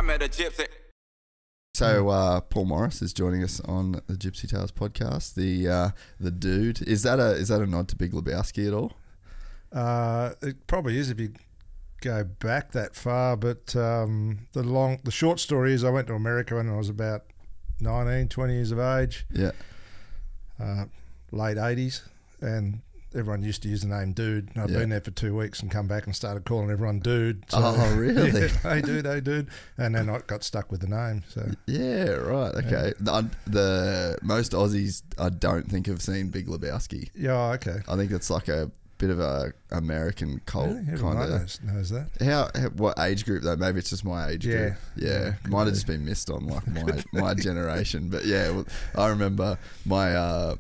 met a gypsy. So Paul Morris is joining us on the Gypsy Tales podcast. The dude, is that a nod to Big Lebowski at all? It probably is if you go back that far, but the short story is I went to America when I was about 19, 20 years of age. Yeah. Late 80s, and everyone used to use the name Dude. And I'd been there for 2 weeks and come back and started calling everyone Dude. So, oh, really? Yeah, hey, dude. And then I got stuck with the name. So yeah, right. Okay. Yeah. The most Aussies I don't think have seen Big Lebowski. Yeah, okay. I think it's like a bit of a American cult Everyone kind of. knows that. What age group though? Maybe it's just my age group. Yeah. Might have just been missed on like my generation. But yeah, I remember my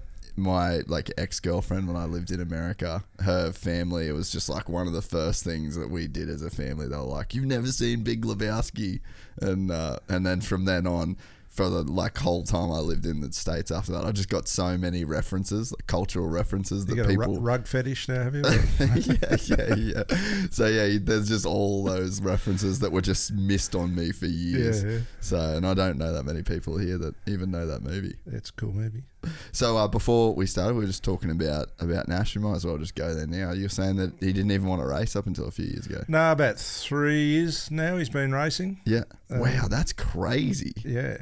like ex-girlfriend when I lived in America, her family, it was just like one of the first things that we did as a family. They were like, "You've never seen Big Lebowski," and then from then on, for the like whole time I lived in the States after that, I just got so many references, like cultural references that you got people. a rug fetish now, have you? yeah. So yeah, there's just all those references that were just missed on me for years. Yeah. So, and I don't know that many people here that even know that movie. It's a cool movie. So before we started, we were just talking about Nash. We might as well just go there now. You're saying that he didn't even want to race up until a few years ago. No, about 3 years now he's been racing. Yeah. Wow, that's crazy. Yeah.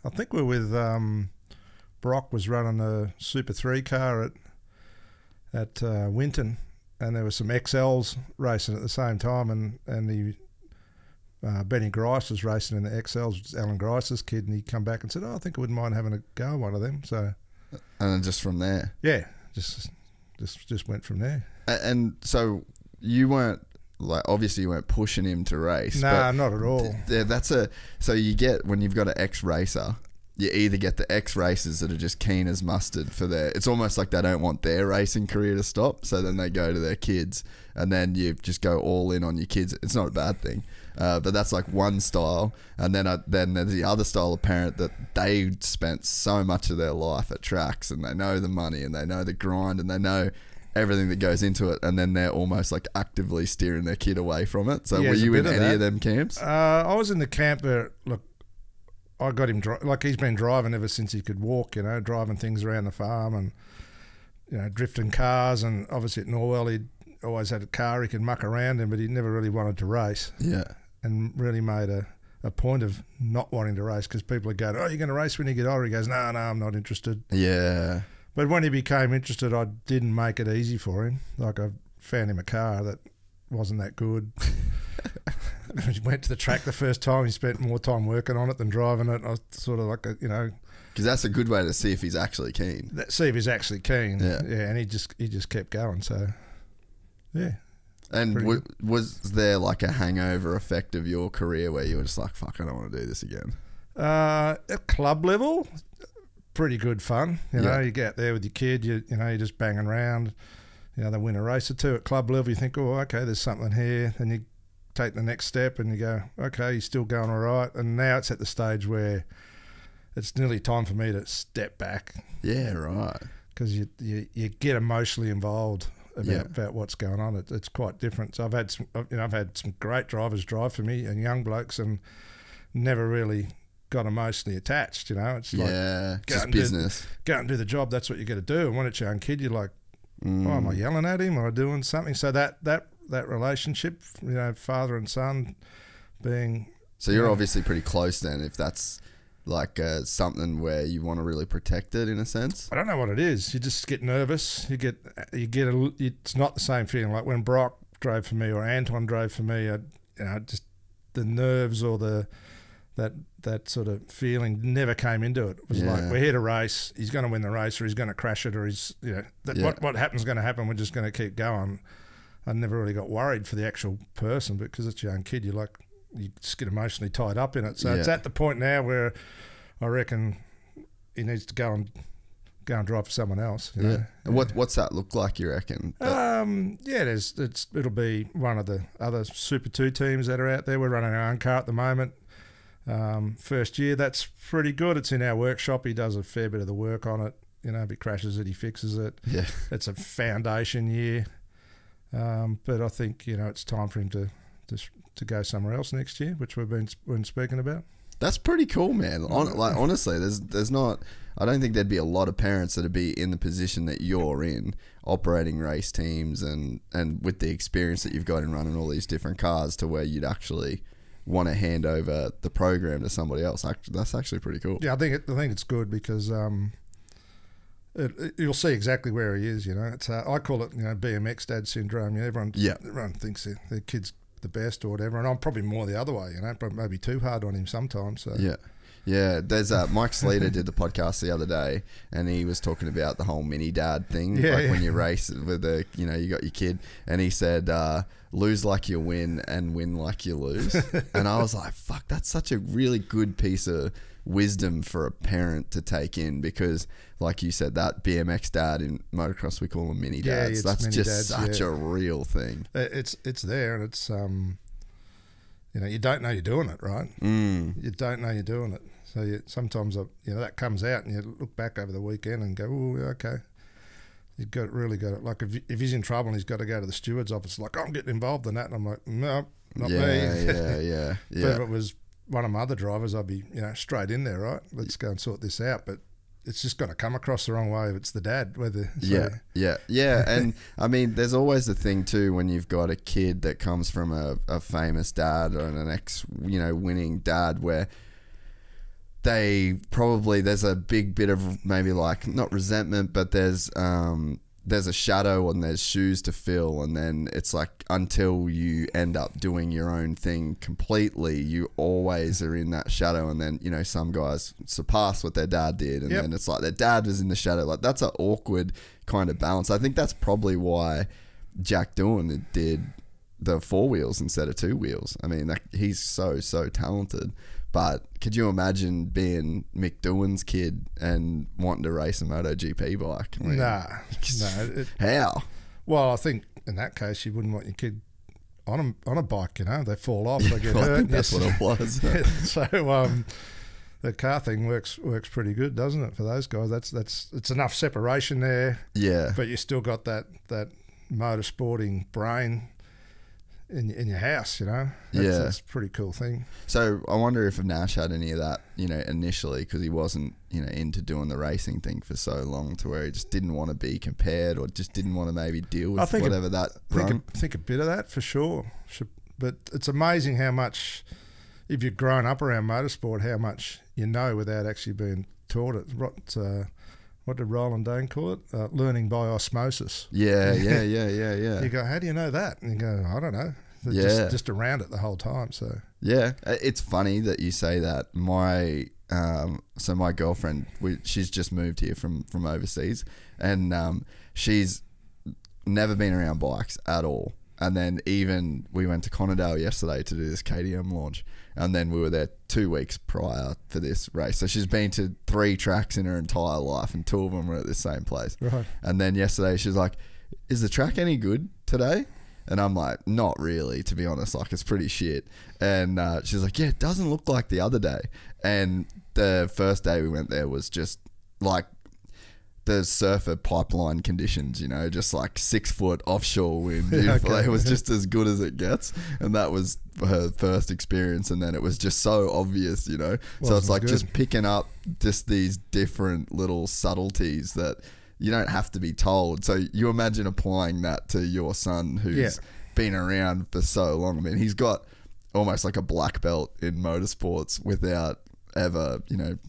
I think we're with Brock was running a Super 3 car at Winton, and there were some XLs racing at the same time, and the Benny Grice was racing in the XLs, which is Alan Grice's kid, and he come back and said, "Oh, I think I wouldn't mind having a go at one of them." So, and then just from there, yeah, just went from there. And so you weren't. Like obviously you weren't pushing him to race. Nah, not at all. So you get, when you've got an ex-racer, you either get the ex-racers that are just keen as mustard for it's almost like they don't want their racing career to stop, so then they go to their kids, and then you just go all in on your kids. It's not a bad thing, but that's like one style, and then there's the other style of parent that they spent so much of their life at tracks, and they know the money, and they know the grind, and they know everything that goes into it, and then they're almost like actively steering their kid away from it. So were you in any of them camps? I was in the camp where, look, I got him like he's been driving ever since he could walk, driving things around the farm and drifting cars, and obviously at Norwell he'd always had a car he could muck around in, but he never really wanted to race. Yeah. And really made a point of not wanting to race, because people would go, "Oh, you're going to race when you get older?" He goes, No, I'm not interested. Yeah. But when he became interested, I didn't make it easy for him. Like, I found him a car that wasn't that good. He went to the track the first time. He spent more time working on it than driving it. I was sort of like, because that's a good way to see if he's actually keen. See if he's actually keen. Yeah. And he just kept going. So, yeah. And was there like a hangover effect of your career where you were just like, fuck, I don't want to do this again? At club level, pretty good fun. You get out there with your kid, you're just banging around. They win a race or two at club level. You think, oh, okay, there's something here. Then you take the next step and you go, okay, you're still going all right. And now it's at the stage where it's nearly time for me to step back. Yeah, right. Because you get emotionally involved about what's going on. It's quite different. So I've had some great drivers drive for me, and young blokes, and never really got emotionally attached. It's like, just business. Go out and do the job. That's what you got to do. And when it's your own kid, you're like, oh, am I yelling at him? Am I doing something? So that relationship, father and son, being. So you're obviously pretty close then, if that's like something where you want to really protect it in a sense. I don't know what it is. You just get nervous. It's not the same feeling like when Brock drove for me or Anton drove for me. Just the nerves or that sort of feeling never came into it. It was like, we're here to race. He's going to win the race, or he's going to crash it, or what happens is going to happen. We're just going to keep going. I never really got worried for the actual person, but because it's your own kid, you just get emotionally tied up in it. So it's at the point now where I reckon he needs to go and drive for someone else. You know? What's that look like, you reckon? It'll be one of the other Super 2 teams that are out there. We're running our own car at the moment. First year, that's pretty good. It's in our workshop. He does a fair bit of the work on it. If he crashes it, he fixes it. Yeah. It's a foundation year. But I think, it's time for him to to go somewhere else next year, which we've been speaking about. That's pretty cool, man. Like honestly, there's not. I don't think there'd be a lot of parents that'd be in the position that you're in, operating race teams and with the experience that you've got in running all these different cars, to where you'd actually want to hand over the program to somebody else. That's actually pretty cool. Yeah, I think it's good because you'll see exactly where he is. You know, it's I call it BMX dad syndrome. You know, everyone thinks their kid's the best or whatever, and I'm probably more the other way. You know, but maybe too hard on him sometimes. So yeah. There's Mike Sleater did the podcast the other day, and he was talking about the whole mini dad thing, when you race with you got your kid, and he said lose like you win and win like you lose. And I was like, fuck, that's such a really good piece of wisdom for a parent to take in, because like you said, that BMX dad in motocross, we call them mini dads. That's mini just dads, such a real thing. It's there, and it's you don't know you're doing it, right? You don't know you're doing it. So sometimes that comes out, and you look back over the weekend and go, oh, okay, you've really got it. Like if he's in trouble and he's got to go to the steward's office, like, I'm getting involved in that, and I'm like, no, not me. Yeah. But if it was one of my other drivers, I'd be straight in there, right? Let's go and sort this out. But it's just going to come across the wrong way if it's the dad. Yeah. And I mean, there's always the thing too, when you've got a kid that comes from a famous dad or an winning dad, where there's a big bit of maybe like not resentment, but there's a shadow and there's shoes to fill, and then it's like until you end up doing your own thing completely, you always are in that shadow. And then some guys surpass what their dad did, and then it's like their dad was in the shadow. Like, that's an awkward kind of balance. I think that's probably why Jack Doohan did the 4 wheels instead of 2 wheels. I mean, he's so talented. But could you imagine being Mick Doohan's kid and wanting to race a MotoGP bike? I mean, no. How? Well, I think in that case you wouldn't want your kid on a bike. They fall off, they get hurt. I think that's what it was. So the car thing works pretty good, doesn't it, for those guys? It's enough separation there. Yeah. But you still got that motorsporting brain in your house, That's a pretty cool thing. So I wonder if Nash had any of that, initially, because he wasn't, into doing the racing thing for so long, to where he just didn't want to be compared, or just didn't want to maybe deal with whatever that. I think a bit of that for sure. But it's amazing how much, if you've grown up around motorsport, how much you know without actually being taught it. What did Roland Dane call it? Learning by osmosis. Yeah. You go, how do you know that? And you go, I don't know. They're just around it the whole time. So yeah, it's funny that you say that. My girlfriend, she's just moved here from overseas, and she's never been around bikes at all. And then even we went to Conadale yesterday to do this KTM launch, and then we were there 2 weeks prior for this race. So she's been to 3 tracks in her entire life, and 2 of them were at the same place. Right. And then yesterday she's like, is the track any good today? And I'm like, not really, to be honest. Like, it's pretty shit. And she's like, yeah, it doesn't look like the other day. And the first day we went there was just like the surfer pipeline conditions, just like 6 foot offshore wind. Beautiful. Okay. It was just as good as it gets. And that was her first experience. And then it was just so obvious, So it's like just picking up just these different little subtleties that you don't have to be told. So you imagine applying that to your son, who's been around for so long. I mean, he's got almost like a black belt in motorsports without ever,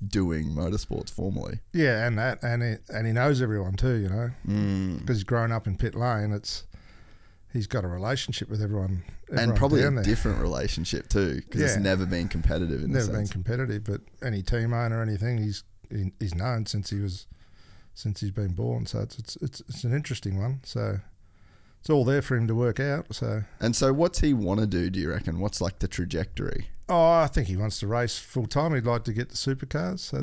doing motorsports formally. Yeah, and he knows everyone too, because he's grown up in pit lane. He's got a relationship with everyone and probably a different relationship too, because it's never been competitive. Never been competitive, but any team owner or anything, he's known since he's been born. So it's an interesting one. So it's all there for him to work out. So what's he want to do you reckon? What's like the trajectory? Oh, I think he wants to race full time. He'd like to get the supercars. So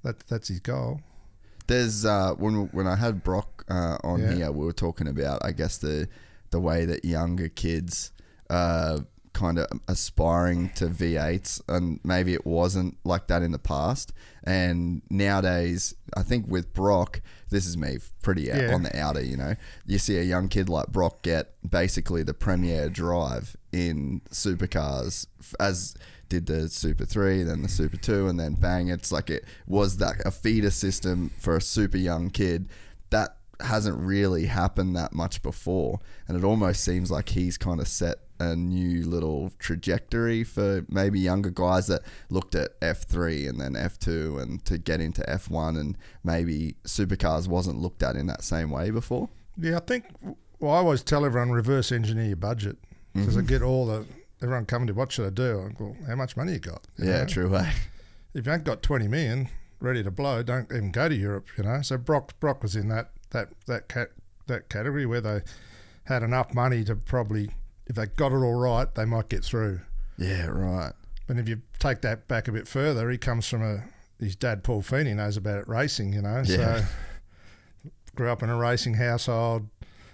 that's his goal. There's when I had Brock on here, we were talking about, I guess, the way that younger kids kind of aspiring to V8s, and maybe it wasn't like that in the past. And nowadays, I think with Brock, this is me pretty on the outer, you see a young kid like Brock get basically the premier drive in supercars, as did the Super 3, then the Super 2, and then bang, it's like it was that a feeder system for a super young kid. That hasn't really happened that much before, and it almost seems like he's kind of set a new little trajectory for maybe younger guys that looked at F3 and then F2 and to get into F1, and maybe supercars wasn't looked at in that same way before. Yeah, I think, well, I always tell everyone reverse engineer your budget, because I get everyone coming to, what should I do? I go, how much money you got? You know? True way. If you ain't got 20 million ready to blow, don't even go to Europe, you know. So Brock was in that category where they had enough money to probably, if they got it all right, they might get through. Yeah, right. But if you take that back a bit further, he comes from his dad, Paul Feeney, knows about it racing, you know. Yeah. So grew up in a racing household,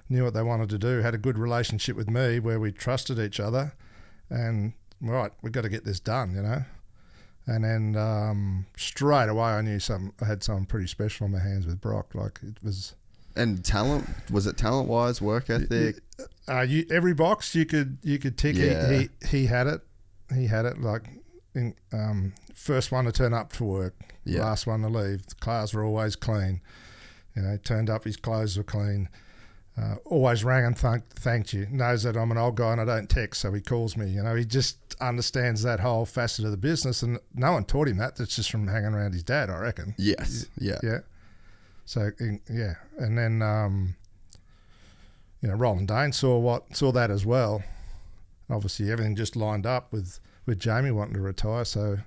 knew what they wanted to do, had a good relationship with me where we trusted each other, and right, we've got to get this done, you know. And then straight away I knew I had something pretty special on my hands with Brock. Like, it was... And talent, was it talent-wise, work ethic? Every box you could tick. Yeah. He had it. He had it. Like, first one to turn up for work, last one to leave. The cars were always clean. You know, he turned up, his clothes were clean. Always rang and thanked you. Knows that I'm an old guy and I don't text, so he calls me. You know, he just understands that whole facet of the business, and no one taught him that. That's just from hanging around his dad, I reckon. Yes. Yeah. Yeah. So yeah, and then you know, Roland Dane saw that as well. Obviously, everything just lined up with Jamie wanting to retire. So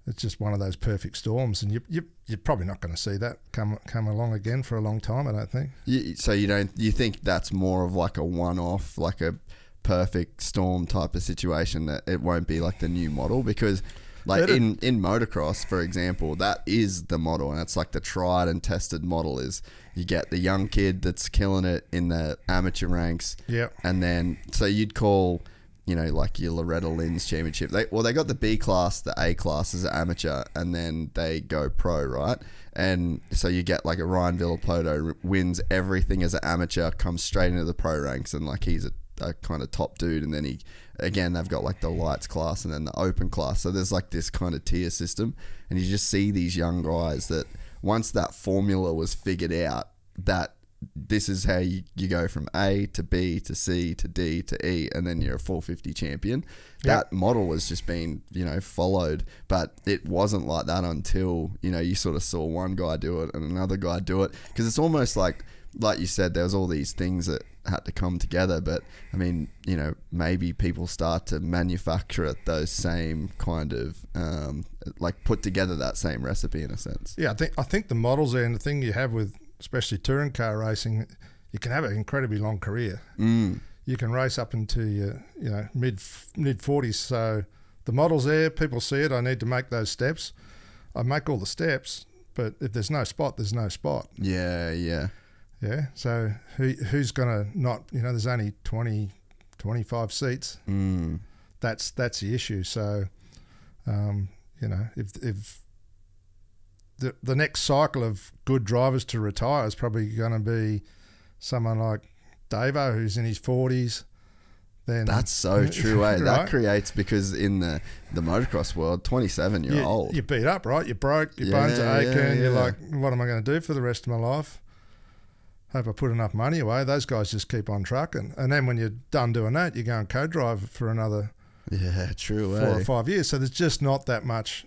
it's just one of those perfect storms, and you're probably not going to see that come along again for a long time, I don't think. So you think that's more of like a one-off, like a perfect storm type of situation, that it won't be like the new model? Because like in motocross, for example, that is the model, and it's like the tried and tested model is you get the young kid that's killing it in the amateur ranks. Yeah. And then, so you'd call, you know, like your Loretta Lynn's championship. They got the B class, the A class as an amateur, and then they go pro, right? And so you get like a Ryan Villapoto wins everything as an amateur, comes straight into the pro ranks, and like he's a kind of top dude, and then they've got like the lights class and then the open class. So there's like this kind of tier system, and you just see these young guys that once that formula was figured out, that this is how you go from A to B to C to D to E, and then you're a 450 champion. That model was just being, you know, followed, but it wasn't like that until, you know, you sort of saw one guy do it and another guy do it, because it's almost like you said, there was all these things that had to come together. But I mean, you know, maybe people start to manufacture those same kind of like put together that same recipe in a sense. Yeah, I think the models there, and the thing you have with especially touring car racing, you can have an incredibly long career. You can race up into your, you know, mid 40s. So the model's there, people see it. I need to make those steps. I make all the steps, but if there's no spot, there's no spot. Yeah. So who's gonna not? You know, there's only 25 seats. That's the issue. So, you know, if the next cycle of good drivers to retire is probably going to be someone like Davo, who's in his 40s. Then that's so true, eh? Right? That creates, because in the motocross world, 27, you're old. You're beat up, right? You're broke, your bones are aching. You're like, what am I going to do for the rest of my life? Hope I put enough money away. Those guys just keep on trucking. And then when you're done doing that, you go and co-drive for another 4 or 5 years. So there's just not that much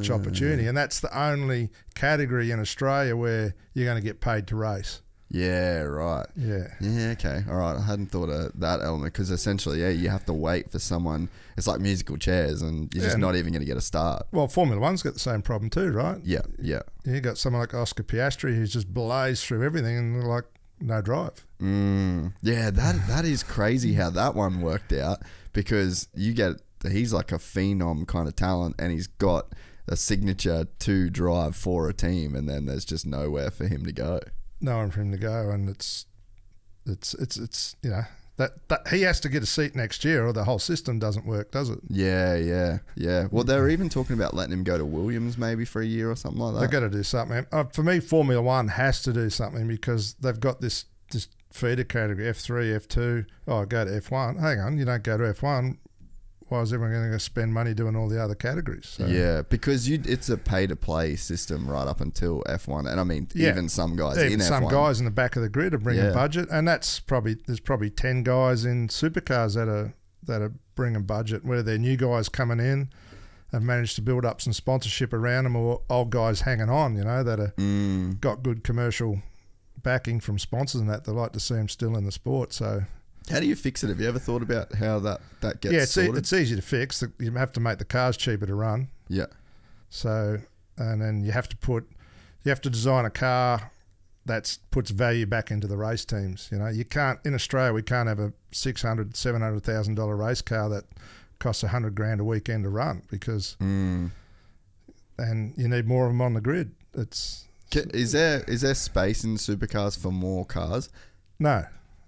opportunity. And that's the only category in Australia where you're going to get paid to race. Yeah, right. Yeah, okay. All right. I hadn't thought of that element, because essentially, you have to wait for someone. It's like musical chairs, and you're just not even going to get a start. Well, Formula One's got the same problem too, right? Yeah. You got someone like Oscar Piastri who's just blazed through everything and like no drive. Yeah, that is crazy how that one worked out, because he's like a phenom kind of talent, and he's got a signature to drive for a team, and then there's just nowhere for him to go. Nowhere for him to go, and it's you know, that he has to get a seat next year, or the whole system doesn't work, does it? Yeah. Well, they were even talking about letting him go to Williams maybe for a year or something like that. They've got to do something. For me, Formula One has to do something, because they've got this feeder category, F3, F2. Oh, go to F1. Hang on, you don't go to F1. Why is everyone going to spend money doing all the other categories? So, yeah, because it's a pay-to-play system right up until F1, and I mean even some guys in some F1. guys in the back of the grid are bringing budget, and there's probably 10 guys in supercars that are bringing budget, whether they're new guys coming in, have managed to build up some sponsorship around them, or old guys hanging on, that are got good commercial backing from sponsors and that they like to see them still in the sport. So. How do you fix it? Have you ever thought about how that gets sorted? It's easy to fix. You have to make the cars cheaper to run. Yeah. So, and then you have to design a car that puts value back into the race teams. You can't, in Australia, we can't have a $600,000, $700,000 race car that costs $100,000 a weekend to run because, and you need more of them on the grid. Is there space in supercars for more cars? No.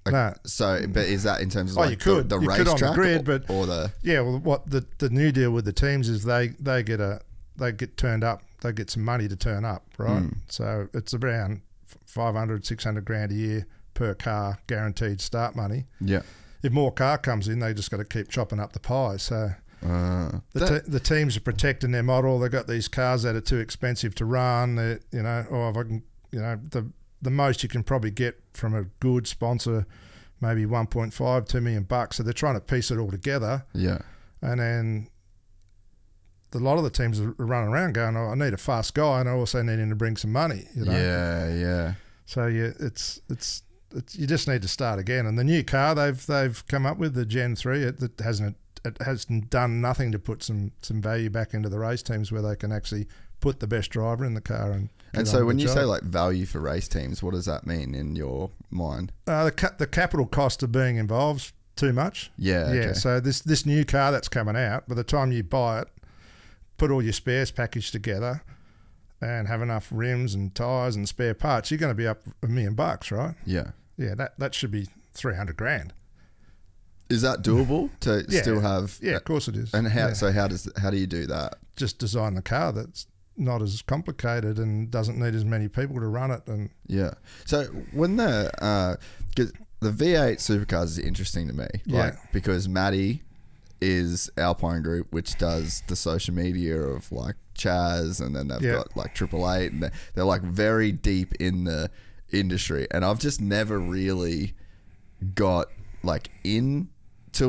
No. So, but is that in terms of you could the on racetrack the grid, but or the well, what the new deal with the teams is they get turned up, they get some money to turn up, right? So it's around $500,000-$600,000 a year per car, guaranteed start money. Yeah. If more car comes in, they just got to keep chopping up the pie. So the teams are protecting their model. They've got these cars that are too expensive to run. If I can, the most you can probably get from a good sponsor, maybe 1.5, 2 million bucks. So they're trying to piece it all together. Yeah. And then a lot of the teams are running around going, I need a fast guy, and I also need him to bring some money. Yeah. So it's you just need to start again. And the new car they've come up with, the Gen 3, it hasn't done nothing to put some value back into the race teams where they can actually put the best driver in the car. And so when you say like value for race teams, what does that mean in your mind? The capital cost of being involved too much. Yeah. Okay. So this new car that's coming out, by the time you buy it, put all your spares package together and have enough rims and tyres and spare parts, you're going to be up $1 million, right? Yeah. Yeah, that should be $300,000. Is that doable to still have? Yeah, of course it is. And how do you do that? Just design the car that's not as complicated and doesn't need as many people to run it. And yeah. So when the V8 supercars is interesting to me, because Matty is Alpine Group, which does the social media of like Chaz, and then they've got like 888, and they're like very deep in the industry, and I've just never really got like into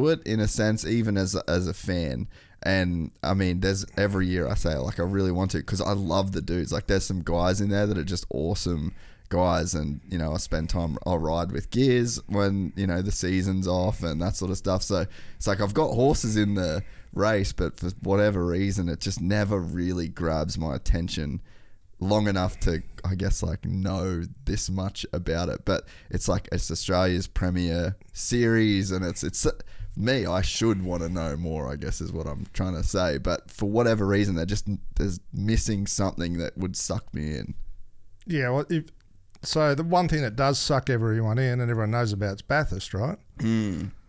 it in a sense, even as a fan. And I mean, there's every year I say like I really want to, because I love the dudes. Like there's some guys in there that are just awesome guys, and I spend time, I'll ride with Gears when the season's off and that sort of stuff. So it's like I've got horses in the race, but for whatever reason it just never really grabs my attention long enough to, I guess, like know this much about it. But it's like it's Australia's premier series, and it's me, I should want to know more, I guess is what I'm trying to say. But for whatever reason, there's missing something that would suck me in. Yeah, well, so the one thing that does suck everyone in, and everyone knows about, is Bathurst, right?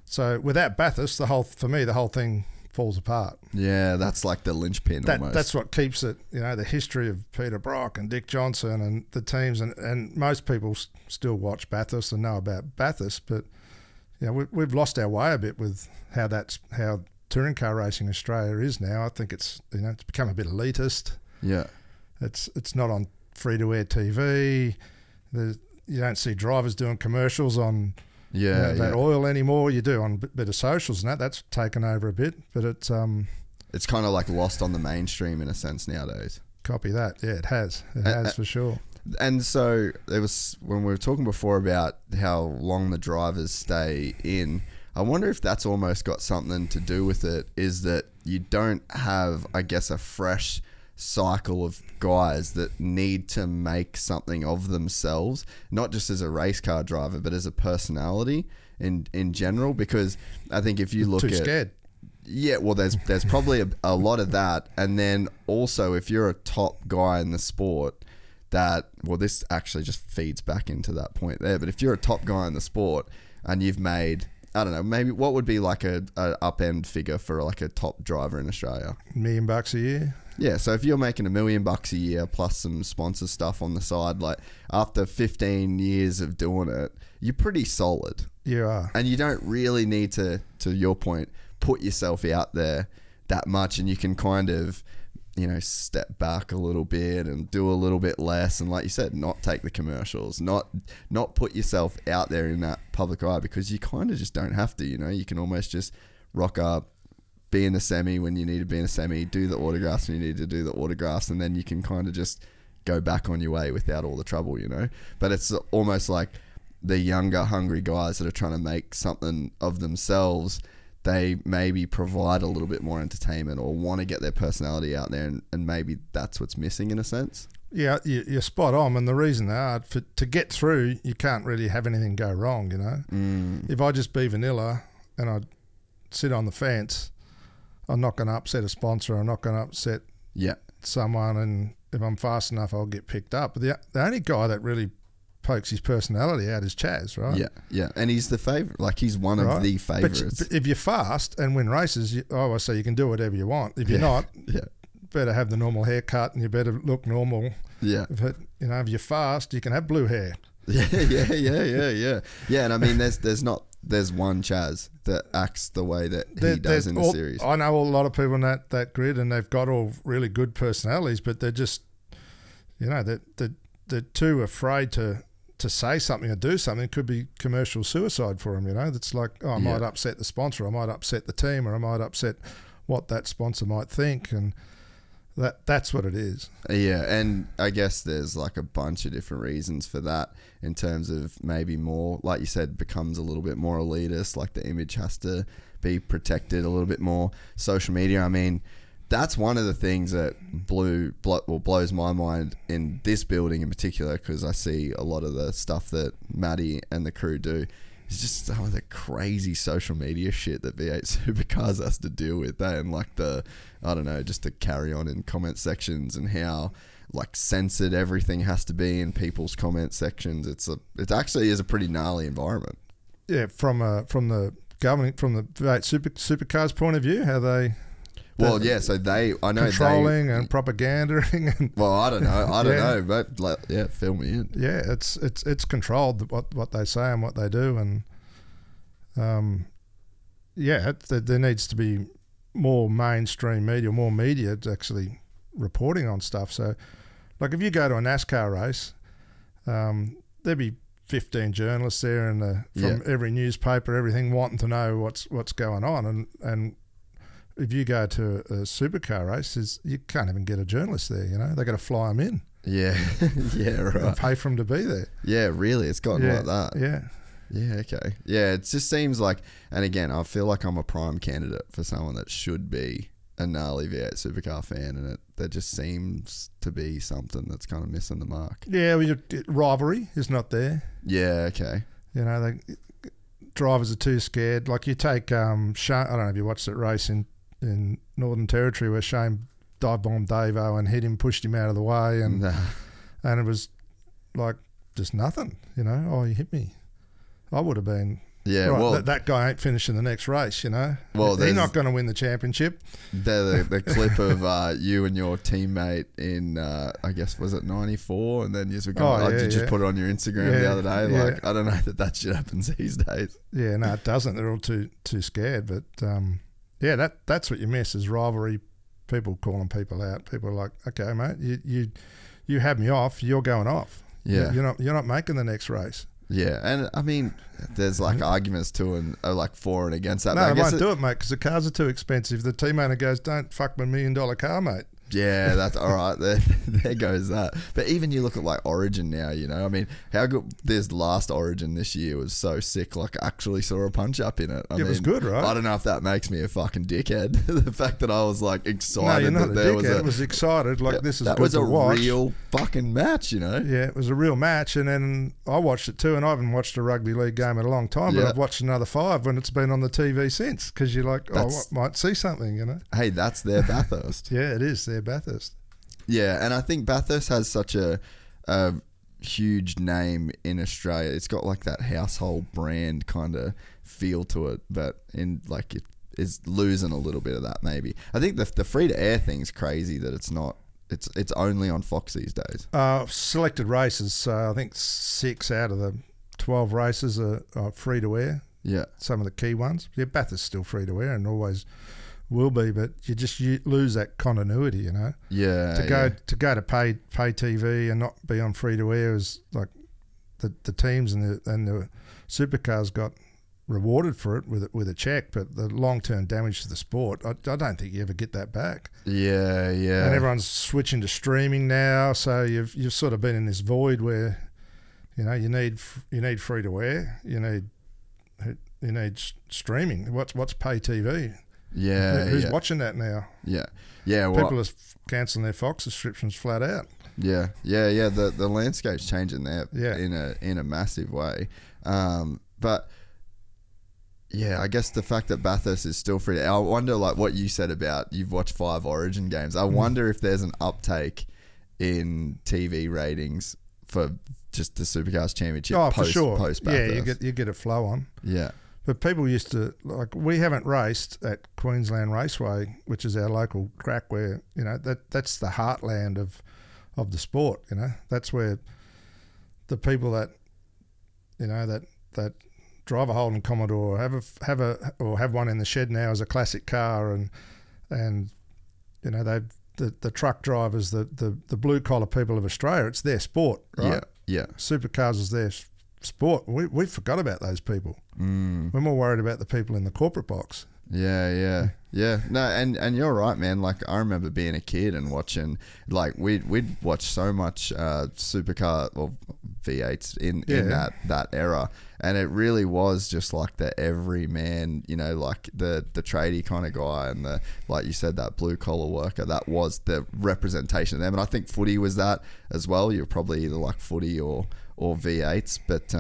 So without Bathurst, the whole thing falls apart. Yeah, that's like the linchpin almost. That's what keeps it, the history of Peter Brock and Dick Johnson and the teams, and most people still watch Bathurst and know about Bathurst, but we've lost our way a bit with how touring car racing in Australia is now. I think it's it's become a bit elitist. Yeah, it's not on free to air TV. You don't see drivers doing commercials on oil anymore. You do on a bit of socials and that's taken over a bit, but it's kind of like lost on the mainstream in a sense nowadays. Copy that. Yeah, it has for sure. And so it was when we were talking before about how long the drivers stay in. I wonder if that's almost got something to do with it, is that you don't have, I guess, a fresh cycle of guys that need to make something of themselves, not just as a race car driver, but as a personality in general. Because I think if you look too scared. Yeah, well, there's probably a lot of that. And then also, if you're a top guy in the sport, this actually just feeds back into that point there. But if you're a top guy in the sport and you've made, I don't know, maybe what would be like a upend figure for like a top driver in Australia? $1 million a year. Yeah, so if you're making $1 million a year plus some sponsor stuff on the side, like after 15 years of doing it, you're pretty solid. You are. And you don't really need to your point, put yourself out there that much, and you can kind of, you know, step back a little bit and do a little bit less, and like you said, not take the commercials, not put yourself out there in that public eye, because you kind of just don't have to, you know. You can almost just rock up, be in the semi when you need to be in a semi, do the autographs when you need to do the autographs, and then you can kind of just go back on your way without all the trouble, you know. But it's almost like the younger, hungry guys that are trying to make something of themselves, they maybe provide a little bit more entertainment or want to get their personality out there, and maybe that's what's missing in a sense. Yeah, you're spot on, and the reason they are, to get through, you can't really have anything go wrong, you know. If I just be vanilla and I sit on the fence, I'm not going to upset a sponsor, I'm not going to upset someone, and if I'm fast enough, I'll get picked up. But the only guy that really pokes his personality out is Chaz, right? Yeah, and he's the favourite. Like, he's one of the favourites. But if you're fast and win races, I say you can do whatever you want. If you're not, better have the normal haircut and you better look normal. Yeah. But, you know, if you're fast, you can have blue hair. Yeah. Yeah, and I mean, there's one Chaz that acts the way that he does in the series. I know a lot of people in that grid, and they've got all really good personalities, but they're just, you know, they're too afraid to say something or do something. It could be commercial suicide for them, you know. It's like, I might upset the sponsor, I might upset the team, or I might upset what that sponsor might think, and that's what it is. Yeah, and I guess there's like a bunch of different reasons for that, in terms of maybe more, like you said, becomes a little bit more elitist, like the image has to be protected a little bit more. Social media, I mean, that's one of the things that blows my mind in this building in particular, because I see a lot of the stuff that Maddie and the crew do. It's just some of the crazy social media shit that V8 Supercars has to deal with. That, and like I don't know, just to carry on in comment sections, and how like censored everything has to be in people's comment sections. It actually is a pretty gnarly environment. Yeah, from the governing, from the V8 Supercars point of view, how they. Well, yeah, so I know controlling and propagandering. And well, I don't know, but fill me in. Yeah, it's controlled what they say and what they do, and there needs to be more mainstream media, more media actually reporting on stuff. So, like if you go to a NASCAR race, there'd be 15 journalists there, and from every newspaper, everything, wanting to know what's going on, and if you go to a supercar race, you can't even get a journalist there, you know. They got to fly them in. Yeah, yeah, right. And pay for them to be there. Yeah, really, it's gotten like that. Yeah. Yeah, okay. Yeah, it just seems like, and again, I feel like I'm a prime candidate for someone that should be a gnarly V8 supercar fan, and there just seems to be something that's kind of missing the mark. Yeah, rivalry is not there. Yeah, okay. You know, drivers are too scared. Like you take Shane, I don't know if you watched that race in Northern Territory where Shane dive bombed Davo and hit him, pushed him out of the way, and it was like just nothing, you know. Oh, you hit me. I would have been. Yeah, right, well, that guy ain't finishing the next race, you know. Well, he's not going to win the championship. The clip of you and your teammate in, I guess, was it 94? And then you just put it on your Instagram the other day. Like, I don't know that shit happens these days. Yeah, no, it doesn't. They're all too scared. But that's what you miss is rivalry. People calling people out. People are like, okay, mate, you had me off. You're going off. Yeah, you're not making the next race. Yeah, and I mean, there's like arguments to and like for and against that. No, they won't do it, mate, because the cars are too expensive. The team owner goes, "Don't fuck my $1 million car, mate." Yeah, that's all right. There goes that. But even you look at like Origin now, you know, I mean, how good this last Origin this year was so sick. Like, I actually saw a punch up in it. It was good, right? I don't know if that makes me a fucking dickhead. The fact that I was like excited. No, you're not a dickhead. It was excited. Like, this is that good was to a watch. Real fucking match, you know. Yeah, it was a real match, and then I watched it too. And I haven't watched a rugby league game in a long time, but I've watched another 5 when it's been on the TV since. Because you're like, I might see something, you know. Hey, that's their Bathurst. Yeah, it is their Bathurst. Yeah, and I think Bathurst has such a huge name in Australia. It's got like that household brand kind of feel to it, but in like is losing a little bit of that. Maybe I think the free to air thing's crazy that it's not. It's only on Fox these days. Selected races. So I think 6 out of the 12 races are free to air. Yeah. Some of the key ones. Yeah, Bathurst's still free to air and always will be, but you lose that continuity, you know. Yeah. To go to pay TV and not be on free to air is like the teams and the supercars got rewarded for it with a check, but the long-term damage to the sport, I don't think you ever get that back. Yeah. And everyone's switching to streaming now, so you've sort of been in this void where, you know, you need free to air, you need streaming. What's pay TV? Yeah. Who's watching that now? Yeah. Well, people are cancelling their Fox subscriptions flat out. Yeah. The landscape's changing there in a massive way. But yeah, I guess the fact that Bathurst is still free. I wonder, like what you said about you've watched 5 Origin games. I wonder if there's an uptake in TV ratings for just the Supercars Championship. For sure. Post Bathurst. Yeah, you get a flow on. Yeah. But people used to, like, we haven't raced at Queensland Raceway, which is our local track where, you know, that's the heartland of the sport, you know. That's where the people that, you know, that drive a Holden Commodore, have one in the shed now as a classic car, and you know, the truck drivers, the blue collar people of Australia, it's their sport, right? Yeah. Supercars is their sport. We forgot about those people. We're more worried about the people in the corporate box. Yeah. No, and you're right, man. Like, I remember being a kid and watching, like, we'd watch so much supercar or V8s in that era, and it really was just like the everyman, you know, like the tradie kind of guy, and the, like you said, that blue collar worker. That was the representation of them, and I think footy was that as well. You're probably either like footy or V8s, but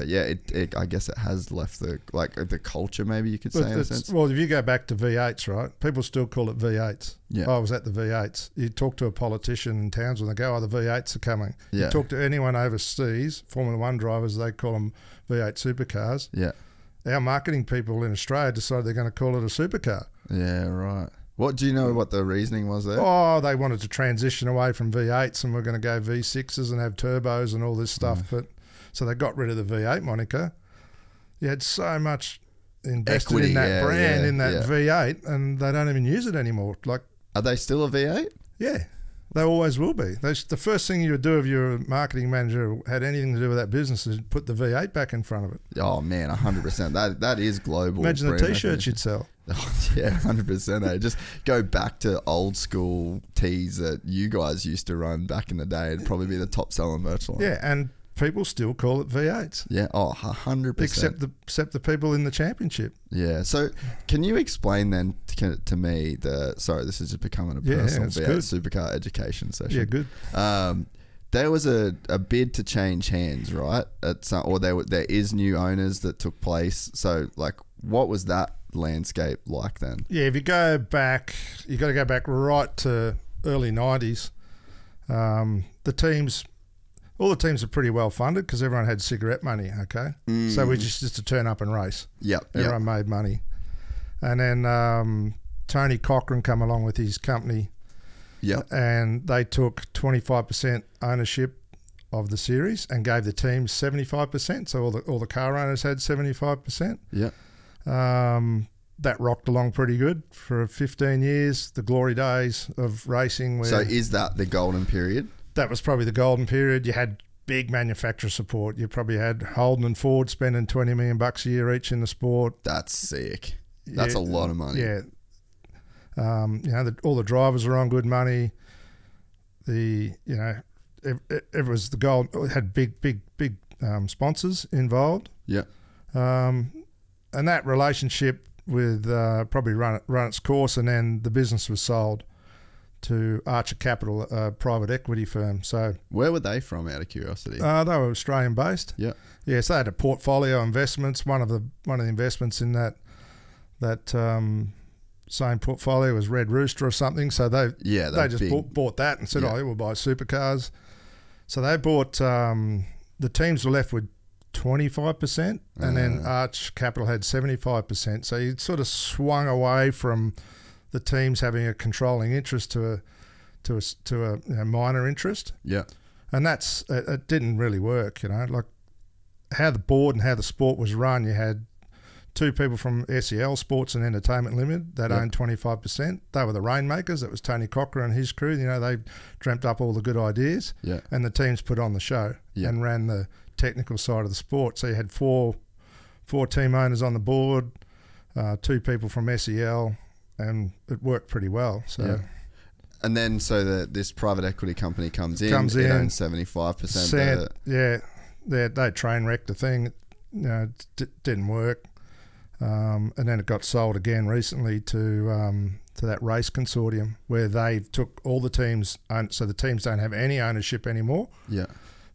yeah, it I guess it has left the culture, maybe you could say, in a sense. Well, if you go back to V8s, right, people still call it V8s. Yeah. I was at the V8s. You talk to a politician in Townsville, they go, the V8s are coming. Yeah. You talk to anyone overseas, Formula One drivers, they call them V8 supercars. Yeah. Our marketing people in Australia decided they're going to call it a supercar. Yeah, right. What do you know what the reasoning was there? Oh, they wanted to transition away from V8s and we're going to go V6s and have turbos and all this stuff. But so they got rid of the V8 moniker. You had so much invested Equity, in that brand, in that yeah. V8, and they don't even use it anymore. Like, are they still a V8? Yeah, they always will be. The first thing you would do if you're a marketing manager or had anything to do with that business is put the V8 back in front of it. Oh man, 100%. That is global. Imagine the T-shirts you'd sell. Oh, yeah, 100%. Just go back to old school tees that you guys used to run back in the day. It'd probably be the top selling merch line. Yeah, and people still call it V8s. Yeah, 100%. Except the people in the championship. Yeah. So, can you explain then to me sorry, this is just becoming a personal V8 supercar education session. Yeah, good. There was a bid to change hands, right? There is new owners that took place. So, like, what was that landscape like then? Yeah, if you go back, you got to go back right to early 90s. All the teams are pretty well funded because everyone had cigarette money, okay? So we just to turn up and race. Yep. Everyone made money. And then Tony Cochran come along with his company. Yep. And they took 25% ownership of the series and gave the teams 75%. So all the car owners had 75%. Yep. That rocked along pretty good for 15 years, the glory days of racing. So is that the golden period? That was probably the golden period. You had big manufacturer support. You probably had Holden and Ford spending $20 million a year each in the sport. That's sick. That's a lot of money. Yeah. All the drivers were on good money. It was the gold. It had big sponsors involved. Yeah. And that relationship with probably run its course, and then the business was sold to Archer Capital, a private equity firm. So where were they from, out of curiosity? They were Australian based. Yeah. Yeah, so they had a portfolio of investments. One of the investments in that same portfolio was Red Rooster or something. So they just bought that and said, we'll buy supercars. So they bought the teams were left with 25%, and then Arch Capital had 75%. So you sort of swung away from the teams having a controlling interest to a minor interest. Yeah. And it didn't really work, like how the board and how the sport was run. You had two people from SEL, Sports and Entertainment Limited, that owned 25%. They were the rainmakers. It was Tony Cocker and his crew. They dreamt up all the good ideas. Yeah. And the teams put on the show and ran the technical side of the sport. So you had four team owners on the board, two people from SEL, and it worked pretty well. So. Yeah. And then this private equity company comes in. It owns 75%. They train wrecked the thing. It didn't work. And then it got sold again recently to that race consortium, where they took all the teams, so the teams don't have any ownership anymore. Yeah.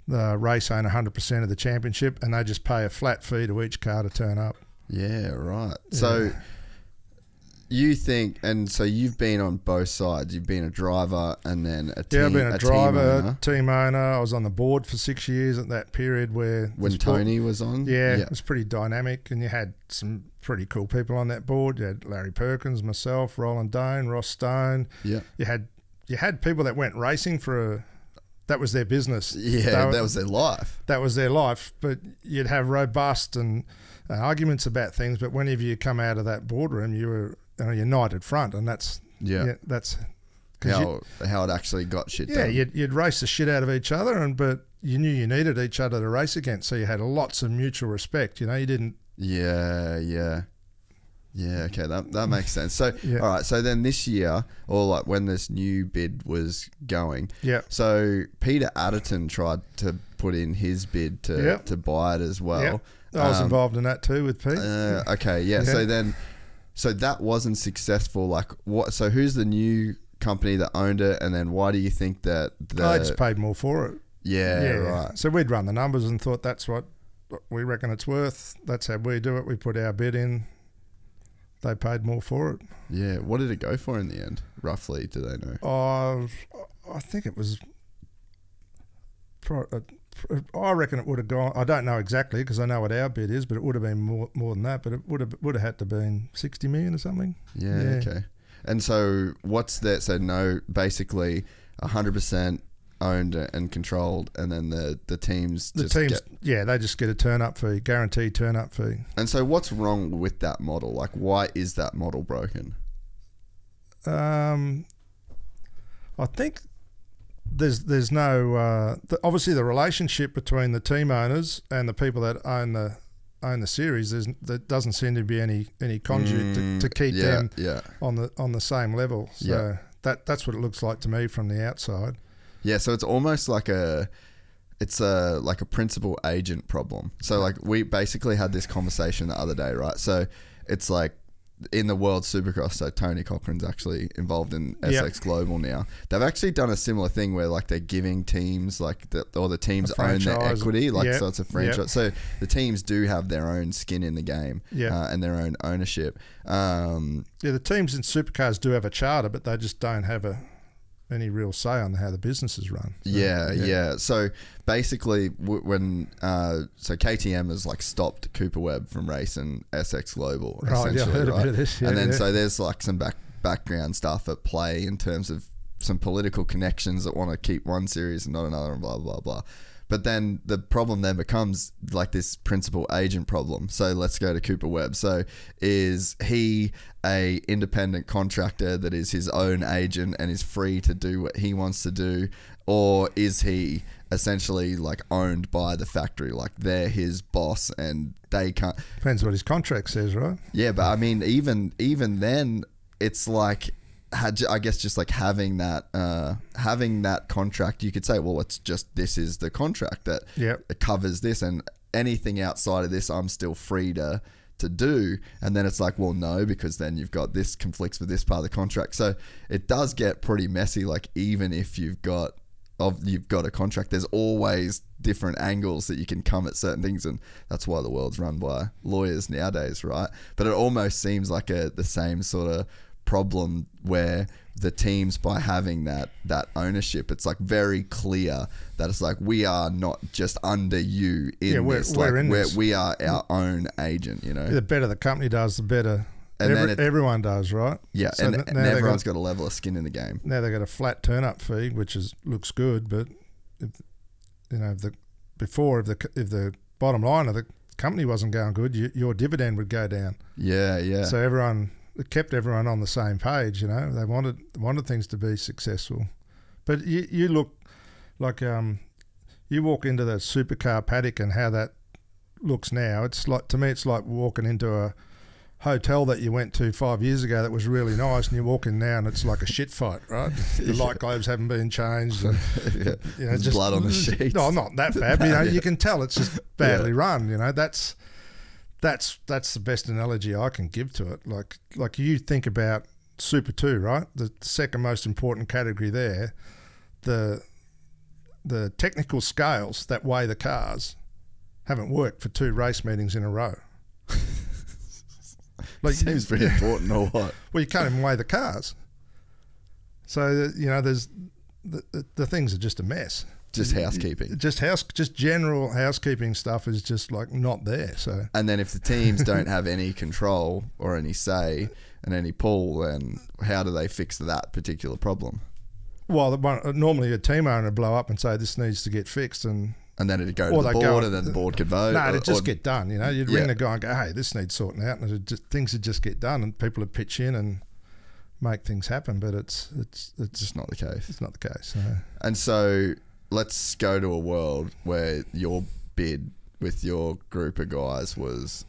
The race own 100% of the championship, and they just pay a flat fee to each car to turn up. Yeah, right. Yeah. So you think, and so you've been on both sides. You've been a driver and then a team. Yeah, I've been a driver, team owner. I was on the board for 6 years at that period when Tony was on. Yeah, it was pretty dynamic, and you had some pretty cool people on that board. You had Larry Perkins, myself, Roland Dane, Ross Stone. Yeah, you had people that went racing that was their business. Yeah, that was their life. That was their life. But you'd have robust and arguments about things. But whenever you come out of that boardroom, you were a united front, and that's how it actually got shit done. Yeah, you'd race the shit out of each other, but you knew you needed each other to race against. So you had lots of mutual respect. You didn't. Yeah, okay, that makes sense. So, all right, so then this year, or like when this new bid was going, so Peter Adderton tried to put in his bid to buy it as well. I was involved in that too with Pete. Okay, so that wasn't successful. Like, what? So who's the new company that owned it, and then why do you think that I just paid more for it? Yeah, right. So we'd run the numbers and thought that's what we reckon it's worth. That's how we do it. We put our bid in. They paid more for it. Yeah. What did it go for in the end, roughly? Do they know? I think it was. I reckon it would have gone. I don't know exactly because I know what our bid is, but it would have been more than that. But it would have had to been 60 million or something. Yeah. Okay. And so what's that? So no, basically 100% owned and controlled, and then the teams. They just get a turn up fee, guaranteed turn up fee. And so what's wrong with that model? Like, why is that model broken? I think there's no obviously the relationship between the team owners and the people that own the series. There doesn't seem to be any conduit to keep them on the same level. So that's what it looks like to me from the outside. Yeah, so it's almost like a principal agent problem. So like we basically had this conversation the other day, right? So it's like in the World Supercross, so Tony Cochran's actually involved in SX Global now. They've actually done a similar thing where like they're giving teams the teams own their equity, so it's a franchise. Yep. So the teams do have their own skin in the game and their own ownership. The teams in supercars do have a charter, but they just don't have any real say on how the business is run. So, So basically, when KTM has like stopped Cooper Webb from racing SX Global, right? Yeah, I heard a bit of this. And then so there's like some background stuff at play in terms of some political connections that want to keep one series and not another, and blah blah blah. But then the problem then becomes like this principal agent problem. So let's go to Cooper Webb. So is he a independent contractor that is his own agent and is free to do what he wants to do? Or is he essentially like owned by the factory? Like they're his boss and they can't... Depends what his contract says, right? Yeah, but I mean, even then, it's like... I guess just like having that contract, you could say, well, this is the contract that it covers this, and anything outside of this, I'm still free to do. And then it's like, well, no, because then you've got this conflicts with this part of the contract. So it does get pretty messy. Like even if you've got a contract, there's always different angles that you can come at certain things, and that's why the world's run by lawyers nowadays, right? But it almost seems like the same sort of problem where the teams, by having that ownership, it's like very clear that it's like, we are not just under you in this. We're in this. We are our own agent, you know. The better the company does, the better everyone does, right? Yeah, so and everyone's got a level of skin in the game. Now they've got a flat turn-up fee, which looks good, but if the bottom line of the company wasn't going good, your dividend would go down. Yeah. So it kept everyone on the same page, you know. They wanted things to be successful. But you look like you walk into the supercar paddock and how that looks now. It's like, to me, it's like walking into a hotel that you went to 5 years ago that was really nice, and you walk in now and it's like a shit fight, right? The light globes haven't been changed, and you know, just blood on the sheets. No, not that bad. But, you know, you can tell it's just badly run. You know, that's the best analogy I can give to it. Like you think about Super 2, right? The second most important category there, the technical scales that weigh the cars haven't worked for 2 race meetings in a row. Like, seems pretty important, or what? Well, you can't even weigh the cars. So, you know, there's the things are just a mess. Just housekeeping. Just general housekeeping stuff is just like not there. So, and then if the teams don't have any control or any say and any pull, then how do they fix that particular problem? Well, normally a team owner would blow up and say this needs to get fixed, and then it'd go to the board, and then the board could vote. No, it'd just get done. You know, you'd ring the guy and go, "Hey, this needs sorting out," and things would just get done, and people would pitch in and make things happen. But it's just not the case. It's not the case. And so let's go to a world where your bid with your group of guys was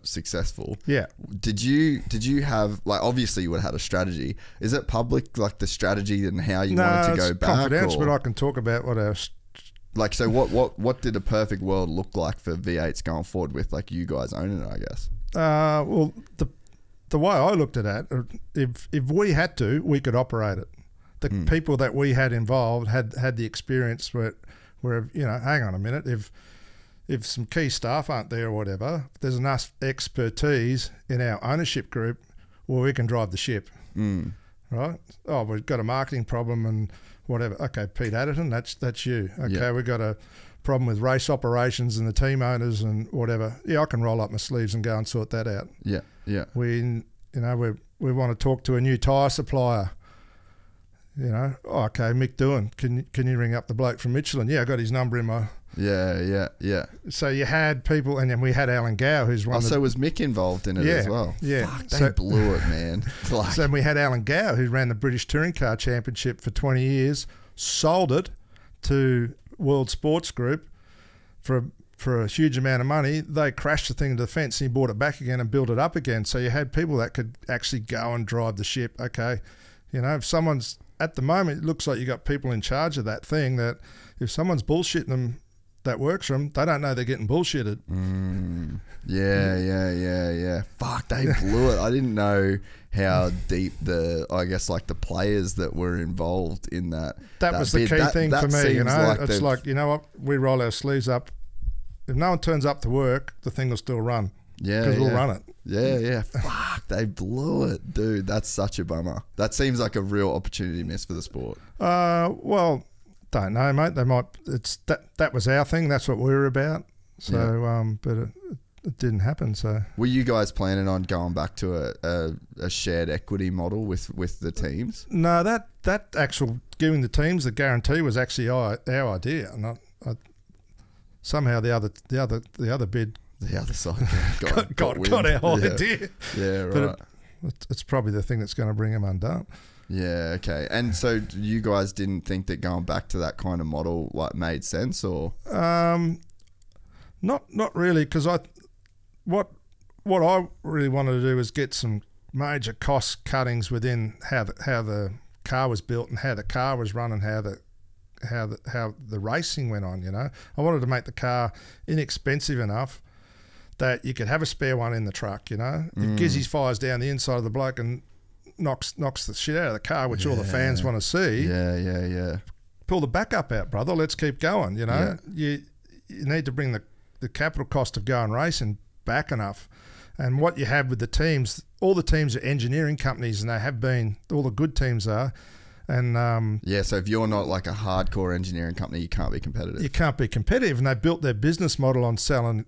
successful. Yeah. Did you have, like, obviously you would have had a strategy. Is it public, like the strategy and how you wanted to go back? No, it's confidential, but I can talk about what our... Like, so what did a perfect world look like for V8s going forward with, like, you guys owning it, I guess? Well, the way I looked at it, if we had to, we could operate it. The people that we had involved had the experience where, you know, hang on a minute, if some key staff aren't there or whatever, there's enough expertise in our ownership group where we can drive the ship, right? Oh, we've got a marketing problem and whatever. Okay, Pete Adderton, that's you. Okay, we've got a problem with race operations and the team owners and whatever. Yeah, I can roll up my sleeves and go and sort that out. Yeah. We want to talk to a new tyre supplier. You know, okay, Mick Doohan, can you ring up the bloke from Michelin? Yeah, I got his number in my... Yeah. So you had people, and then we had Alan Gow, who's one. So was Mick involved in it as well? Yeah, fuck, they blew it, man. So we had Alan Gow, who ran the British Touring Car Championship for 20 years, sold it to World Sports Group for a huge amount of money. They crashed the thing into the fence, and he bought it back again and built it up again. So you had people that could actually go and drive the ship. Okay, you know, if someone's at the moment, it looks like you got people in charge of that thing that if someone's bullshitting them that works for them, they don't know they're getting bullshitted. Yeah. Fuck, they blew it. I didn't know how deep the players that were involved in that. That was the key thing for me, you know. It's like, you know what, we roll our sleeves up. If no one turns up to work, the thing will still run. Yeah, because we'll run it. Yeah. Fuck, they blew it, dude. That's such a bummer. That seems like a real opportunity miss for the sport. Well, don't know, mate. They might. It's that was our thing. That's what we were about. So, but it didn't happen. So, were you guys planning on going back to a shared equity model with the teams? No, that actual giving the teams the guarantee was actually our idea, and somehow the other bid. The other side got our idea. Yeah, right. But it's probably the thing that's going to bring them undone. Yeah, okay. And so you guys didn't think that going back to that kind of model made sense, or? Not really, because what I really wanted to do was get some major cost cuttings within how the car was built and how the car was run and how the racing went on. You know, I wanted to make the car inexpensive enough that you could have a spare one in the truck, you know. If Gypsy fires down the inside of the bloke and knocks the shit out of the car, which all the fans want to see. Yeah. Pull the backup out, brother. Let's keep going, you know. You need to bring the capital cost of going racing back enough. And what you have with the teams, all the teams are engineering companies, and they have been, all the good teams are. And yeah, so if you're not like a hardcore engineering company, you can't be competitive. You can't be competitive. And they built their business model on selling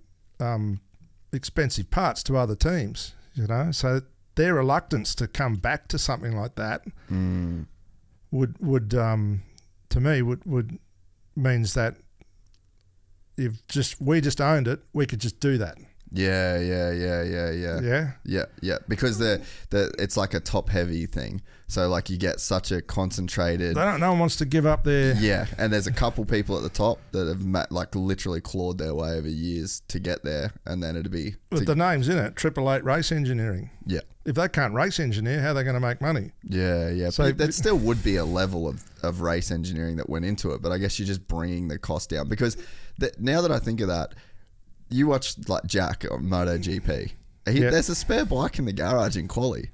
expensive parts to other teams, you know. So their reluctance to come back to something like that would to me would means that if we just owned it, we could just do that. Yeah. Because it's like a top heavy thing. So like you get such a concentrated. No one wants to give up their. Yeah, and there's a couple people at the top that have like literally clawed their way over years to get there, and then it'd be. But the name's in it, 888 Race Engineering. Yeah. If they can't race engineer, how are they going to make money? Yeah. So that still would be a level of race engineering that went into it, but I guess you're just bringing the cost down because now that I think of that. You watched like Jack on MotoGP. There's a spare bike in the garage in quali.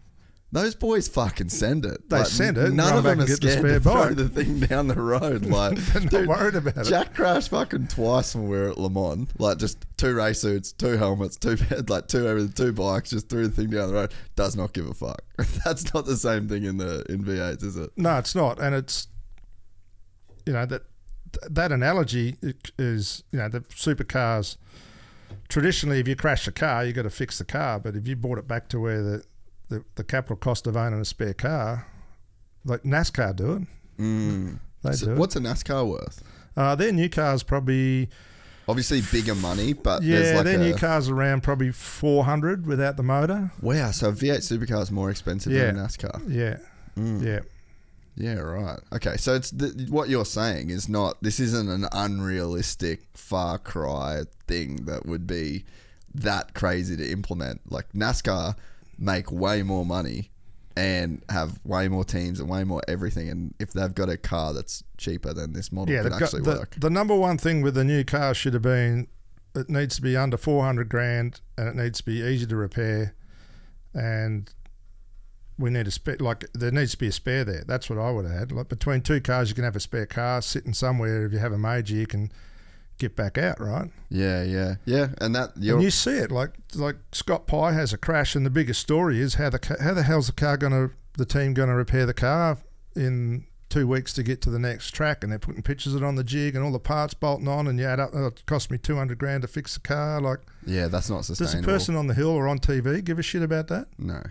Those boys fucking send it. They send it. None of them are scared to throw bike. the thing down the road. Like, they're not worried about it. Jack crashed fucking twice when we were at Le Mans. Like just 2 race suits, 2 helmets, 2 everything, 2 bikes. Just threw the thing down the road. Does not give a fuck. That's not the same thing in V8s, is it? No, it's not. And it's that analogy is the supercars. Traditionally, if you crash a car, you got to fix the car. But if you brought it back to where the capital cost of owning a spare car, like NASCAR do it. They do it. What's a NASCAR worth? Their new cars probably... Obviously bigger money, but yeah, there's like their new cars around probably 400 without the motor. Wow, so a V8 supercar is more expensive than a NASCAR. Yeah, yeah. Yeah, right. Okay, so it's what you're saying is this isn't an unrealistic Far Cry thing that would be that crazy to implement. Like NASCAR make way more money and have way more teams and way more everything, and if they've got a car that's cheaper, then this model can actually work. The number one thing with the new car should have been it needs to be under 400 grand and it needs to be easy to repair, and we need a spare. Like there needs to be a spare there. That's what I would have had. Like between 2 cars, you can have a spare car sitting somewhere. If you have a major, you can get back out, right? Yeah. And you see it like Scott Pye has a crash, and the biggest story is how the hell's the team gonna repair the car in 2 weeks to get to the next track, and they're putting pictures of it on the jig and all the parts bolting on, and you add up, it cost me 200 grand to fix the car. Like, yeah, that's not sustainable. Does a person on the hill or on TV give a shit about that? No.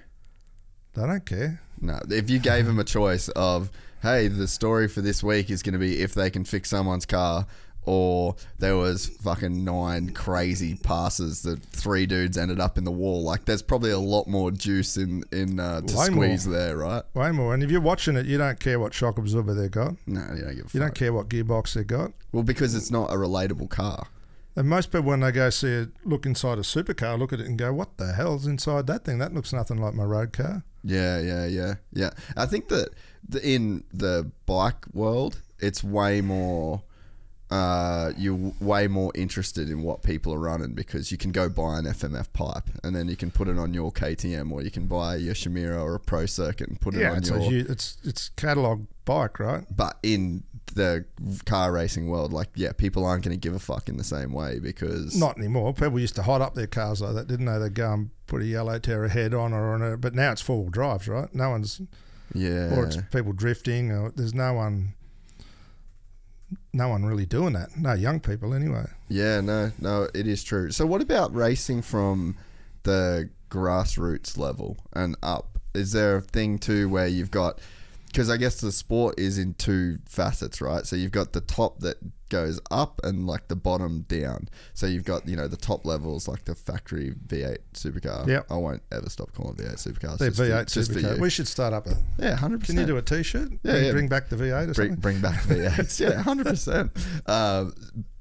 They don't care. No, if you gave them a choice of, hey, the story for this week is going to be if they can fix someone's car, or there was fucking 9 crazy passes that 3 dudes ended up in the wall, like there's probably a lot more juice to squeeze there, right? Way more. And if you're watching it, you don't care what shock absorber they got. No, you don't give a fuck. You don't care what gearbox they got. Well, because it's not a relatable car. And most people, when they go look inside a supercar, look at it and go, what the hell's inside that thing? That looks nothing like my road car. Yeah. I think that in the bike world, it's way more... you're way more interested in what people are running because you can go buy an FMF pipe and then you can put it on your KTM, or you can buy your Shimira or a Pro Circuit and put it on your... Yeah, it's catalogue bike, right? But in the car racing world, like, yeah, people aren't going to give a fuck in the same way because... Not anymore. People used to hot up their cars like that, didn't they? They'd go and put a Yellow Terra head on but now it's 4-wheel drives, right? No one's... Yeah. Or it's people drifting, or there's no one really doing that. No young people anyway. Yeah, no, it is true. So what about racing from the grassroots level and up? Is there a thing too where you've got... Because I guess the sport is in 2 facets, right? So you've got the top that goes up and like the bottom down. So you've got, the top levels like the factory V8 supercar. Yep. I won't ever stop calling V8 supercars. They're V8 supercar. We should start up a... Yeah, 100%. Can you do a T-shirt? Yeah. Bring back the V8 or something? Bring back V8s. Yeah, 100%.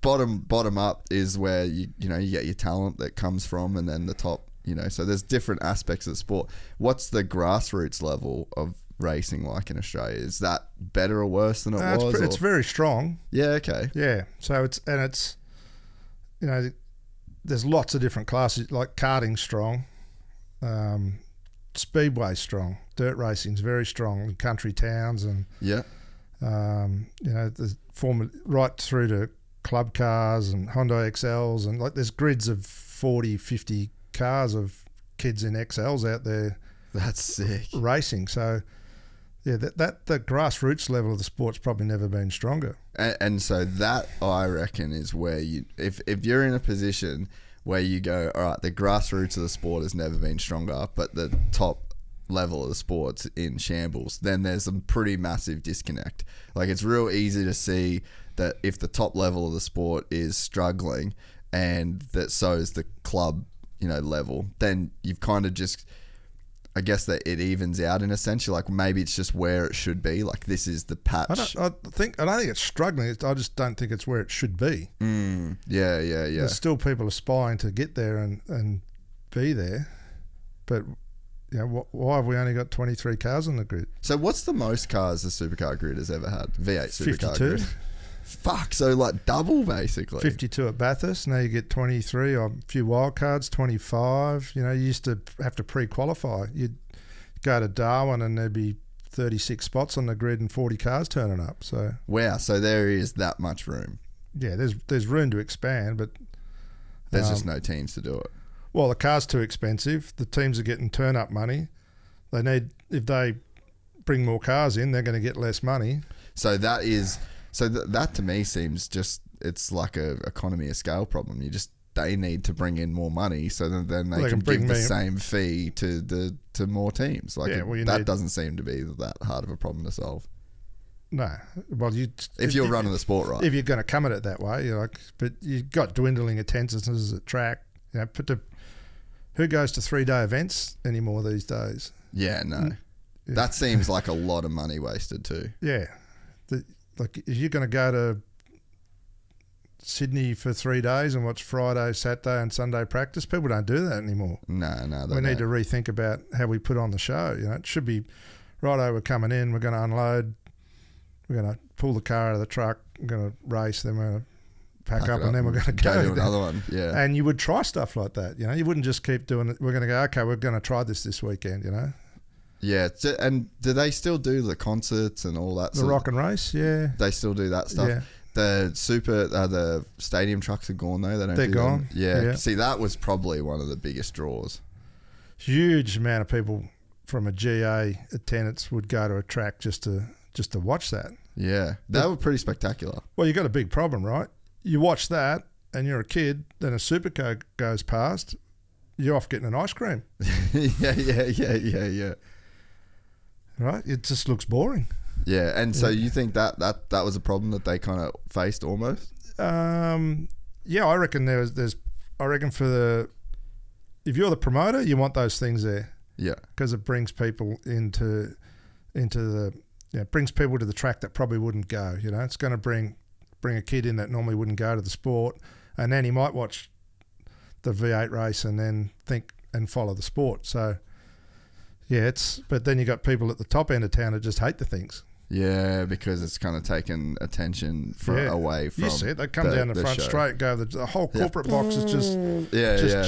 Bottom up is where you get your talent that comes from, and then the top, so there's different aspects of the sport. What's the grassroots level of racing like in Australia? Is that better or worse than it was? It's very strong. Yeah, okay. Yeah. So it's there's lots of different classes, like karting strong, speedway strong, dirt racing's very strong in country towns, and the Formula right through to club cars and Hyundai XLs, and like there's grids of 40, 50 cars of kids in XLs out there. That's sick. Racing. So, yeah, that the grassroots level of the sport's probably never been stronger. And so that, I reckon, is where if you're in a position where you go, all right, the grassroots of the sport has never been stronger, but the top level of the sport's in shambles, then there's a pretty massive disconnect. Like, it's real easy to see that if the top level of the sport is struggling and that so is the club, level, then you've kind of just, I guess that it evens out in a sense. You're like, maybe it's just where it should be. Like, this is the patch. I don't think it's struggling. I just don't think it's where it should be. Yeah. There's still people aspiring to get there and be there, but why have we only got 23 cars on the grid? So what's the most cars the supercar grid has ever had? V8 supercar 52. grid. Fuck, so like double basically. 52 at Bathurst. Now you get 23, or a few wild cards, 25. You used to have to pre-qualify. You'd go to Darwin and there'd be 36 spots on the grid and 40 cars turning up. So wow, so there is that much room. Yeah, there's room to expand, but there's just no teams to do it. Well, the car's too expensive. The teams are getting turn-up money. If they bring more cars in, they're going to get less money. So that to me seems just, it's like a economy of scale problem. They need to bring in more money so then they can give the same fee to more teams. Like, that doesn't seem to be that hard of a problem to solve. No, well, if you're running the sport right, if you're going to come at it that way, but you've got dwindling attendances at track. Who goes to 3-day events anymore these days? Yeah, no, that seems like a lot of money wasted too. Yeah, like if you're going to go to Sydney for 3 days and watch Friday, Saturday, and Sunday practice, people don't do that anymore. No, we need to rethink about how we put on the show. It should be righto. We're coming in. We're going to unload. We're going to pull the car out of the truck. We're going to race. Then we're going to pack up, and then we're going to go do another one. Yeah, and you would try stuff like that. You wouldn't just keep doing it. We're going to go. Okay, we're going to try this weekend. Yeah, and do they still do the concerts and all that? The rock and race, yeah. They still do that stuff. Yeah. The stadium trucks are gone though. They're gone. Yeah. See, that was probably one of the biggest draws. Huge amount of people from a GA attendance would go to a track just to watch that. Yeah, they were pretty spectacular. Well, you got a big problem, right? You watch that, and you're a kid. Then a supercar goes past. You're off getting an ice cream. Yeah. Right? It just looks boring. Yeah, and so you think that was a problem that they kind of faced almost? Yeah, I reckon I reckon if you're the promoter, you want those things there. Yeah, because it brings people into the brings people to the track that probably wouldn't go. It's going to bring a kid in that normally wouldn't go to the sport, and then he might watch the V8 race and then think and follow the sport. So. Yeah, but then you got people at the top end of town that just hate the things. Yeah, because it's kind of taken attention away from. You see it. They come down the front show. Straight, go the whole corporate box is just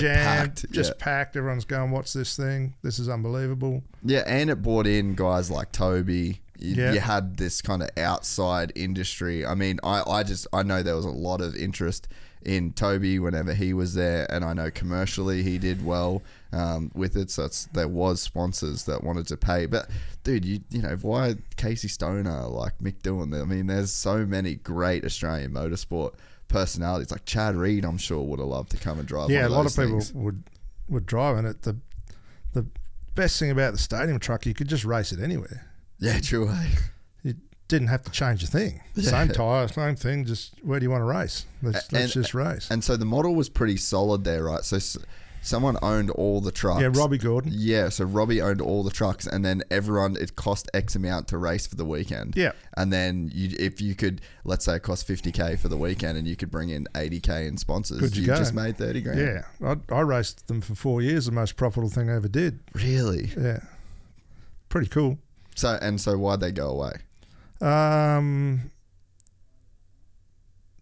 jammed, packed. Everyone's going, "What's this thing? This is unbelievable." Yeah, and it brought in guys like Toby. You had this kind of outside industry. I mean, I know there was a lot of interest in Toby whenever he was there, and I know commercially he did well with it. So there was sponsors that wanted to pay. But dude, you know why Casey Stoner, like Mick Doohan? I mean, there's so many great Australian motorsport personalities. Like Chad Reed, I'm sure would have loved to come and drive. Yeah, one of a lot those of people things. would drive in it. The best thing about the stadium truck, you could just race it anywhere. Yeah, true. You didn't have to change a thing. Same tyre, same thing. Just where do you want to race? Let's just race. And so the model was pretty solid there, right? So someone owned all the trucks. Yeah, Robbie Gordon. Yeah, so Robbie owned all the trucks, and then it cost X amount to race for the weekend. Yeah. And then if you could, let's say it cost 50K for the weekend, and you could bring in 80K in sponsors, you just made 30 grand. Yeah, I raced them for 4 years. The most profitable thing I ever did. Really? Yeah. Pretty cool. So why'd they go away? Yeah,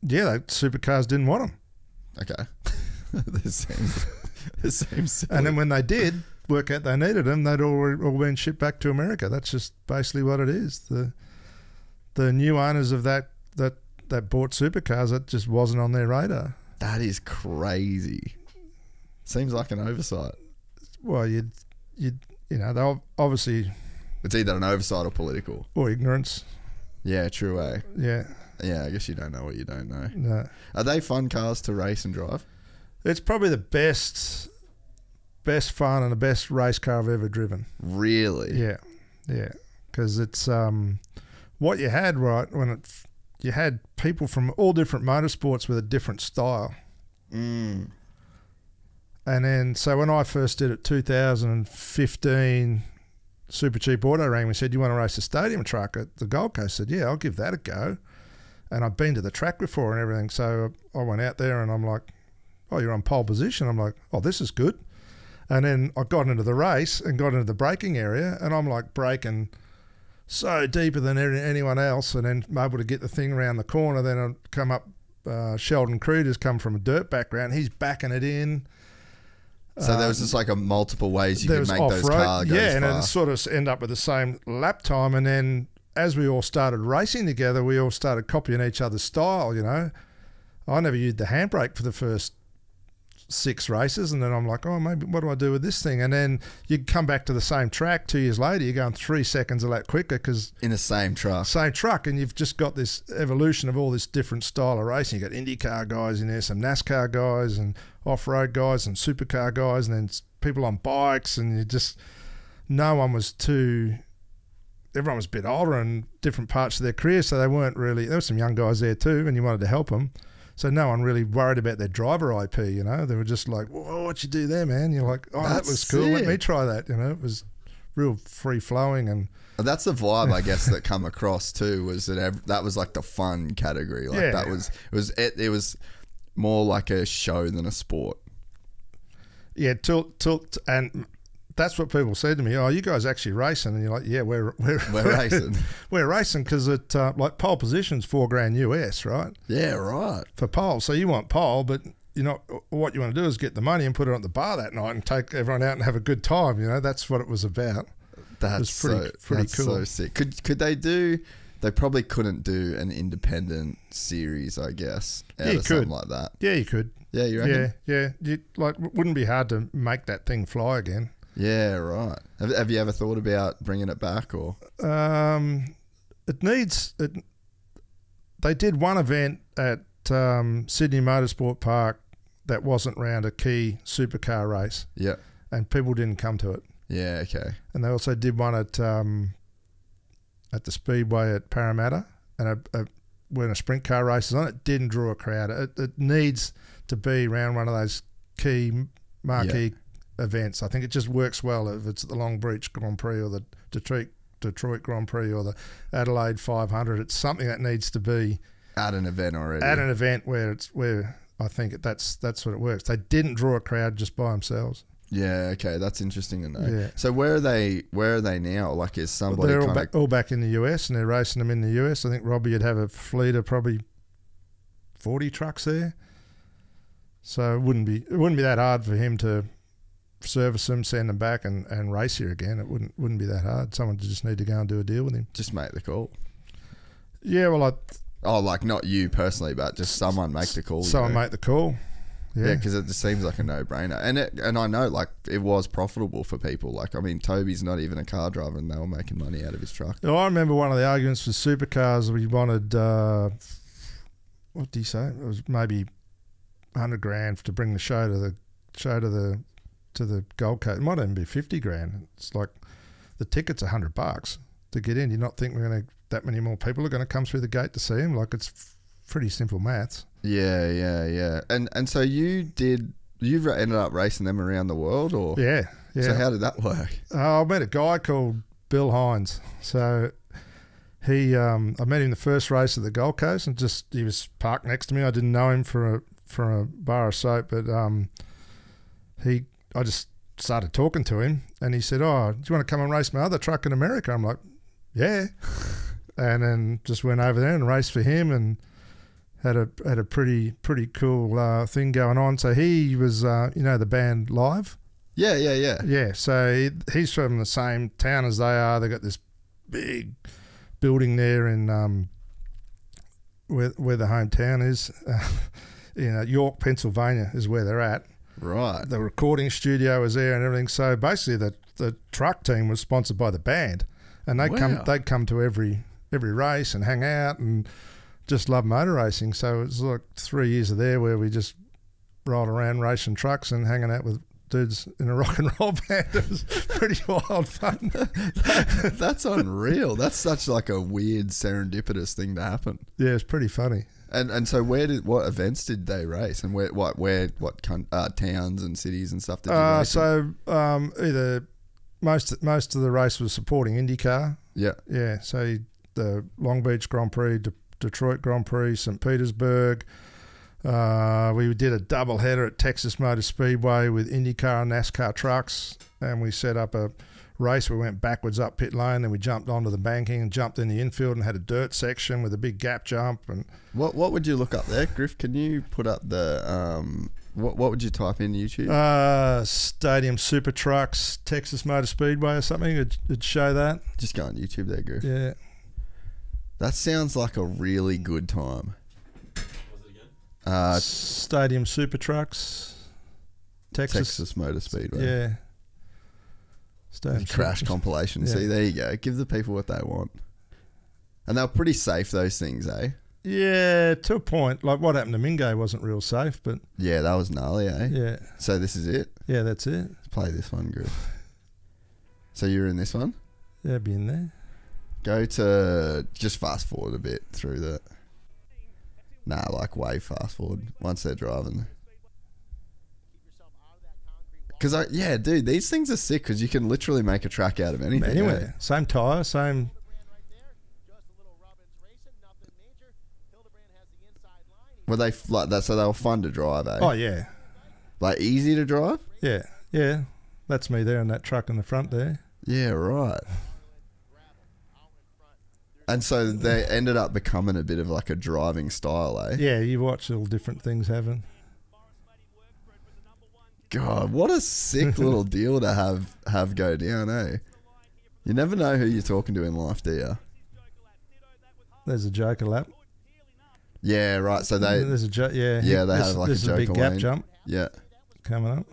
supercars didn't want them. Okay. This seems silly. And then when they did work out they needed them, they'd all been shipped back to America. That's just basically what it is. The new owners of that bought supercars, it just wasn't on their radar. That is crazy. Seems like an oversight. Well, you know, they'll obviously, It's either an oversight or political. or ignorance. Yeah, true, eh? Yeah. Yeah, I guess you don't know what you don't know. No. Are they fun cars to race and drive? It's probably the best fun and the best race car I've ever driven. Really? Yeah, yeah. Because it's what you had, right, you had people from all different motorsports with a different style. Mm. And then, so when I first did it, 2015, Super Cheap Auto rang me and said, "You want to race a stadium truck at the Gold Coast?" I said, "Yeah, I'll give that a go." And I've been to the track before and everything. So I went out there and I'm like, "Oh, you're on pole position." I'm like, "Oh, this is good." And then I got into the race and got into the braking area, and I'm like braking so deeper than anyone else, and then I'm able to get the thing around the corner. Then I come up, Sheldon Cruder's come from a dirt background. He's backing it in. So there was just like a multiple ways you could make those cars go and it fast. sort of end up with the same lap time. And then as we all started racing together, we all started copying each other's style, you know. I never used the handbrake for the first 6 races, and then I'm like, oh, maybe what do I do with this thing? And then you come back to the same track 2 years later, you're going 3 seconds a lap quicker because In the same truck. and you've just got this evolution of all this different style of racing. You've got IndyCar guys in there, some NASCAR guys and off-road guys and supercar guys, and then people on bikes, and everyone was a bit older and different parts of their career, so they weren't really, there were some young guys there too, and you wanted to help them. So no one really worried about their driver IP, you know. They were just like, "Whoa, what you do there, man?" You're like, "Oh, that was cool. Let me try that." You know, it was real free flowing, and That's the vibe, I guess, that come across too. Was that was like the fun category? Like that was it was more like a show than a sport. yeah, and that's what people said to me. "Oh, you guys actually racing?" And you're like, "Yeah, we're racing. We're racing because it like pole position's $4,000 US, right? Yeah, right. For pole. So you want pole, but you know what you want to do is get the money and put it on the bar that night and take everyone out and have a good time. You know, that's what it was about. That's pretty that's cool. so sick. Could they do? They probably couldn't do an independent series, I guess. Out of something like that. Yeah, you could. Yeah, you reckon? Yeah. It wouldn't be hard to make that thing fly again. Yeah, right. Have you ever thought about bringing it back, or? It needs it. They did one event at Sydney Motorsport Park that wasn't round a key supercar race. Yeah. And people didn't come to it. Yeah. Okay. And they also did one at the Speedway at Parramatta, and when a sprint car race is on, it didn't draw a crowd. It needs to be around one of those key marquee events. I think it just works well if it's the Long Beach Grand Prix or the Detroit Grand Prix or the Adelaide 500. It's something that needs to be at an event already. At an event where I think that's what it works. They didn't draw a crowd just by themselves. Yeah, okay, that's interesting to know. Yeah. So where are they now? Like, is somebody they're all back in the US, and they're racing them in the US. I think Robbie would have a fleet of probably 40 trucks there. So it wouldn't be that hard for him to service them, send them back, and race here again. It wouldn't be that hard. Someone just need to go and do a deal with him. Just make the call. Yeah, well, like not you personally, but just someone make the call. Someone make the call. Yeah, because it just seems like a no-brainer, and I know like it was profitable for people. Like, I mean, Toby's not even a car driver, and they were making money out of his truck. I remember one of the arguments with supercars. We wanted what do you say? It was maybe $100,000 to bring the show to the Gold Coast. It might even be $50,000. It's like the ticket's $100 to get in. You not think that many more people are going to come through the gate to see him? Like, it's pretty simple maths. Yeah. And so you ended up racing them around the world, or? Yeah. So how did that work? I met a guy called Bill Hines. So I met him the first race at the Gold Coast, and he was parked next to me. I didn't know him for a bar of soap, but I just started talking to him, and he said, "Oh, do you want to come and race my other truck in America?" I'm like, "Yeah," and then just went over there and raced for him, and had a pretty cool thing going on. So he was, the band Live. Yeah. Yeah. So he's from the same town as they are. They got this big building there in where the hometown is. York, Pennsylvania is where they're at. Right. The recording studio was there and everything. So basically, the truck team was sponsored by the band, and they'd come to every race and hang out and just love motor racing. So it was like 3 years of there where we just rolled around racing trucks and hanging out with dudes in a rock and roll band. It was pretty wild fun. That's unreal. That's such like a weird serendipitous thing to happen. Yeah, it's pretty funny. And so what events did they race, and what towns and cities and stuff did you race? So either most of the race was supporting IndyCar. Yeah. Yeah. So the Long Beach Grand Prix, Detroit Grand Prix, St. Petersburg. We did a double header at Texas Motor Speedway with IndyCar and NASCAR trucks, and we set up a race. We went backwards up pit lane, then we jumped onto the banking and jumped in the infield and had a dirt section with a big gap jump. And what would you look up there, Griff? Can you put up the what would you type in YouTube? Stadium Super Trucks, Texas Motor Speedway or something. It'd show that. Just go on YouTube there, Griff. Yeah. That sounds like a really good time. Stadium Super Trucks, Texas Motor Speedway. Yeah. Stadium Crash compilation. Yeah. See, there you go. Give the people what they want. And they're pretty safe, those things, eh? Yeah, to a point. Like what happened to Mingo wasn't real safe, but yeah, that was gnarly, eh? Yeah. So this is it? Yeah, that's it. Let's play this one, Griff. So you're in this one? Yeah, be in there. Go to, just fast forward a bit through the, like way fast forward once they're driving. Because dude, these things are sick because you can literally make a track out of anything. Anywhere. Same tyre, same. Were they like that? So they were fun to drive, eh? Oh yeah. Like easy to drive? Yeah, yeah. That's me there in that truck in the front there. Yeah, right. And so they ended up becoming a bit of like a driving style, eh? Yeah, you watch all different things happen. God, what a sick little deal to have go down, eh? You never know who you're talking to in life, do you? There's a Joker lap. Yeah, right. So they there's a yeah they have like a Joker big gap jump. Yeah, coming up.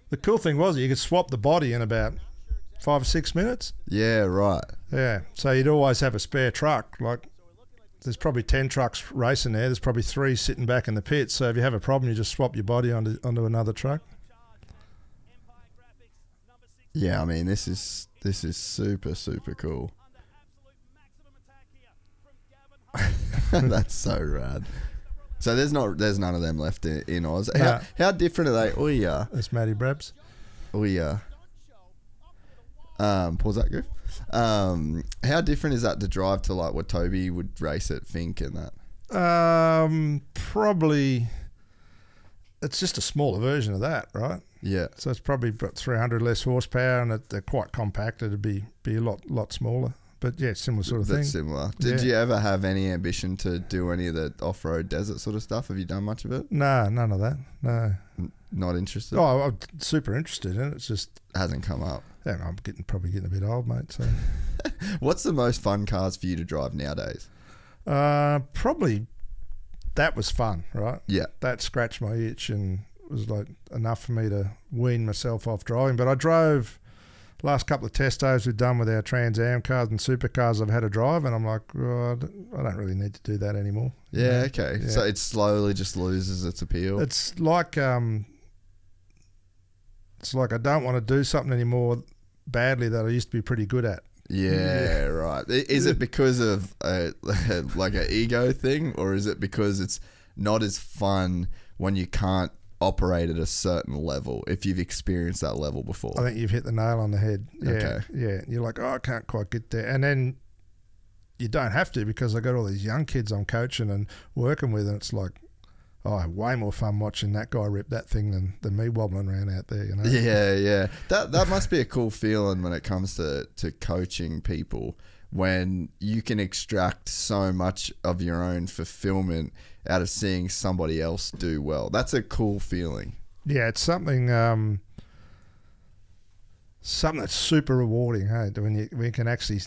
The cool thing was you could swap the body in about 5 or 6 minutes. Yeah, right. Yeah, so you'd always have a spare truck. Like there's probably 10 trucks racing there. There's probably 3 sitting back in the pit. So if you have a problem, you just swap your body onto another truck. Yeah, I mean this is super super cool. That's so rad. So there's none of them left in Oz. No. How different are they? Oh yeah. That's Matty Brabs. Oh yeah. Pause that, Griff. How different is that to drive to like what Toby would race at Fink and that? Probably it's just a smaller version of that, right? Yeah. So it's probably got 300 less horsepower and they're quite compact. It'd be a lot smaller. But yeah, similar sort of thing. That's similar. Did you ever have any ambition to do any of the off-road desert sort of stuff? Have you done much of it? No, none of that. No. Not interested? Oh, I'm super interested in it. It's just hasn't come up. Yeah, I'm probably getting a bit old, mate. So, what's the most fun cars for you to drive nowadays? Probably that was fun, right? Yeah. That scratched my itch and was like enough for me to wean myself off driving. But I drove. Last couple of test days we've done with our Trans Am cars and supercars I've had a drive and I'm like, oh, I don't really need to do that anymore. Yeah, okay. Yeah. So it slowly just loses its appeal. It's like I don't want to do something anymore badly that I used to be pretty good at. Yeah, right. Is it because of like an ego thing, or is it because it's not as fun when you can't operate at a certain level if you've experienced that level before? I think you've hit the nail on the head. Yeah, okay. Yeah. You're like, oh, I can't quite get there. And then you don't have to because I got all these young kids I'm coaching and working with and it's like, oh, I have way more fun watching that guy rip that thing than me wobbling around out there, you know? Yeah. That must be a cool feeling when it comes to coaching people, when you can extract so much of your own fulfillment out of seeing somebody else do well. That's a cool feeling. Yeah, it's something that's super rewarding, hey, when you can actually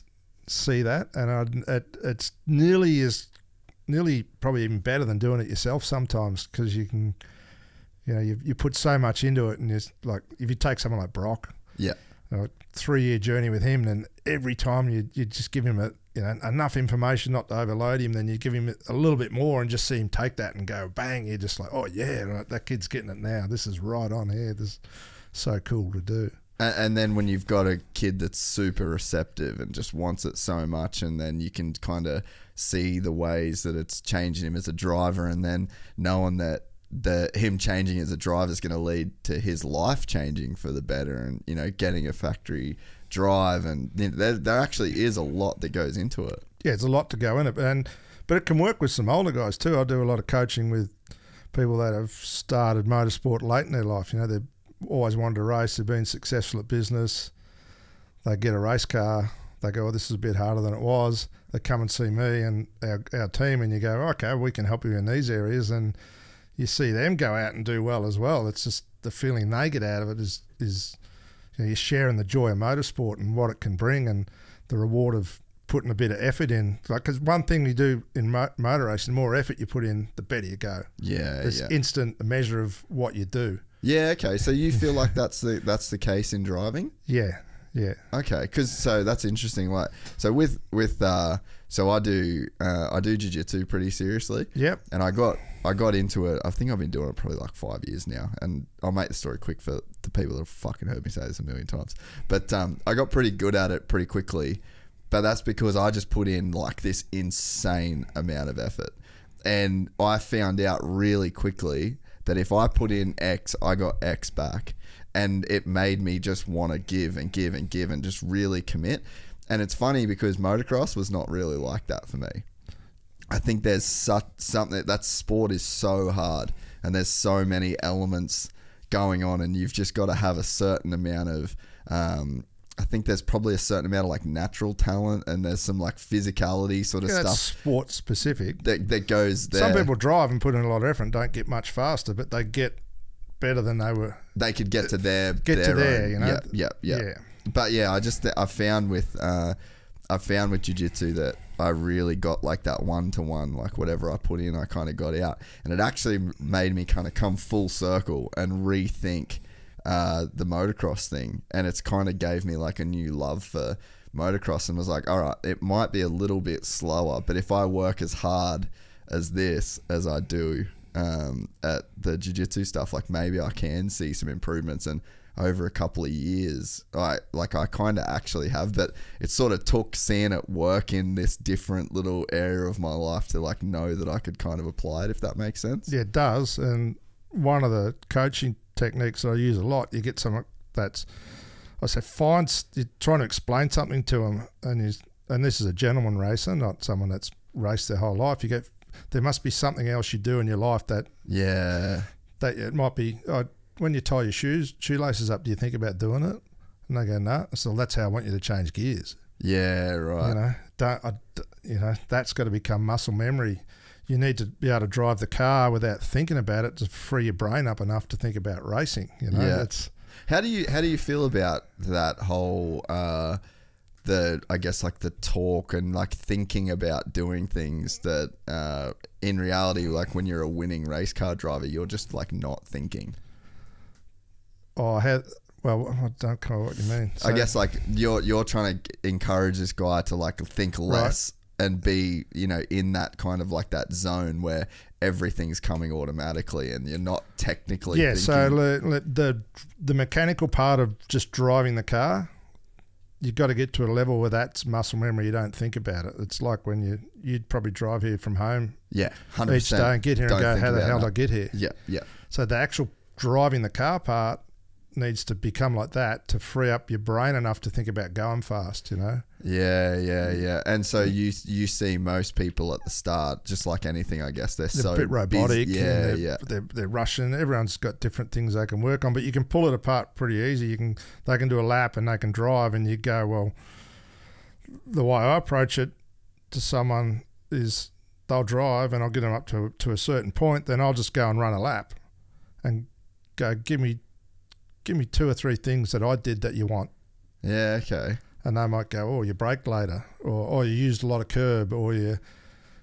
see that, and it's nearly probably even better than doing it yourself sometimes because you can You know, you put so much into it, and it's like if you take someone like Brock, Yeah. a 3-year journey with him, then every time you just give him enough information not to overload him, then you give him a little bit more and just see him take that and go bang. You're just like, oh yeah, right, that kid's getting it now. This is right on here. This is so cool to do. And then when you've got a kid that's super receptive and just wants it so much, and then you can kind of see the ways that it's changing him as a driver, and then knowing that him changing as a driver is going to lead to his life changing for the better, and you know, getting a factory drive, and you know, there actually is a lot that goes into it. Yeah, there's a lot to go in it, but it can work with some older guys too. I do a lot of coaching with people that have started motorsport late in their life. You know, they've always wanted to race, they've been successful at business, they get a race car, they go, oh, this is a bit harder than it was. They come and see me and our team, and you go, okay, we can help you in these areas, and you see them go out and do well as well. It's just the feeling they get out of it is you know, you're sharing the joy of motorsport and what it can bring, and the reward of putting a bit of effort in. Like, because one thing you do in motor racing, the more effort you put in, the better you go. Yeah, There's instant measure of what you do. Yeah, okay. So you feel like that's the case in driving? Yeah. Okay, so that's interesting. Like, so with so I do jiu-jitsu pretty seriously. Yep. And I got into it. I think I've been doing it probably like 5 years now. And I'll make the story quick for the people that have fucking heard me say this a million times. But I got pretty good at it pretty quickly. But that's because I just put in like this insane amount of effort. And I found out really quickly that if I put in X, I got X back. And it made me just want to give and give and give and just really commit. And it's funny because motocross was not really like that for me. I think there's something, that sport is so hard and there's so many elements going on, and you've just got to have a certain amount of, I think there's probably a certain amount of like natural talent, and there's some like physicality sort of stuff. That's sport specific. That goes there. Some people drive and put in a lot of effort and don't get much faster, but they get better than they were. They could get to their own, you know. Yeah. But yeah, I found with jiu-jitsu that I really got like that one-to-one, like whatever I put in, I kind of got out, and it actually made me kind of come full circle and rethink the motocross thing, and it's kind of gave me like a new love for motocross, and was like, all right, it might be a little bit slower, but if I work as hard as I do at the jiu-jitsu stuff, like maybe I can see some improvements. And over a couple of years, I kind of actually have, but it sort of took seeing it work in this different little area of my life to like know that I could kind of apply it, if that makes sense. Yeah, it does. And one of the coaching techniques that I use a lot, you get someone that's, I say, you're trying to explain something to them, and this is a gentleman racer, not someone that's raced their whole life. You go, there must be something else you do in your life that it might be, when you tie your shoelaces up, do you think about doing it? And they go, no. So that's how I want you to change gears. Yeah, right. That's got to become muscle memory. You need to be able to drive the car without thinking about it to free your brain up enough to think about racing. You know, that's. How do you feel about that whole I guess like the talk and like thinking about doing things that in reality, like when you're a winning race car driver, you're just like not thinking. Oh, I don't know what you mean. So, I guess like you're trying to encourage this guy to like think less and be, you know, in that kind of like that zone where everything's coming automatically and you're not technically thinking. So the mechanical part of just driving the car, you've got to get to a level where that's muscle memory. You don't think about it. It's like when you'd probably drive here from home 100%. each day and get here and go, how the hell did I get here? Yeah. So the actual driving the car part needs to become like that to free up your brain enough to think about going fast, you know? Yeah. And so you see most people at the start, just like anything, I guess, they're so a bit robotic. busy. They're rushing. Everyone's got different things they can work on, but you can pull it apart pretty easy. They can do a lap and they can drive, and you go, well, the way I approach it to someone is they'll drive and I'll get them up to a certain point, then I'll just go and run a lap and go, give me 2 or 3 things that I did that you want. Yeah, okay. And they might go, oh, you braked later, or you used a lot of curb, or you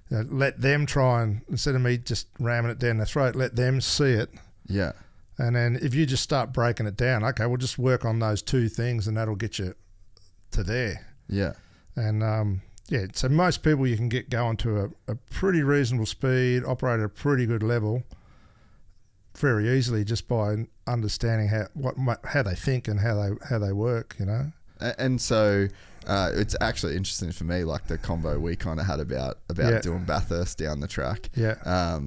let them try and, instead of me just ramming it down their throat, let them see it. Yeah. And then if you just start breaking it down, okay, we'll just work on those two things and that'll get you to there. Yeah. And yeah, so most people you can get going to a pretty reasonable speed, operate at a pretty good level very easily just by understanding how they think and how they work, you know. And so it's actually interesting for me, like the convo we kind of had about doing Bathurst down the track. Yeah.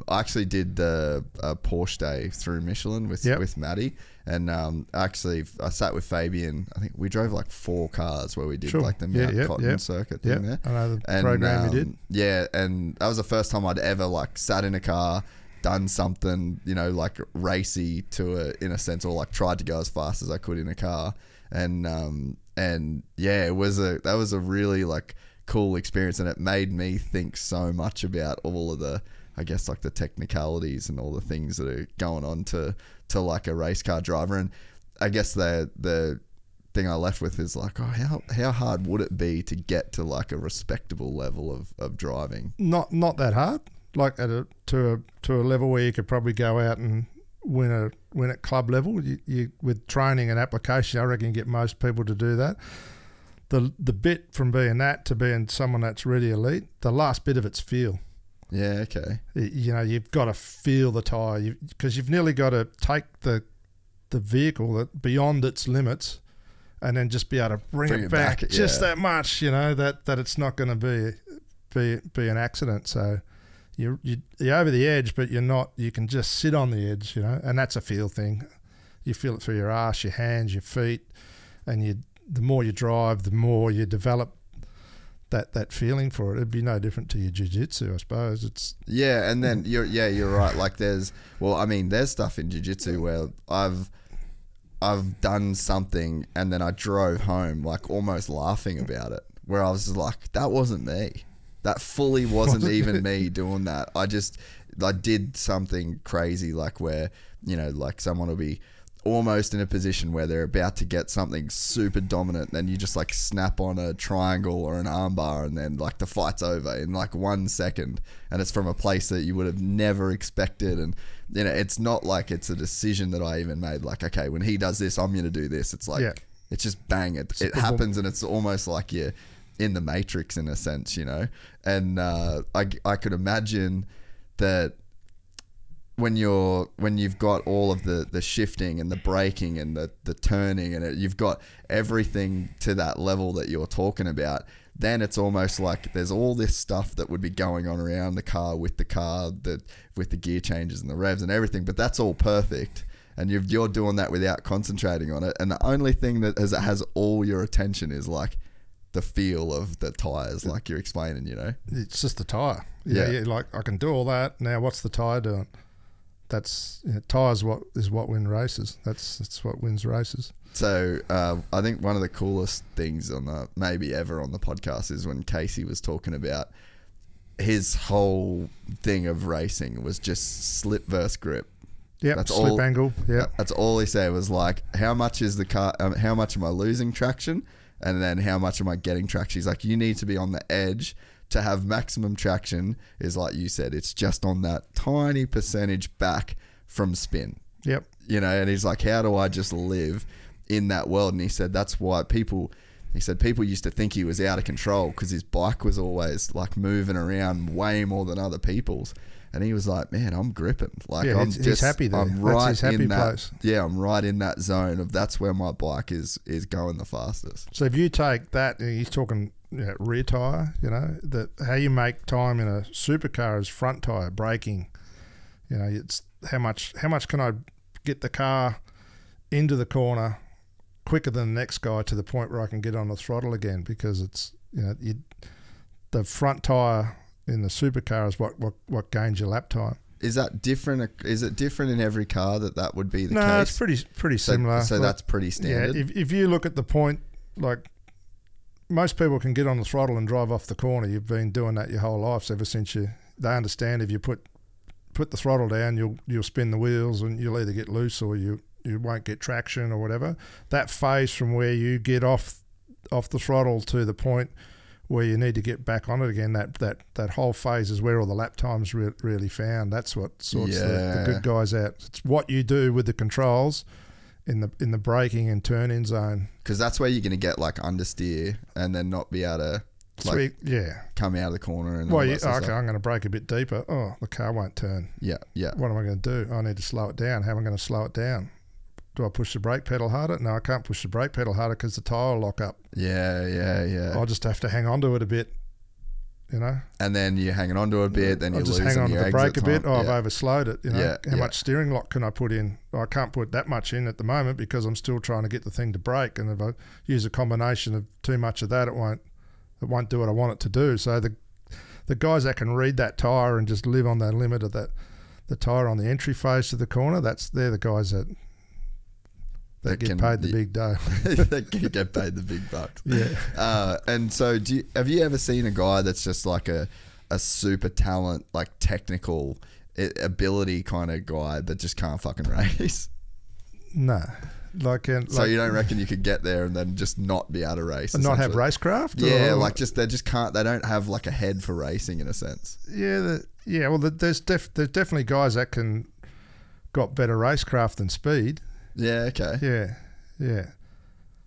I actually did the Porsche day through Michelin with Maddie, and actually I sat with Fabian. I think we drove like 4 cars where we did like the Mount Cotton circuit thing there. I know the program you did. Yeah, and that was the first time I'd ever like sat in a car, done something, you know, like racy in a sense, or like tried to go as fast as I could in a car. And yeah, that was a really like cool experience, and it made me think so much about all of the, I guess, like the technicalities and all the things that are going on to like a race car driver. And I guess the thing I left with is like, oh, how hard would it be to get to like a respectable level of driving? Not that hard. Like to a level where you could probably go out and win at club level. You with training and application, I reckon you get most people to do that. The bit from being that to being someone that's really elite, the last bit of it's feel. Yeah, okay. You know, you've got to feel the tyre, because you've nearly got to take the vehicle beyond its limits and then just be able to bring it back just that much, you know, that it's not going to be an accident. So you're over the edge, but you're not. You can just sit on the edge, you know, and that's a feel thing. You feel it through your arse, your hands, your feet, and the more you drive, the more you develop that feeling for it. It'd be no different to your jiu-jitsu, I suppose. It's and then you're right. Like there's stuff in jiu-jitsu where I've done something and then I drove home like almost laughing about it, where I was just like, that wasn't me. That fully wasn't even me doing that. I did something crazy, like where, you know, like someone will be almost in a position where they're about to get something super dominant, then you just like snap on a triangle or an armbar, and then like the fight's over in like 1 second, and it's from a place that you would have never expected. And you know, it's not like it's a decision that I even made, like, okay, when he does this, I'm going to do this. It's like, it's just bang, it happens, and it's almost like you're in the Matrix in a sense, you know. And I could imagine that when you've got all of the shifting and the braking and the turning, and you've got everything to that level that you're talking about, then it's almost like there's all this stuff that would be going on around the car with the gear changes and the revs and everything, but that's all perfect, and you're doing that without concentrating on it, and the only thing that has all your attention is like the feel of the tires, like you're explaining, you know. It's just the tire. Yeah, like I can do all that. Now what's the tire doing? That's, you know, tires what win races. That's what wins races. So I think one of the coolest things maybe ever on the podcast is when Casey was talking about his whole thing of racing was just slip versus grip. Yeah, slip angle. Yeah, that's all he said was like, how much is the car? How much am I losing traction? And then how much am I getting traction? He's like, you need to be on the edge to have maximum traction. Is like you said, it's just on that tiny percentage back from spin. Yep. You know, and he's like, how do I just live in that world? And he said that's why people used to think he was out of control because his bike was always like moving around way more than other people's. And he was like, man, I'm gripping. Like, yeah, he's happy there. I'm right that's his happy in that place. Yeah, I'm right in that zone of that's where my bike is going the fastest. So if you take that, he's talking, you know, rear tire, you know, that how you make time in a supercar is front tire, braking. You know, it's how much can I get the car into the corner quicker than the next guy to the point where I can get on the throttle again, because it's, you know, the front tire in the supercar is what gains your lap time. Is that different? Is it different in every car that would be the case? No, it's pretty similar. So that's pretty standard. Yeah, if you look at the point, like most people can get on the throttle and drive off the corner. You've been doing that your whole life, ever since they understand if you put the throttle down, you'll spin the wheels and you'll either get loose or you won't get traction or whatever. That phase from where you get off the throttle to the point where you need to get back on it again. That whole phase is where all the lap times really found. That's what sorts the good guys out. It's what you do with the controls in the braking and turn-in zone. Because that's where you're going to get like understeer and then not be able to come out of the corner. And I'm going to brake a bit deeper. Oh, the car won't turn. Yeah. What am I going to do? I need to slow it down. How am I going to slow it down? Do I push the brake pedal harder? No, I can't push the brake pedal harder because the tyre will lock up. Yeah. I'll just have to hang on to it a bit, you know. And then you're hanging on to it a bit, then you're just losing hang on to the brake a bit. I've overslowed it, you know. Yeah, How much steering lock can I put in? I can't put that much in at the moment because I'm still trying to get the thing to brake. And if I use a combination of too much of that, it won't do what I want it to do. So the guys that can read that tyre and just live on that limit of the tyre on the entry phase to the corner, they're the guys that get paid the big dough. They get paid the big bucks. Yeah. And so have you ever seen a guy that's just like a super talent, like technical ability kind of guy that just can't fucking race? No. So you don't reckon you could get there and then just not be able to race? And not have racecraft? They just can't. They don't have like a head for racing in a sense. Yeah. Well, there's definitely guys that got better racecraft than speed. Yeah. Okay. Yeah.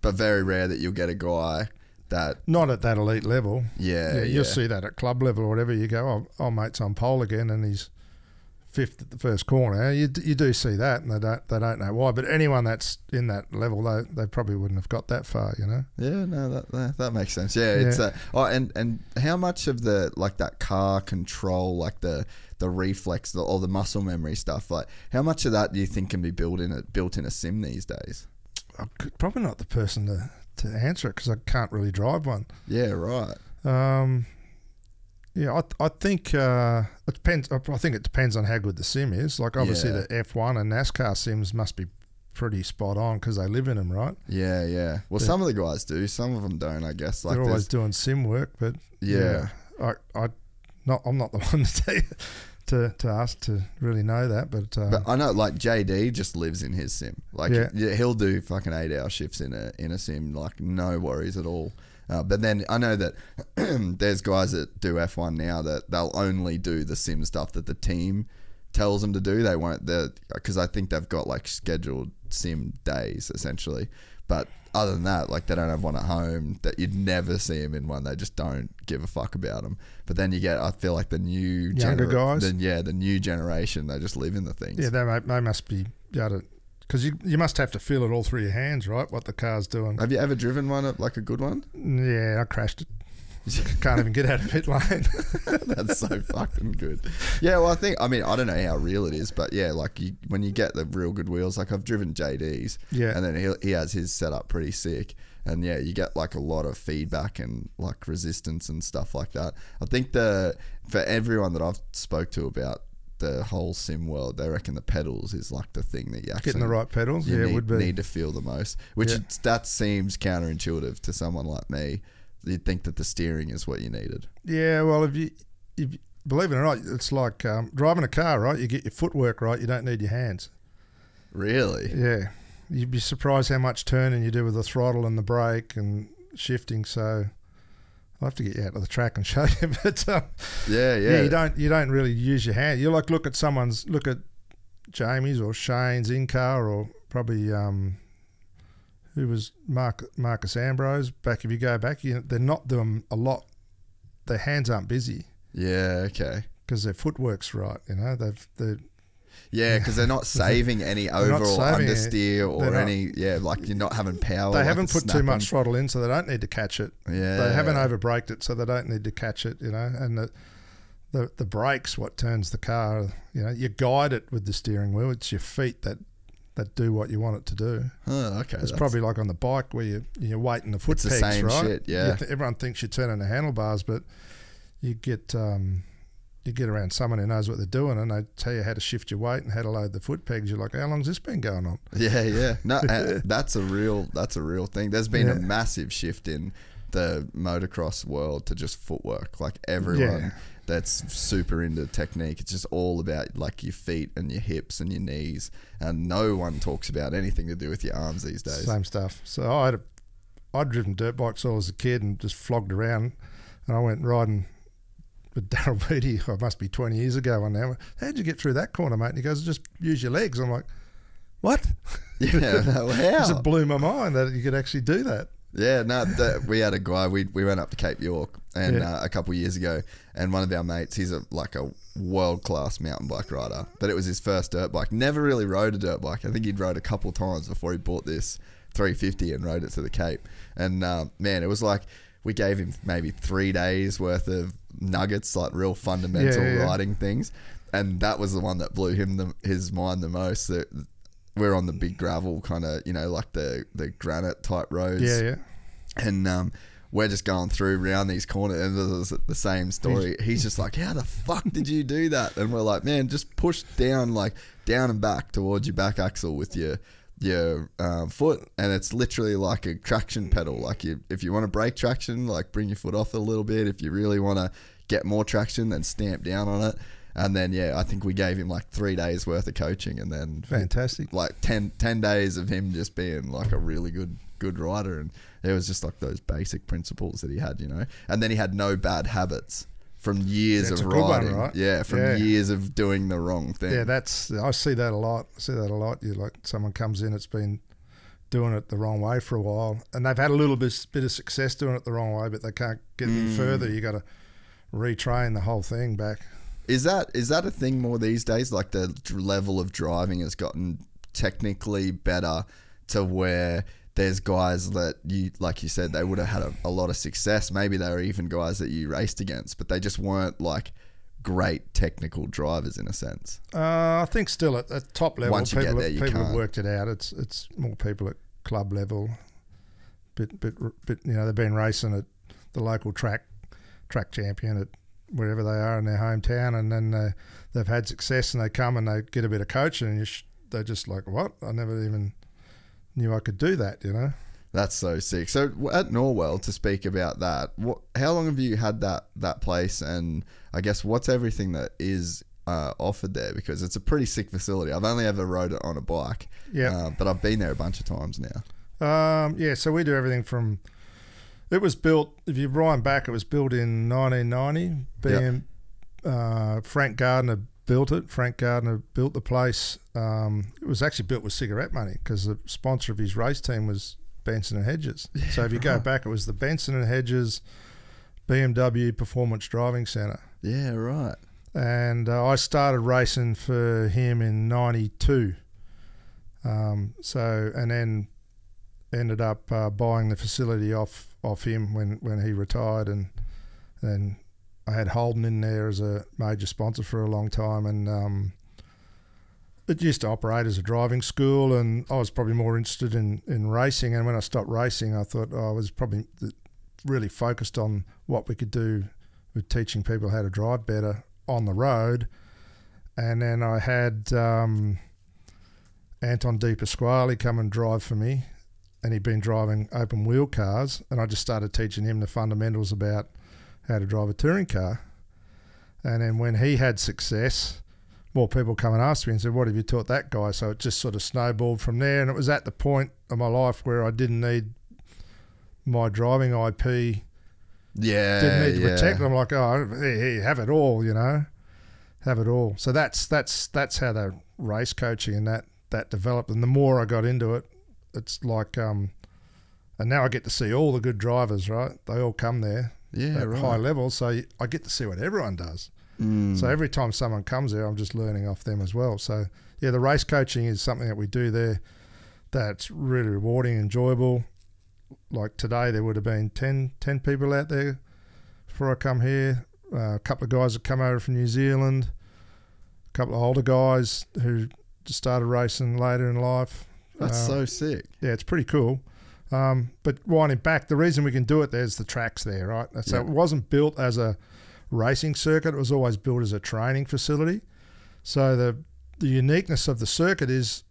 But very rare that you'll get a guy that not at that elite level. Yeah. You'll see that at club level or whatever. You go, oh mate's on pole again, and he's fifth at the first corner. You do see that, and they don't know why. But anyone that's in that level, they probably wouldn't have got that far, you know. Yeah, no, that makes sense. Yeah, it's and how much of the like that car control, like the reflex, or the muscle memory stuff, like how much of that do you think can be built in a sim these days? I'm probably not the person to answer it because I can't really drive one. Yeah, right. Yeah, I think it depends. I think it depends on how good the sim is. Like obviously the F1 and NASCAR sims must be pretty spot on because they live in them, right? Yeah. Well, some of the guys do, some of them don't. I guess like they're always doing sim work, but I'm not the one to tell you, to ask to really know that. But I know like JD just lives in his sim. Like he'll do fucking 8-hour shifts in a sim, like no worries at all. But then I know that there's guys that do F1 now that they'll only do the sim stuff that the team tells them to do. They won't, because I think they've got like scheduled sim days essentially. But other than that, like they don't have one at home, that you'd never see them in one. They just don't give a fuck about them. But then you get, I feel like the new younger guys, the new generation, they just live in the things. Yeah, they must be able to. Because you must have to feel it all through your hands, right? What the car's doing. Have you ever driven one, like a good one? Yeah, I crashed it. Can't even get out of pit lane. That's so fucking good. Yeah, well, I don't know how real it is, but yeah, like when you get the real good wheels, like I've driven JD's, and then he has his set up pretty sick, and yeah, you get like a lot of feedback and like resistance and stuff like that. I think for everyone that I've spoke to about the whole sim world, they reckon the pedals is like the thing that you actually getting the right pedals. It would be need to feel the most, which that seems counterintuitive to someone like me. You'd think that the steering is what you needed. Yeah, well, if you believe it or not, it's like driving a car, right? You get your footwork right, you don't need your hands. Really? Yeah, you'd be surprised how much turning you do with the throttle and the brake and shifting. So I'll have to get you out of the track and show you, but yeah, you don't really use your hand. You like look at Jamie's or Shane's in car, or probably who was Marcus Ambrose back. If you go back, they're not doing a lot. Their hands aren't busy. Yeah, okay. Because their footwork's right. You know, because they're not saving any overall understeer or any. Yeah, like you're not having power. They haven't put too much throttle in, so they don't need to catch it. Yeah, they haven't overbraked it, so they don't need to catch it. You know, and the brakes what turns the car. You know, you guide it with the steering wheel. It's your feet that do what you want it to do. Oh, okay. It's probably like on the bike where you're weighting the foot pegs, the same right? Shit, yeah. Everyone thinks you're turning the handlebars, but you get around someone who knows what they're doing, and they tell you how to shift your weight and how to load the foot pegs. You're like, how long's this been going on? Yeah. No, that's a real thing. There's been a massive shift in the motocross world to just footwork. Like everyone that's super into technique, it's just all about like your feet and your hips and your knees, and no one talks about anything to do with your arms these days. Same stuff. So I'd driven dirt bikes all as a kid and just flogged around. And I went riding with Daryl Beattie, it must be 20 years ago one now. How'd you get through that corner, mate? And he goes, just use your legs. I'm like, what? Yeah, how? It blew my mind that you could actually do that. Yeah, no, we had a guy, we went up to Cape York and a couple of years ago, and one of our mates, he's a world-class mountain bike rider, but it was his first dirt bike. Never really rode a dirt bike. I think he'd rode a couple times before he bought this 350 and rode it to the Cape. And man, it was like we gave him maybe 3 days worth of nuggets, like real fundamental riding things, and that was the one that blew his mind the most. That we're on the big gravel kind of, like the granite type roads. Yeah. And we're just going through around these corners, and it was the same story. He's just like, how the fuck did you do that? And we're like, man, just push down and back towards your back axle with your foot, and it's literally like a traction pedal. Like if you want to break traction, like bring your foot off a little bit. If you really want to get more traction, then stamp down on it. And then, I think we gave him like 3 days worth of coaching, and then fantastic, like 10 days of him just being like a really good rider. And it was just like those basic principles that he had, and then he had no bad habits from years of riding. One, right? Yeah. From years of doing the wrong thing. Yeah. I see that a lot. You like someone comes in, it's been doing it the wrong way for a while, and they've had a little bit of success doing it the wrong way, but they can't get any further. You got to retrain the whole thing back. Is that a thing more these days? Like the level of driving has gotten technically better to where there's guys that like you said, they would have had a lot of success. Maybe they were even guys that you raced against, but they just weren't like great technical drivers in a sense. I think still at top level, once you get there, people have worked it out. It's more people at club level. Bit they've been racing at the local track champion at wherever they are in their hometown, and then they've had success, and they come and they get a bit of coaching, and they're just like, what? I never even knew I could do that, That's so sick. So at Norwell, to speak about that, how long have you had that place, and I guess what's everything that is offered there? Because it's a pretty sick facility. I've only ever rode it on a bike, but I've been there a bunch of times now. So we do everything from... It was built, if you wind back, it was built in 1990. Frank Gardner built it. Frank Gardner built the place. It was actually built with cigarette money because the sponsor of his race team was Benson and Hedges. So if you go back, it was the Benson and Hedges BMW Performance Driving Centre. Yeah, right. And I started racing for him in 92. And then ended up buying the facility off him when he retired, and then I had Holden in there as a major sponsor for a long time, and it used to operate as a driving school, and I was probably more interested in racing. And when I stopped racing, I thought I was probably really focused on what we could do with teaching people how to drive better on the road. And then I had Anton De Pasquale come and drive for me, and he'd been driving open wheel cars, and I just started teaching him the fundamentals about how to drive a touring car. And then when he had success, more people come and ask me and said, what have you taught that guy? So it just sort of snowballed from there, and it was at the point of my life where I didn't need my driving IP. Didn't need to protect it. I'm like, hey, have it all, have it all. So that's how the race coaching and that developed. And the more I got into it, it's like, and now I get to see all the good drivers, right? They all come there at high level, so I get to see what everyone does. So every time someone comes there, I'm just learning off them as well. So yeah, the race coaching is something that we do there that's really rewarding, enjoyable. Like today, there would have been 10 people out there before I come here. A couple of guys that come over from New Zealand, a couple of older guys who just started racing later in life. That's so sick. Yeah, it's pretty cool. But winding back, the reason we can do it, there's the tracks there, right? So it wasn't built as a racing circuit. It was always built as a training facility. So the uniqueness of the circuit is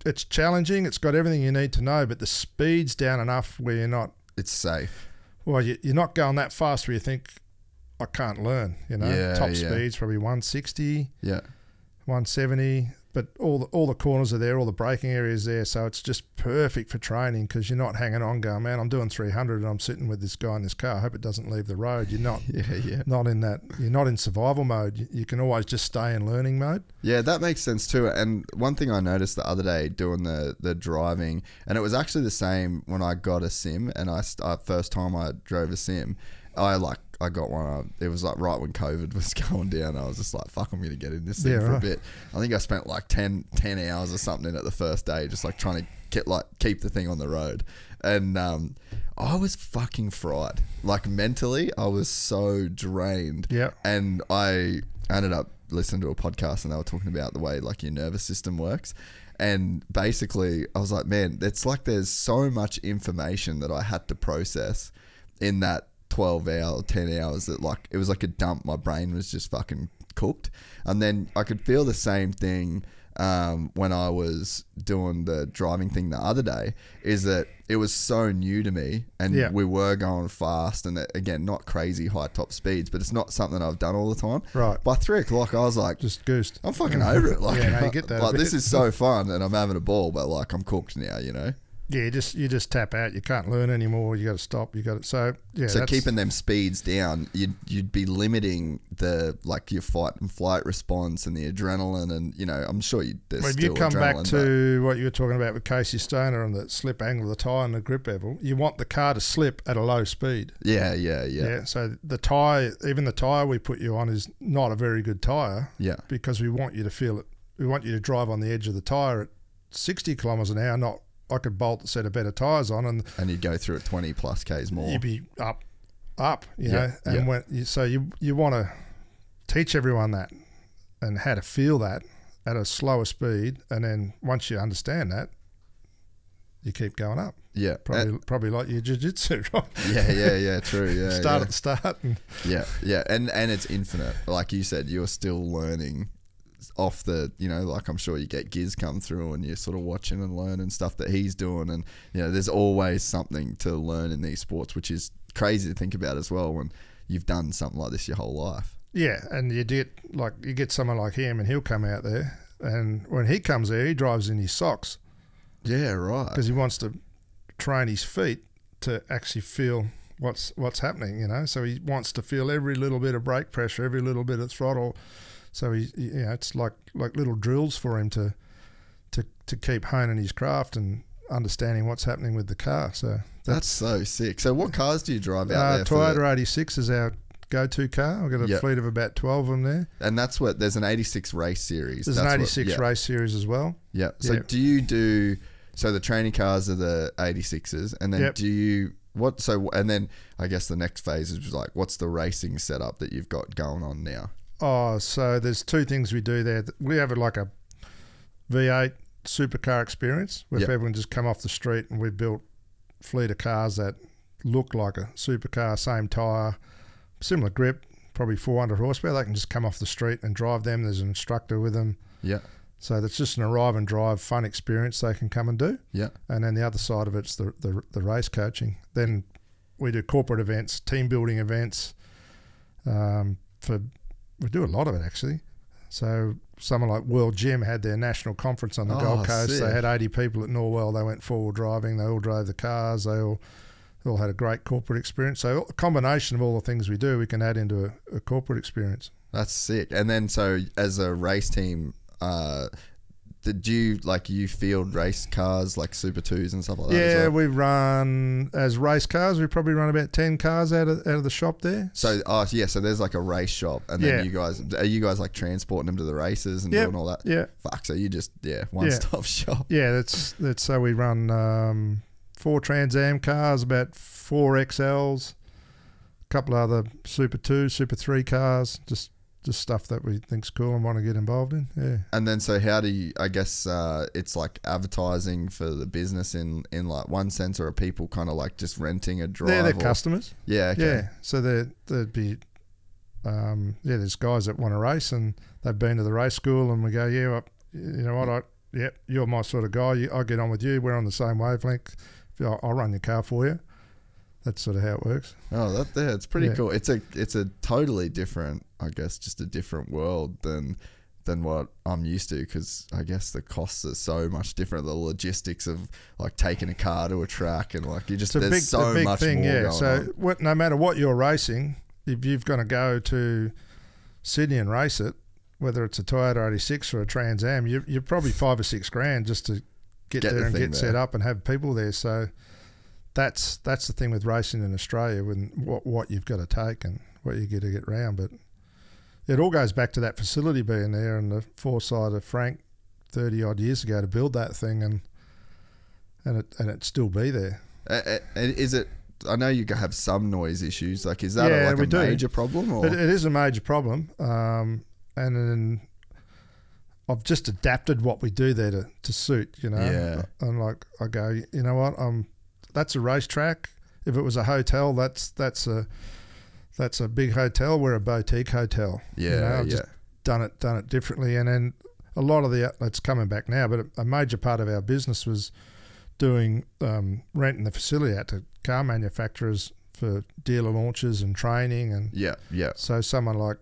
it's challenging. It's got everything you need to know, but the speed's down enough where you're not... It's safe. Well, you're not going that fast where you think, I can't learn, Top speed's probably 160, 170. but all the corners are there, all the braking areas there, so it's just perfect for training because you're not hanging on going, man, I'm doing 300 and I'm sitting with this guy in this car. I hope it doesn't leave the road. You're not not in that. You're not in survival mode. You can always just stay in learning mode. Yeah, that makes sense too. And one thing I noticed the other day doing the driving, and it was actually the same when I got a sim, and first time I drove a sim, I got one. It was like right when COVID was going down. I was just like, fuck, I'm going to get in this thing for a bit. I think I spent like 10 hours or something in it the first day, just like trying to keep the thing on the road. And I was fucking fried. Like mentally, I was so drained. Yeah. And I ended up listening to a podcast and they were talking about the way like your nervous system works. And basically, I was like, man, it's like there's so much information that I had to process in that 12 hours, 10 hours that like it was like a dump. My brain was just fucking cooked. And then I could feel the same thing when I was doing the driving thing the other day, is that it was so new to me and we were going fast and again, not crazy high top speeds, but it's not something I've done all the time. Right. By 3 o'clock, I was like, just goosed. I'm fucking over it. Like, no, you get that like this is so fun and I'm having a ball, but like I'm cooked now, you know? Yeah, you just tap out. You can't learn anymore. You got to stop. You got to So keeping them speeds down, you'd be limiting your fight and flight response and the adrenaline, and you know I'm sure there's still you come adrenaline, back to what you were talking about with Casey Stoner and the slip angle of the tyre and the grip level. You want the car to slip at a low speed. Yeah. So the tyre, even the tyre we put you on, is not a very good tyre. Yeah. Because we want you to feel it. We want you to drive on the edge of the tyre at 60 kilometres an hour, not. I could bolt a set of better tyres on, and you'd go through at 20 plus Ks more. You'd be up, you know. And you want to teach everyone that and how to feel that at a slower speed, and then once you understand that, you keep going up. Yeah, probably like your jiu-jitsu, right? Yeah, true. Yeah, start at the start. And and it's infinite. Like you said, you're still learning. Off the, you know, like I'm sure you get Giz come through and you're sort of watching and learning stuff that he's doing, and you know there's always something to learn in these sports, which is crazy to think about as well when you've done something like this your whole life. Yeah, and you get someone like him and he'll come out there, and when he comes there he drives in his socks. Yeah, right. Because he wants to train his feet to actually feel what's happening, you know. So he wants to feel every little bit of brake pressure, every little bit of throttle. So it's like little drills for him to keep honing his craft and understanding what's happening with the car. So that's so sick. So what cars do you drive out there? Toyota 86 is our go-to car. I've got a fleet of about 12 of them there. And that's there's an 86 race series. There's an 86 race series as well. Yeah. So do you do? So the training cars are the 86s, and then do you? And then I guess the next phase is like, what's the racing setup that you've got going on now? Oh, so there's two things we do there. We have like a V8 supercar experience where people can just come off the street, and we've built a fleet of cars that look like a supercar, same tyre, similar grip, probably 400 horsepower. They can just come off the street and drive them. There's an instructor with them. Yeah. So that's just an arrive and drive fun experience they can come and do. Yeah. And then the other side of it's the race coaching. Then we do corporate events, team building events we do a lot of it actually. So someone like World Gym had their national conference on the Gold Coast. Sick. They had 80 people at Norwell. They went forward driving. They all drove the cars. They all had a great corporate experience. So a combination of all the things we do, we can add into a corporate experience. That's sick. And then so as a race team, did you field race cars like Super 2s and stuff like that? Yeah, we run as race cars. We probably run about 10 cars out of the shop there. So so there's like a race shop, and then are you guys like transporting them to the races and doing all that? Yeah. Fuck. So you just one stop shop. Yeah, that's so we run 4 Trans Am cars, about 4 XLs, a couple of other Super 2, Super 3 cars, just stuff that we think's cool and want to get involved in. Yeah. And then so how do you, I guess it's like advertising for the business in like one sense, or are people kind of like just renting a drive? They're customers. Yeah. Okay. Yeah. So there'd be there's guys that want to race and they've been to the race school, and we go, you know what, you're my sort of guy. I'll get on with you. We're on the same wavelength. I'll run your car for you. That's sort of how it works. Oh, it's pretty cool. It's a totally different, I guess, just a different world than than what I'm used to, because I guess the costs are so much different. The logistics of like taking a car to a track and like there's so much more going on. No matter what you're racing, if you've got to go to Sydney and race it, whether it's a Toyota 86 or a Trans Am, you're probably $5 or $6 just to get there and get set up and have people there. So that's the thing with racing in Australia, when what you've got to take and what you got to get round. But it all goes back to that facility being there and the foresight of Frank 30 odd years ago to build that thing and it still be there. Is it? I know you have some noise issues. Like, is that a major problem? Or? It is a major problem. And then I've just adapted what we do there to suit, you know. Yeah. And like I go, you know what? That's a racetrack. If it was a hotel, that's a big hotel. We're a boutique hotel. Yeah, you know, I've just done it differently. And then a lot of it's coming back now, but a major part of our business was doing renting the facility out to car manufacturers for dealer launches and training. And so someone like...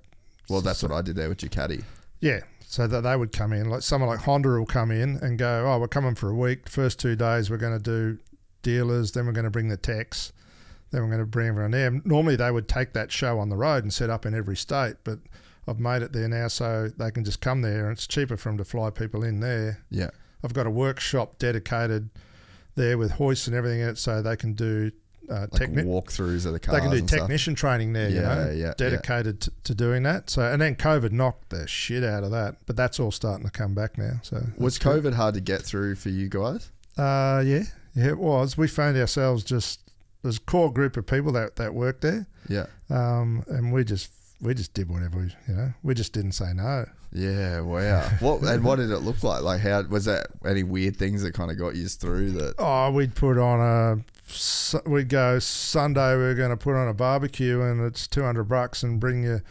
Well, that's what I did there with Ducati. Yeah, so that they would come in. Like someone like Honda will come in and go, oh, we're coming for a week. First 2 days we're going to do dealers, then we're going to bring the techs, then we're going to bring everyone there. Normally they would take that show on the road and set up in every state, but I've made it there now so they can just come there, and it's cheaper for them to fly people in there. Yeah. I've got a workshop dedicated there with hoists and everything in it, so they can do walkthroughs of the cars. They can do technician training there, dedicated to doing that. So, and then COVID knocked the shit out of that, but that's all starting to come back now. So was COVID hard to get through for you guys? Yeah, it was. We found ourselves there's a core group of people that worked there. Yeah. And we just did whatever we just didn't say no. Yeah, wow. What did it look like? Like, how was that? Any weird things that kind of got you through that? Oh, we'd put on we'd go Sunday. We're going to put on a barbecue, and it's $200, and bring your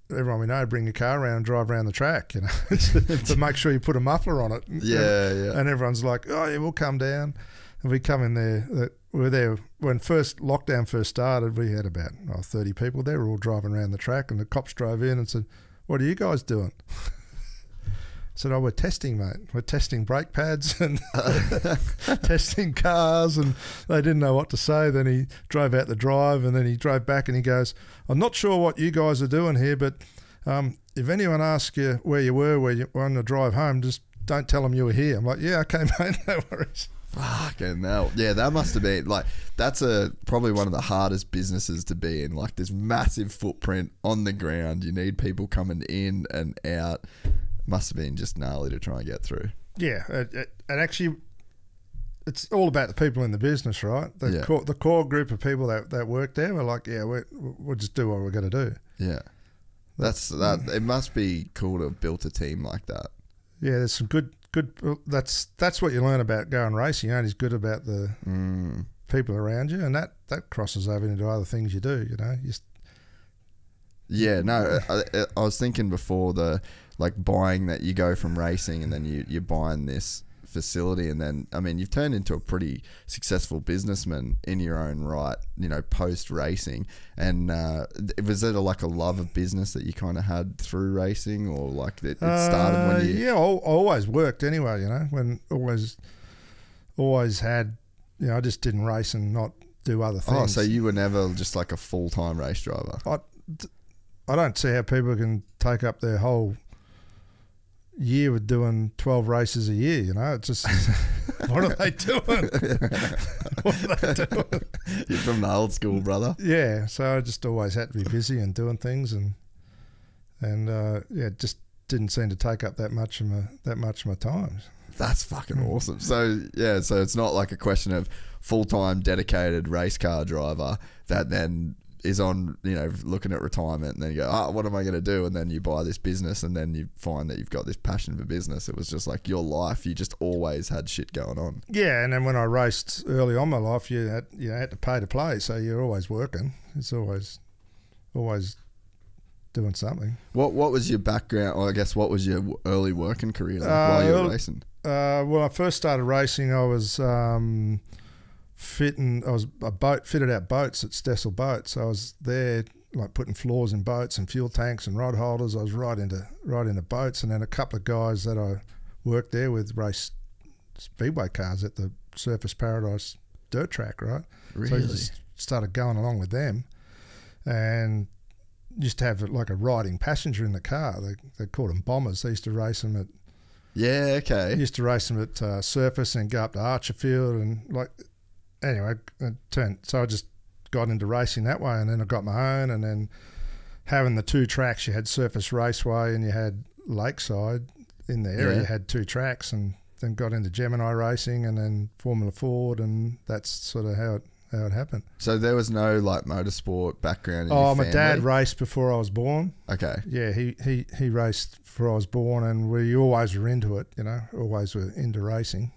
everyone we know, bring your car around and drive around the track. You know, to make sure you put a muffler on it. Yeah. And everyone's like, oh yeah, we'll come down, and we come in there. We were there when lockdown first started. We had about 30 people there. We were all driving around the track, and the cops drove in and said, what are you guys doing? I said, we're testing, mate. We're testing brake pads and testing cars, and they didn't know what to say. Then he drove out the drive, and then he drove back, and he goes, I'm not sure what you guys are doing here, but if anyone asks you where you were on the drive home, just don't tell them you were here. I'm like, yeah, okay, mate, no worries. Fucking hell. Yeah, that must have been like, that's probably one of the hardest businesses to be in. Like, this massive footprint on the ground. You need people coming in and out. Must have been just gnarly to try and get through. Yeah, and actually, it's all about the people in the business, right? The core group of people that work there were like, yeah, we'll just do what we're going to do. Yeah, it must be cool to have built a team like that. Yeah, there's some good. That's what you learn about going racing. You aren't as good about the people around you, and that crosses over into other things you do. You know, I was thinking before buying that, you go from racing and then you're buying this facility, and then you've turned into a pretty successful businessman in your own right, post racing. And was it a love of business that you kind of had through racing, or like it started when you... I always worked anyway, when always had, I just didn't race and not do other things. Oh, so you were never just like a full-time race driver? I don't see how people can take up their whole year with doing 12 races a year. It's just what are they doing? You're from the old school, brother. Yeah, so I just always had to be busy and doing things, and it just didn't seem to take up that much of my time. That's fucking awesome. So it's not like a question of full-time dedicated race car driver that then is on, looking at retirement, and then you go, what am I going to do? And then you buy this business, and then you find that you've got this passion for business. It was just like your life. You just always had shit going on. Yeah, and then when I raced early on in my life, you had to pay to play, so you're always working. It's always doing something. What was your background, or I guess what was your early working career like while you were racing? When I first started racing, I was fitted out boats at Stessel Boats. I was there like putting floors in boats and fuel tanks and rod holders. I was right into boats, and then a couple of guys that I worked there with raced speedway cars at the Surfers Paradise dirt track, right? Really? So I just started going along with them, and used to have like a riding passenger in the car. They called them bombers. They used to race them at. Yeah. Okay. Used to race them at Surface and go up to Archerfield and like. Anyway, so I just got into racing that way, and then I got my own, and then having the two tracks, you had Surface Raceway and you had Lakeside in the area. You had two tracks, and then got into Gemini racing and then Formula Ford, and that's sort of how it happened. So there was no like motorsport background in Oh, your my family? dad raced before I was born. Okay. Yeah, he raced before I was born, and we always were into it, always were into racing.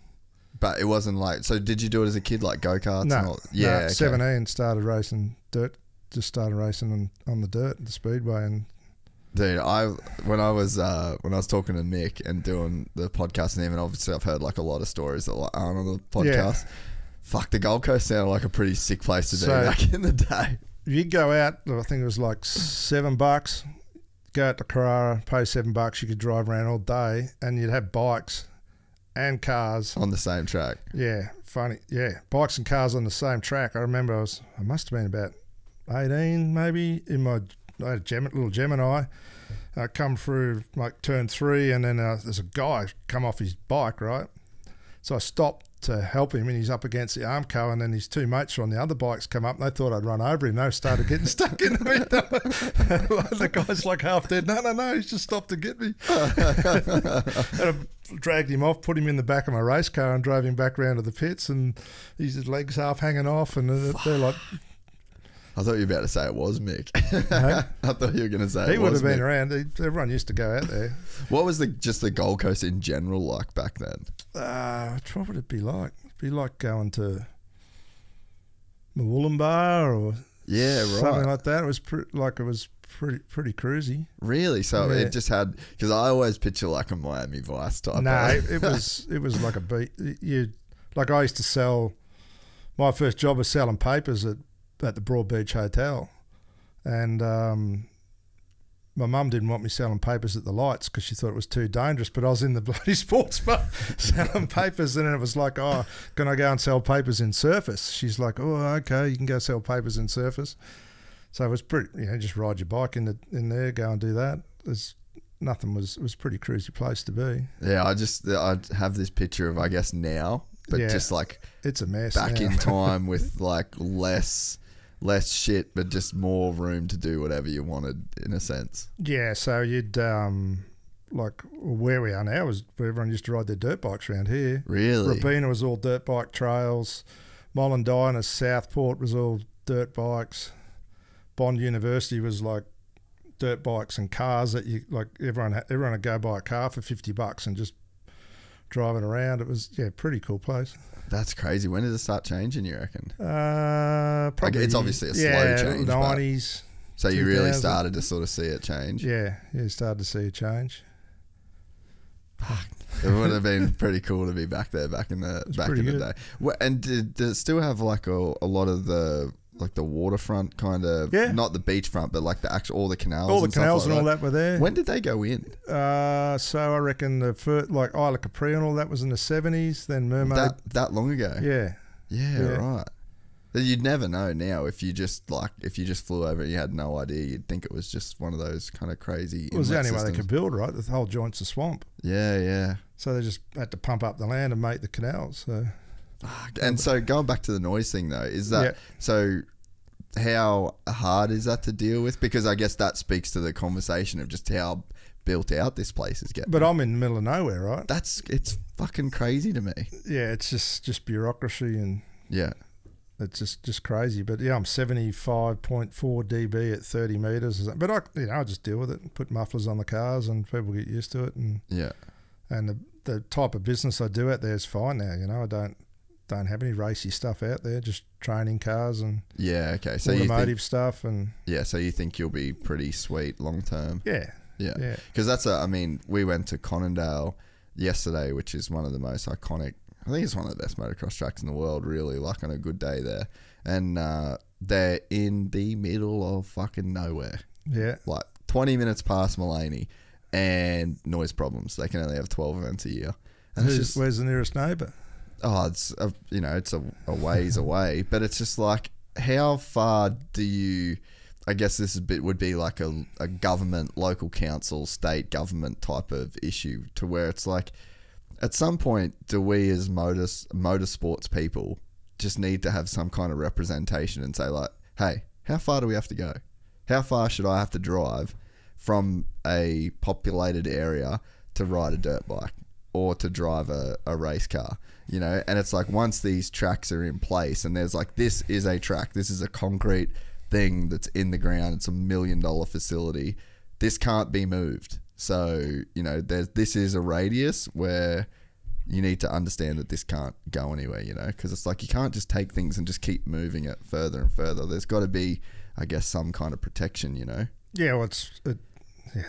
But it wasn't like, so did you do it as a kid, like go-karts? No, and all? Yeah, no, okay. 17 started racing dirt, just started racing on the dirt, the speedway. And Dude, when I was talking to Mick and doing the podcast, and even obviously I've heard like a lot of stories that like aren't on the podcast. Yeah. Fuck, the Gold Coast sounded like a pretty sick place to be back in the day. You'd go out, I think it was like $7, go out to Carrara, pay $7, you could drive around all day, and you'd have bikes and cars on the same track. Yeah, funny. Yeah, bikes and cars on the same track. I remember I must have been about 18 maybe, I had a little Gemini. I come through like turn 3, and then there's a guy come off his bike, right? So I stopped to help him, and he's up against the Armco, and then his two mates on the other bikes come up, and they thought I'd run over him. They started getting stuck in me. The guy's like half dead. No, he's just stopped to get me. And I dragged him off, put him in the back of my race car, and drove him back round to the pits, and his legs half hanging off, and they're like... I thought you were about to say it was Mick. No? I thought you were going to say he would have been around. Everyone used to go out there. What was just the Gold Coast in general like back then? What would it be like? It'd be like going to Mawulumbar or something like that. It was pretty cruisy. Really? So it just had, because I always picture like a Miami Vice type. No, it was like a beat. Like I used to sell. My first job was selling papers at the Broadbeach Hotel, and my mum didn't want me selling papers at the lights because she thought it was too dangerous, but I was in the bloody sports bar selling papers, and then it was like, oh, can I go and sell papers in Surface? She's like, oh, okay, you can go sell papers in Surface. So it was pretty, just ride your bike in there, go and do that. It was pretty cruisy place to be. Yeah, I have this picture of, I guess now, but just like it's a mess back now. in time with like less shit, but just more room to do whatever you wanted in a sense. Yeah, so you'd like where we are now is where everyone used to ride their dirt bikes around here. Really? Robina was all dirt bike trails. Mollendina, Southport was all dirt bikes. Bond University was like dirt bikes and cars that you like. Everyone would go buy a car for $50 and just drive it around. It was pretty cool place. That's crazy. When did it start changing, you reckon? Probably it's obviously a slow change. 90s. So you really started to sort of see it change. Yeah, started to see a change. It would have been pretty cool to be back there back in the day. And did it still have like a lot of the like the waterfront kind of, not the beachfront, but like the actual all the canals. All the canals and all that were there. When did they go in? So I reckon the first, like Isla Capri and all that was in the 70s. Then Mermaid. That long ago. Yeah, right. You'd never know now if you just flew over and you had no idea. You'd think it was just one of those kind of crazy. It was the only way they could build, right? The whole joint's a swamp. Yeah. So they just had to pump up the land and make the canals. So. And so going back to the noise thing though, is that so? How hard is that to deal with? Because I guess that speaks to the conversation of just how built out this place is getting. But I'm in the middle of nowhere, right? It's fucking crazy to me. Yeah, it's just bureaucracy and it's just crazy. But I'm 75.4 dB at 30 meters. But I just deal with it and put mufflers on the cars and people get used to it. And and the type of business I do out there is fine now. I don't have any racy stuff out there, just training cars and so automotive stuff. And so you think you'll be pretty sweet long term? Yeah. Because we went to Conondale yesterday, which is one of the most iconic, I think it's one of the best motocross tracks in the world, really, like on a good day there. And they're in the middle of fucking nowhere. Yeah. Like 20 minutes past Mullaney and noise problems. They can only have 12 events a year. And it's just, where's the nearest neighbour? oh, it's a ways away, but it's just like, how far do you, I guess this would be like a government, local council, state government type of issue, to where it's like, at some point, do we as motorsports people just need to have some kind of representation and say like, hey, how far do we have to go? How far should I have to drive from a populated area to ride a dirt bike or to drive a race car? You know, and it's like, once these tracks are in place and there's like, this is a track, this is a concrete thing that's in the ground, it's $1 million facility, this can't be moved. So, you know, this is a radius where you need to understand that this can't go anywhere, you know, because it's like, you can't just take things and just keep moving it further and further. There's got to be, I guess, some kind of protection, you know. Yeah, well, it's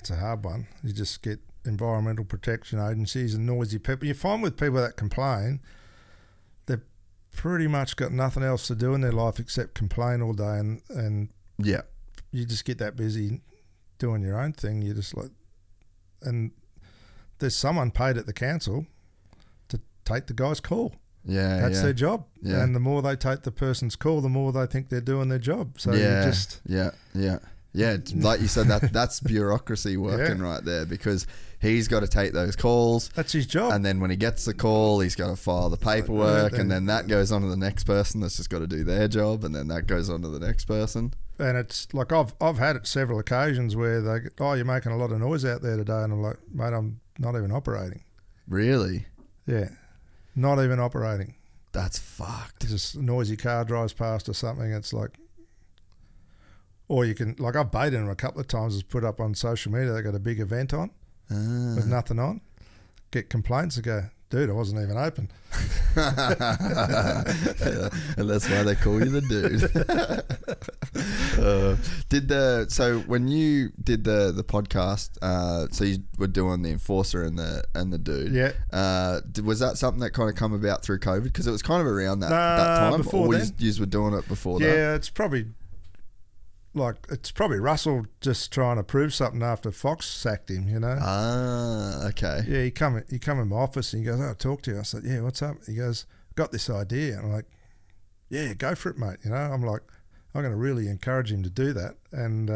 a hard one. You just get environmental protection agencies and noisy people. You find with people that complain, they've pretty much got nothing else to do in their life except complain all day, and yeah, you just get that busy doing your own thing. You just like, and there's someone paid at the council to take the guy's call. Yeah, that's their job. Yeah. And the more they take the person's call, the more they think they're doing their job. So yeah, you just yeah. Like you said, that's bureaucracy working right there, because he's got to take those calls. That's his job. And then when he gets the call, he's got to file the paperwork, and then that goes on to the next person that's just got to do their job, and then that goes on to the next person. And it's like, I've had it several occasions where they go, oh, you're making a lot of noise out there today, and I'm like, mate, I'm not even operating. Really? Yeah, not even operating. That's fucked. Just a noisy car drives past or something. It's like, or you can, like, I've baited them a couple of times, it's put up on social media, they got a big event on with nothing on. Get complaints and go, dude, I wasn't even open. And that's why they call you the dude. So when you did the podcast, so you were doing the enforcer and the dude. Yeah. Was that something that kind of come about through COVID? Because it was kind of around that time. Before or then. You were doing it before that? Yeah, it's probably Russell just trying to prove something after Fox sacked him, you know. Ah, okay. Yeah, he come in my office and he goes, oh, I'll talk to you. I said, yeah, what's up? He goes, got this idea. And I'm like, yeah, go for it, mate. You know, I'm like, I'm going to really encourage him to do that. And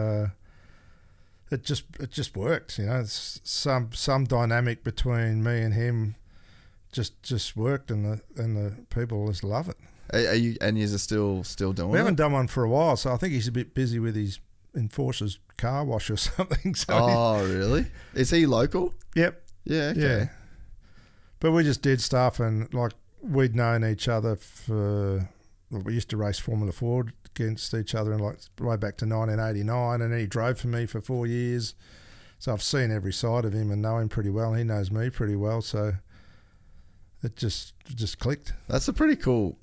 it just worked, you know. It's some dynamic between me and him just worked, and the people just love it. Are you still doing it? We haven't done one for a while, so I think he's a bit busy with his enforcer's car wash or something. So really? Is he local? Yep. Yeah, okay. Yeah. But we just did stuff, and like, we'd known each other we used to race Formula Ford against each other, and like way back to 1989, and he drove for me for 4 years. So I've seen every side of him and know him pretty well, and he knows me pretty well, so it just clicked. That's a pretty cool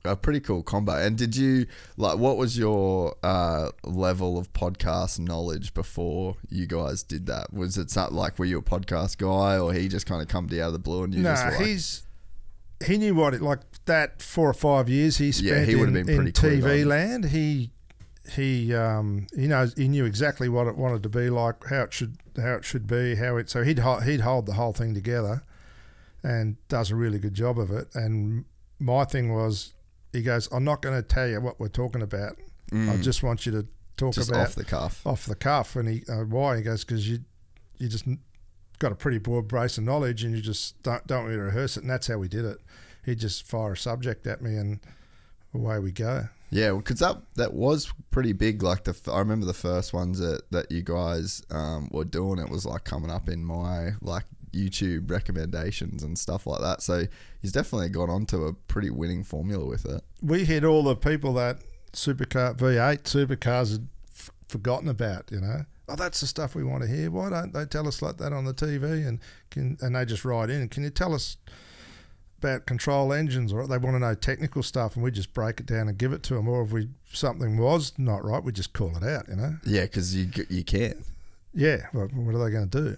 combo. And did you, like, what was your level of podcast knowledge before you guys did that? Was it something like, were you a podcast guy, or he just kind of come out of the blue and you just like... he knew what it, like, that 4 or 5 years he spent in TV land. He knew exactly what it wanted to be like, how it should be, so he'd hold the whole thing together, and does a really good job of it. And my thing was, he goes, I'm not going to tell you what we're talking about. I just want you to talk just about off the cuff. And he why? He goes, because you just got a pretty broad base of knowledge, and you just don't really rehearse it. And that's how we did it. He'd just fire a subject at me, and away we go. Yeah, because that was pretty big. Like I remember the first ones that you guys were doing. It was like coming up in my like YouTube recommendations and stuff like that. So he's definitely got onto a pretty winning formula with it. We hit all the people that supercar V8 supercars had forgotten about, you know. Oh, that's the stuff we want to hear. Why don't they tell us like that on the TV? And they just write in, can you tell us about control engines? Or they want to know technical stuff, and we just break it down and give it to them. Or if something was not right, we just call it out, you know. Yeah, because you can. Yeah, what are they going to do?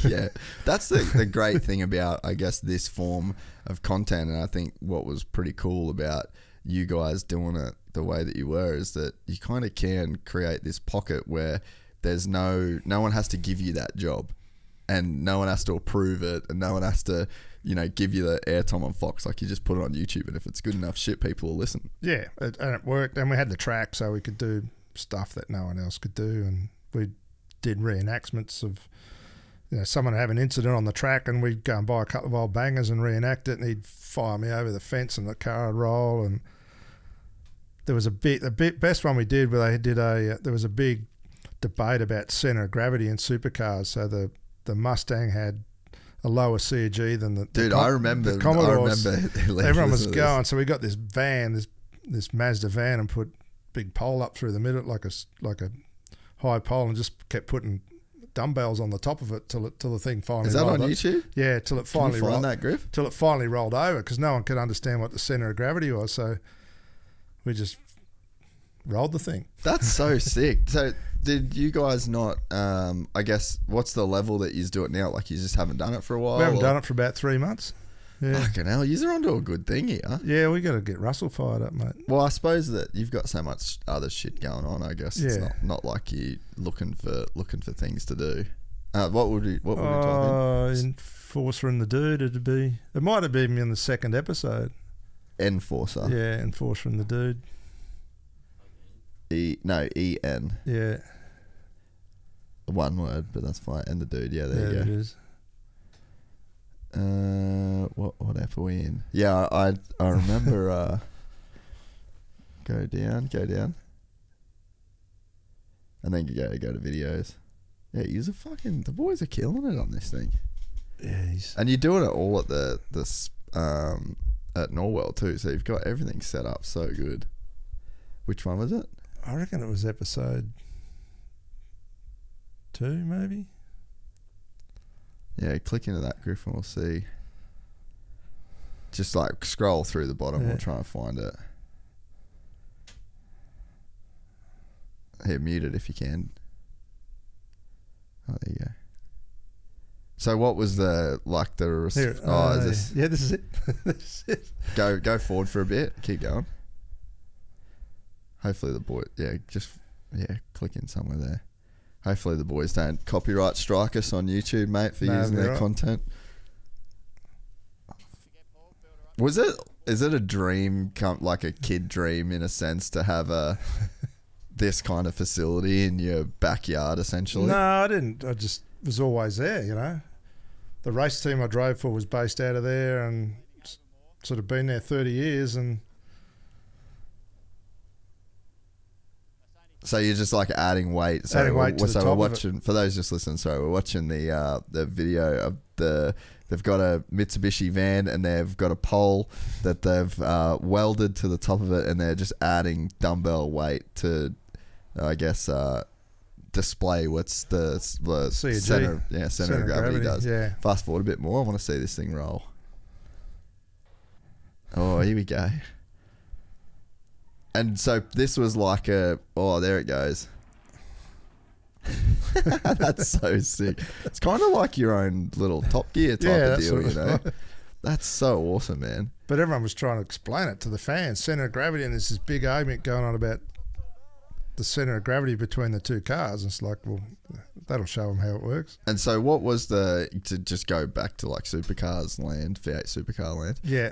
Yeah. That's the great thing about, I guess, this form of content. And I think what was pretty cool about you guys doing it the way that you were is that you kind of can create this pocket where there's no one has to give you that job, and no one has to approve it, and no one has to, you know, give you the airtime on Fox. Like, you just put it on YouTube, and if it's good enough shit, people will listen. Yeah, and it worked. And we had the track, so we could do stuff that no one else could do. And we did reenactments of, you know, someone would have an incident on the track, and we'd go and buy a couple of old bangers and reenact it, and he'd fire me over the fence, and the car would roll. And there was the best one we did, where there was a big debate about centre of gravity in supercars. So the Mustang had a lower CG than I remember the Commodores. Everyone was going. going, so we got this van, this Mazda van, and put big pole up through the middle, like a high pole, and just kept putting dumbbells on the top of it till the thing finally. Is that on YouTube? Yeah, till it finally rolled. That, Griff? Till it finally rolled over, because no one could understand what the centre of gravity was. So we just rolled the thing. That's so sick. So did you guys not? I guess, what's the level that you do it now? Like, you just haven't done it for a while. We haven't done it for about 3 months. Yeah. Fucking hell, you're onto a good thing here. Yeah, we got to get Russell fired up, mate. Well, I suppose that you've got so much other shit going on. I guess it's not like you looking for things to do. What would we type in? Enforcer and the Dude. It might have been in the second episode. Enforcer. Yeah, Enforcer and the Dude. E-N. Yeah. One word, but that's fine. And the Dude. Yeah, there you go. It is. What app are we in? Yeah, I remember. Go down, and then you go to videos. Yeah, the boys are killing it on this thing. Yeah, and you're doing it all at the at Norwell too, so you've got everything set up so good. Which one was it? I reckon it was episode 2, maybe. Yeah, click into that, Griff, and we'll see. Just like scroll through the bottom, we'll try and find it. Here, mute it if you can. Oh, there you go. So what was the Here, is this? Yeah, this is it. This is it. Go forward for a bit. Keep going. Hopefully the boy, click in somewhere there. Hopefully the boys don't copyright strike us on YouTube, mate, for using their content. Is it a dream, like a kid dream in a sense, to have this kind of facility in your backyard, essentially? No, I didn't. I just was always there, you know. The race team I drove for was based out of there, and sort of been there 30 years, and so you're just like adding weight. So adding weight to the top we're watching, for those just listening, sorry, we're watching the video of they've got a Mitsubishi van, and they've got a pole that they've welded to the top of it, and they're just adding dumbbell weight to, I guess, display what's the center of gravity does. Yeah. Fast forward a bit more. I want to see this thing roll. Oh, here we go. And so this was like there it goes. That's so sick. It's kind of like your own little Top Gear type of deal, you know. That's so awesome, man. But everyone was trying to explain it to the fans. Center of gravity, and there's this big argument going on about the center of gravity between the two cars. It's like, well, that'll show them how it works. And so what was to just go back to like supercars land, V8 supercar land? Yeah.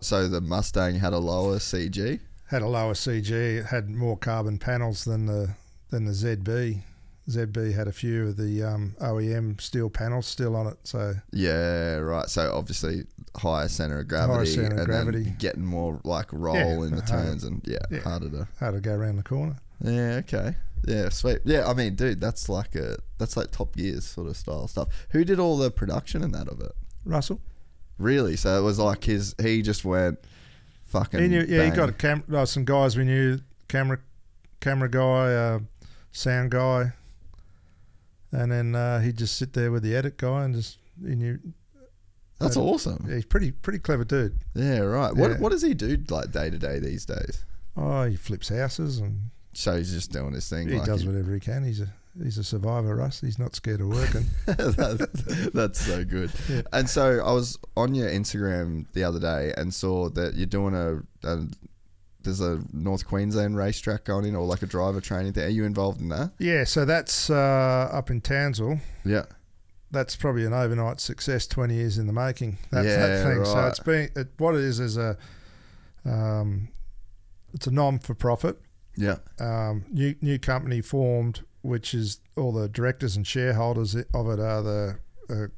So the Mustang had a lower CG? Had a lower CG. It had more carbon panels than the ZB. ZB had a few of the OEM steel panels still on it. So yeah, right. So obviously higher center of gravity, then getting more like roll in the turns, and harder to go around the corner. Yeah, okay. Yeah, sweet. Yeah, I mean, dude, that's like Top Gear's sort of style stuff. Who did all the production and that of it? Russell. Really? So it was like he just went fucking. He knew, he got some guys we knew, camera guy, sound guy, and then he'd just sit there with the edit guy and he knew. That's awesome. Yeah, he's pretty clever dude. Yeah, right. Yeah. What does he do like day to day these days? Oh, he flips houses, and so he's just doing his thing. He does whatever he can. He's a survivor, Russ. He's not scared of working. That's so good. Yeah. And so I was on your Instagram the other day and saw that you're doing there's a North Queensland racetrack going in, or like a driver training thing. Are you involved in that? Yeah, so that's up in Townsville. Yeah. That's probably an overnight success, 20 years in the making. That thing. Right. So what it is a it's a non-for-profit. Yeah. New company formed, which is all the directors and shareholders of it are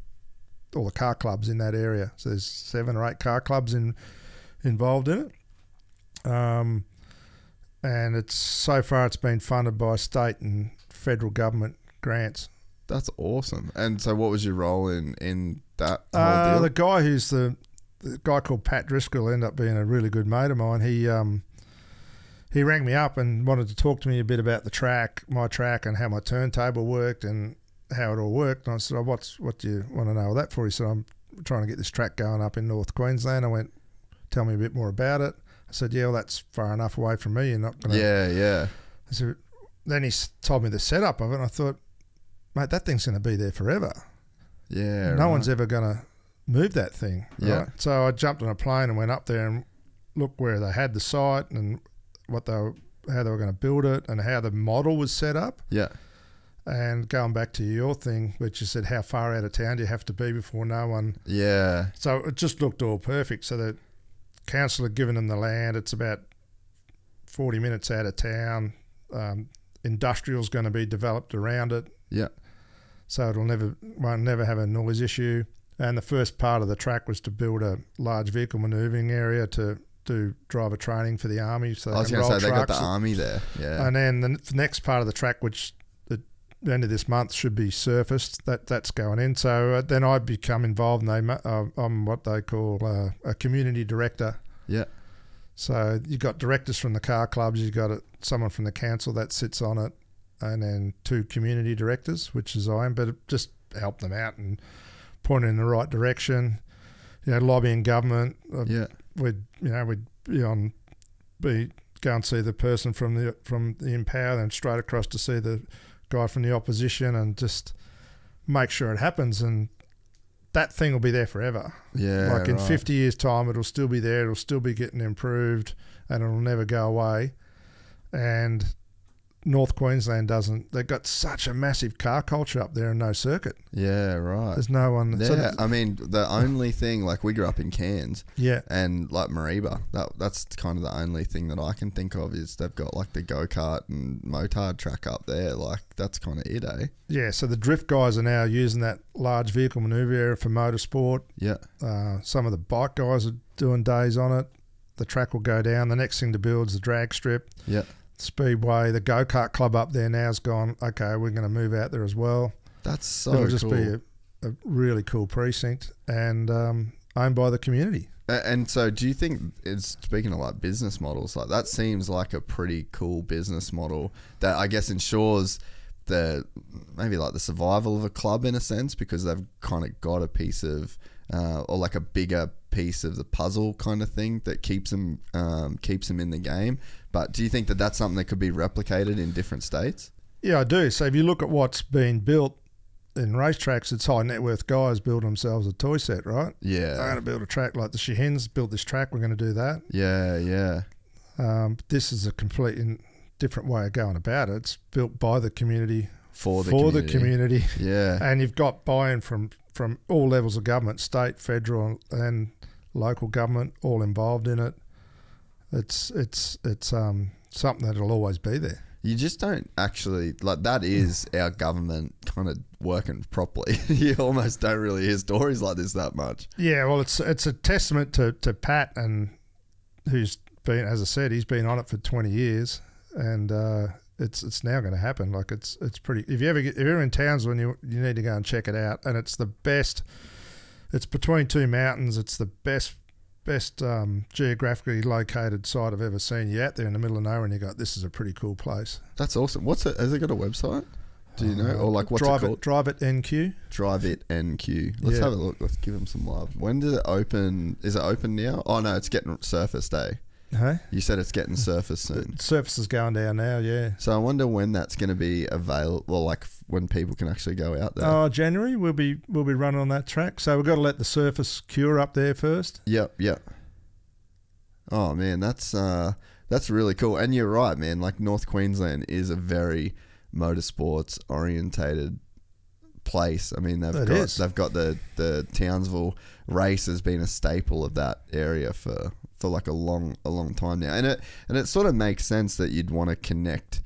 all the car clubs in that area. So there's 7 or 8 car clubs involved in it. And so far it's been funded by state and federal government grants. That's awesome. And so what was your role in that whole deal? The guy the guy called Pat Driscoll ended up being a really good mate of mine. He rang me up and wanted to talk to me a bit about my track and how my turntable worked and how it all worked. And I said, what do you want to know all that for? He said, I'm trying to get this track going up in North Queensland. I went, tell me a bit more about it. I said, yeah, well, that's far enough away from me. You're not going to... Yeah. So then he told me the setup of it, and I thought, mate, that thing's going to be there forever. Yeah, no one's ever going to move that thing. Right? Yeah. So I jumped on a plane and went up there and looked where they had the site and how they were going to build it and how the model was set up. Yeah. And going back to your thing, which you said, how far out of town do you have to be before no one... Yeah. So it just looked all perfect. So the council had given them the land. It's about 40 minutes out of town. Industrial's going to be developed around it. Yeah. So won't never have a noise issue. And the first part of the track was to build a large vehicle manoeuvring area to do driver training for the army. So I was going to say, they got the army there. Yeah. And then the next part of the track, which the end of this month should be surfaced, that's going in. So then I become involved, and I'm what they call a community director. Yeah. So you've got directors from the car clubs, you've got someone from the council that sits on it, and then 2 community directors, which is I am, but it just help them out and point in the right direction. Lobbying government. We'd go and see the person from the Empower, then straight across to see the guy from the opposition, and just make sure it happens. And that thing will be there forever. Yeah. Like in 50 years' time, it'll still be there. It'll still be getting improved, and it'll never go away. And North Queensland doesn't. They've got such a massive car culture up there and no circuit. Yeah, right. There's no one. Yeah, I mean, the only thing, like, we grew up in Cairns. Yeah. And like Mareeba, that's kind of the only thing that I can think of is they've got like the go-kart and motard track up there. Like, that's kind of it, eh? Yeah, so the drift guys are now using that large vehicle manoeuvre area for motorsport. Yeah. Some of the bike guys are doing days on it. The track will go down. The next thing to build is the drag strip. Yeah. Speedway, the go-kart club up there now's gone, okay, we're going to move out there as well. That's so It'll just cool. be a really cool precinct and owned by the community. And so do you think, speaking of like business models, like that seems like a pretty cool business model that I guess ensures maybe like the survival of a club in a sense, because they've kind of got a piece of or like a bigger piece of the puzzle kind of thing that keeps them in the game. But do you think that that's something that could be replicated in different states? Yeah, I do. So if you look at what's been built in racetracks, it's high net worth guys build themselves a toy set, right? Yeah. They're going to build a track like the Shahins built this track. We're going to do that. Yeah. This is a completely different way of going about it. It's built by the community for the community. Yeah. And you've got buy-in from all levels of government, state, federal, and local government, all involved in it. It's something that'll always be there. You just don't actually, like, that is our government kind of working properly. You almost don't really hear stories like this that much. Yeah, well, it's a testament to Pat, and who's been, as I said, he's been on it for 20 years, and it's now going to happen. Like, it's pretty. If you're in Townsville, you need to go and check it out. And it's the best. It's between 2 mountains. It's the best geographically located site I've ever seen. You're out there in the middle of nowhere, and you go, "This is a pretty cool place." That's awesome. What's it? Has it got a website? Do you know, or like what's it called? Drive It NQ. Drive It NQ. Let's have a look. Let's give them some love. When did it open? Is it open now? Oh no, it's getting surfaced, eh? Hey? You said it's getting surfaced soon. The surface is going down now, yeah. So I wonder when that's going to be available, well, like when people can actually go out there. Oh, January, we'll be running on that track. So we've got to let the surface cure up there first. Yep. Oh man, that's That's really cool. And you're right, man. Like North Queensland is a very motorsports orientated place. I mean, they've got the Townsville race has been a staple of that area for like a long time now. And it sort of makes sense that you'd want to connect,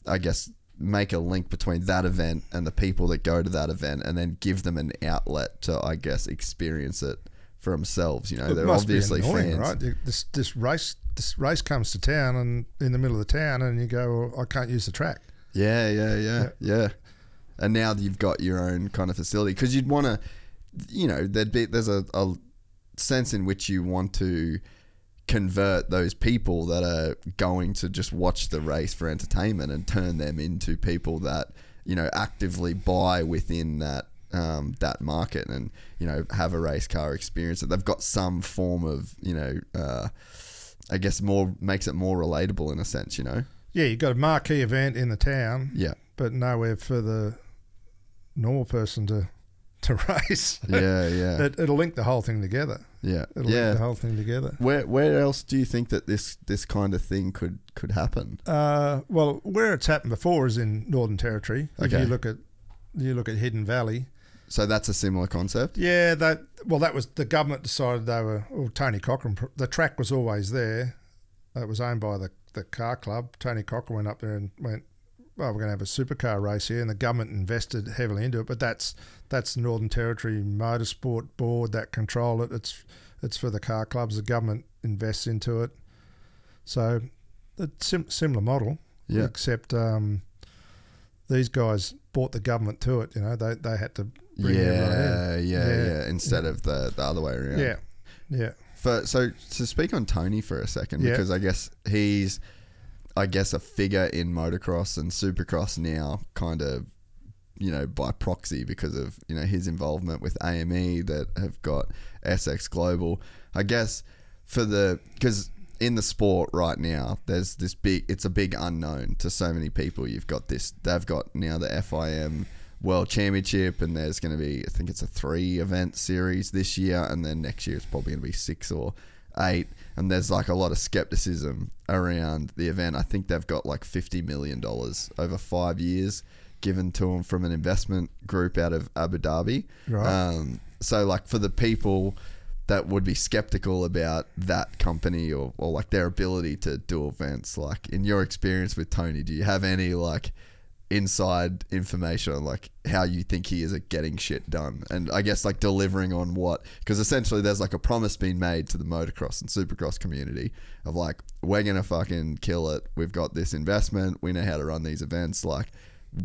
I guess, make a link between that event and the people that go to that event, and then give them an outlet to, I guess, experience it for themselves. You know, they're obviously annoying, fans. Right? This race comes to town, and in the middle of the town, and you go, well, I can't use the track. Yeah. And now you've got your own kind of facility, because you'd want to, you know, there's a sense in which you want to convert those people that are going to just watch the race for entertainment and turn them into people that, you know, actively buy within that market, and, you know, have a race car experience that they've got some form of, you know, I guess makes it more relatable in a sense, you know. Yeah, you've got a marquee event in the town, yeah, but nowhere for the normal person to race. Yeah. It'll link the whole thing together. Yeah, it'll link the whole thing together. Where else do you think that this kind of thing could happen? Well, where it's happened before is in Northern Territory. Okay. If you look at Hidden Valley. So that's a similar concept? Yeah, that was the government decided Tony Cochrane, the track was always there. It was owned by the car club. Tony Cochrane went up there and went, well, we're going to have a supercar race here, and the government invested heavily into it. But that's the Northern Territory Motorsport Board that control it. It's for the car clubs. The government invests into it. So it's similar model, yeah. Except these guys bought the government to it. You know, they had to bring everyone in. Yeah. Instead of the other way around. Yeah. So to speak on Tony for a second, because I guess he's, a figure in motocross and supercross now, kind of, you know, by proxy, because of, you know, his involvement with AME that have got SX Global. I guess because in the sport right now, there's it's a big unknown to so many people. They've got now the FIM World Championship, and there's going to be, I think it's a 3-event series this year, and then next year it's probably going to be 6 or 8, and there's like a lot of skepticism around the event. I think they've got like $50 million over 5 years given to them from an investment group out of Abu Dhabi. Right. So like for the people that would be skeptical about that company or like their ability to do events, like in your experience with Tony, do you have any like inside information on like how you think he is at getting shit done, and I guess like delivering on what, because essentially there's like a promise being made to the motocross and supercross community of like, we're gonna fucking kill it, we've got this investment, we know how to run these events, like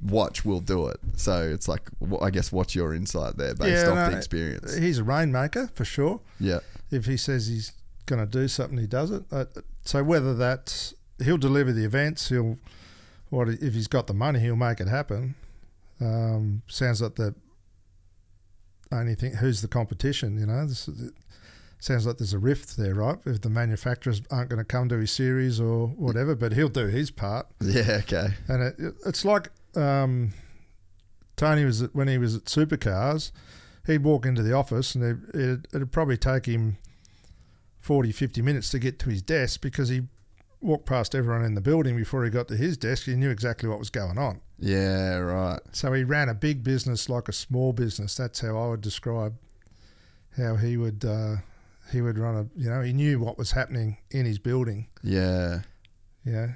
watch, we'll do it. So it's like, I guess what's your insight there based off the experience? He's a rainmaker for sure. Yeah, if he says he's gonna do something, he does it. So whether that's, he'll deliver the events, if he's got the money, he'll make it happen. Sounds like the only thing, who's the competition, you know? Sounds like there's a rift there, right? If the manufacturers aren't going to come to his series or whatever, but he'll do his part. Yeah, okay. And it's like Tony when he was at Supercars, he'd walk into the office and it'd probably take him 40, 50 minutes to get to his desk, because he walked past everyone in the building before he got to his desk. He knew exactly what was going on. Yeah, right. So he ran a big business like a small business. That's how I would describe how he would run a, you know, he knew what was happening in his building. Yeah. Yeah.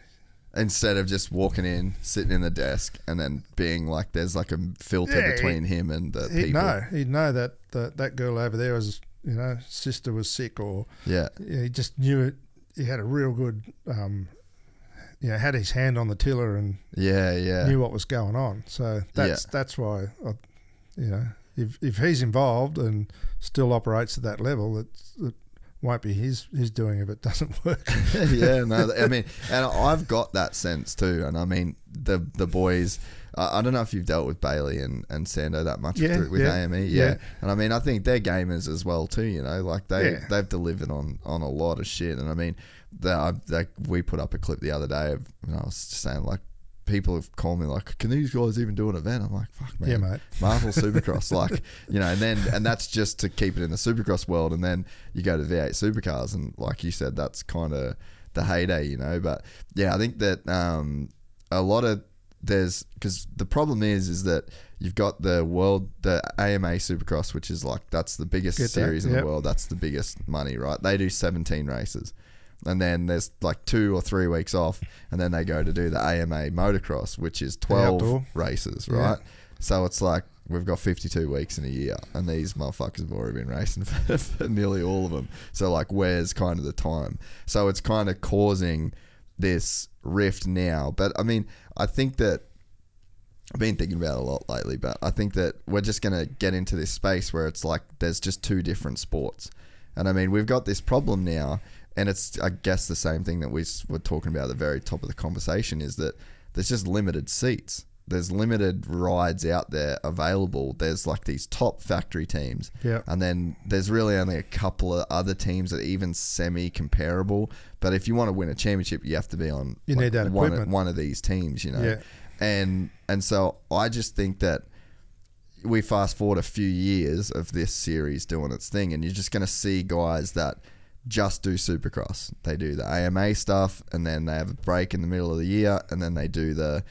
Instead of just walking in, sitting in the desk, and then being like, there's like a filter between him and the people. He'd know that that girl over there was, you know, sister was sick, or he just knew it. He had a real good, had his hand on the tiller and knew what was going on. So that's why, if he's involved and still operates at that level, it won't be his doing if it doesn't work. Yeah, no, I mean, and I've got that sense too. And I mean, the boys, I don't know if you've dealt with Bailey and Sando that much with AME. Yeah. And I mean, I think they're gamers as well too, you know, like they've delivered on a lot of shit. And I mean, we put up a clip the other day of, I was just saying, like, people have called me like, can these guys even do an event? I'm like, fuck, man. Yeah, mate. Marvel Supercross, like, you know, and that's just to keep it in the Supercross world. And then you go to V8 Supercars, and like you said, that's kind of the heyday, you know. But yeah, I think that a lot of because the problem is that you've got the AMA Supercross, which is like, that's the biggest series in the world. That's the biggest money, right? They do 17 races. And then there's like 2 or 3 weeks off, and then they go to do the AMA Motocross, which is 12 races, right? Yeah. So it's like, we've got 52 weeks in a year, and these motherfuckers have already been racing for nearly all of them. So like, where's kind of the time? So it's kind of causing this rift now. But I mean, I think that I've been thinking about it a lot lately, but I think that we're just going to get into this space where it's like, there's just 2 different sports. And I mean, we've got this problem now, and it's, I guess, the same thing that we were talking about at the very top of the conversation, is that there's just limited seats. There's limited rides out there available. There's like these top factory teams. Yeah. And then there's really only a couple of other teams that are even semi-comparable. But if you want to win a championship, you have to be on need that equipment. One of these teams, you know. Yeah. And so I just think that we fast forward a few years of this series doing its thing, and you're just going to see guys that just do Supercross. They do the AMA stuff, and then they have a break in the middle of the year, and then they do the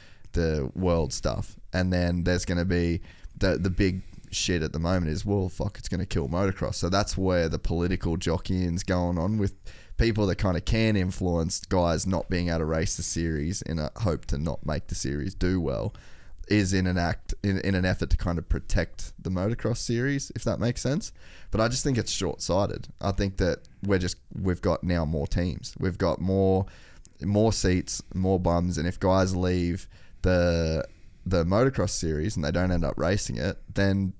world stuff. And then there's going to be the big shit at the moment is, well, fuck, it's going to kill motocross. So that's where the political jockeying's going on, with people that kind of can influence guys not being able to race the series in a hope to not make the series do well, is in an effort to kind of protect the motocross series, if that makes sense. But I just think it's short-sighted. I think that we've got now more teams. We've got more seats, more bums, and if guys leave the motocross series and they don't end up racing it, then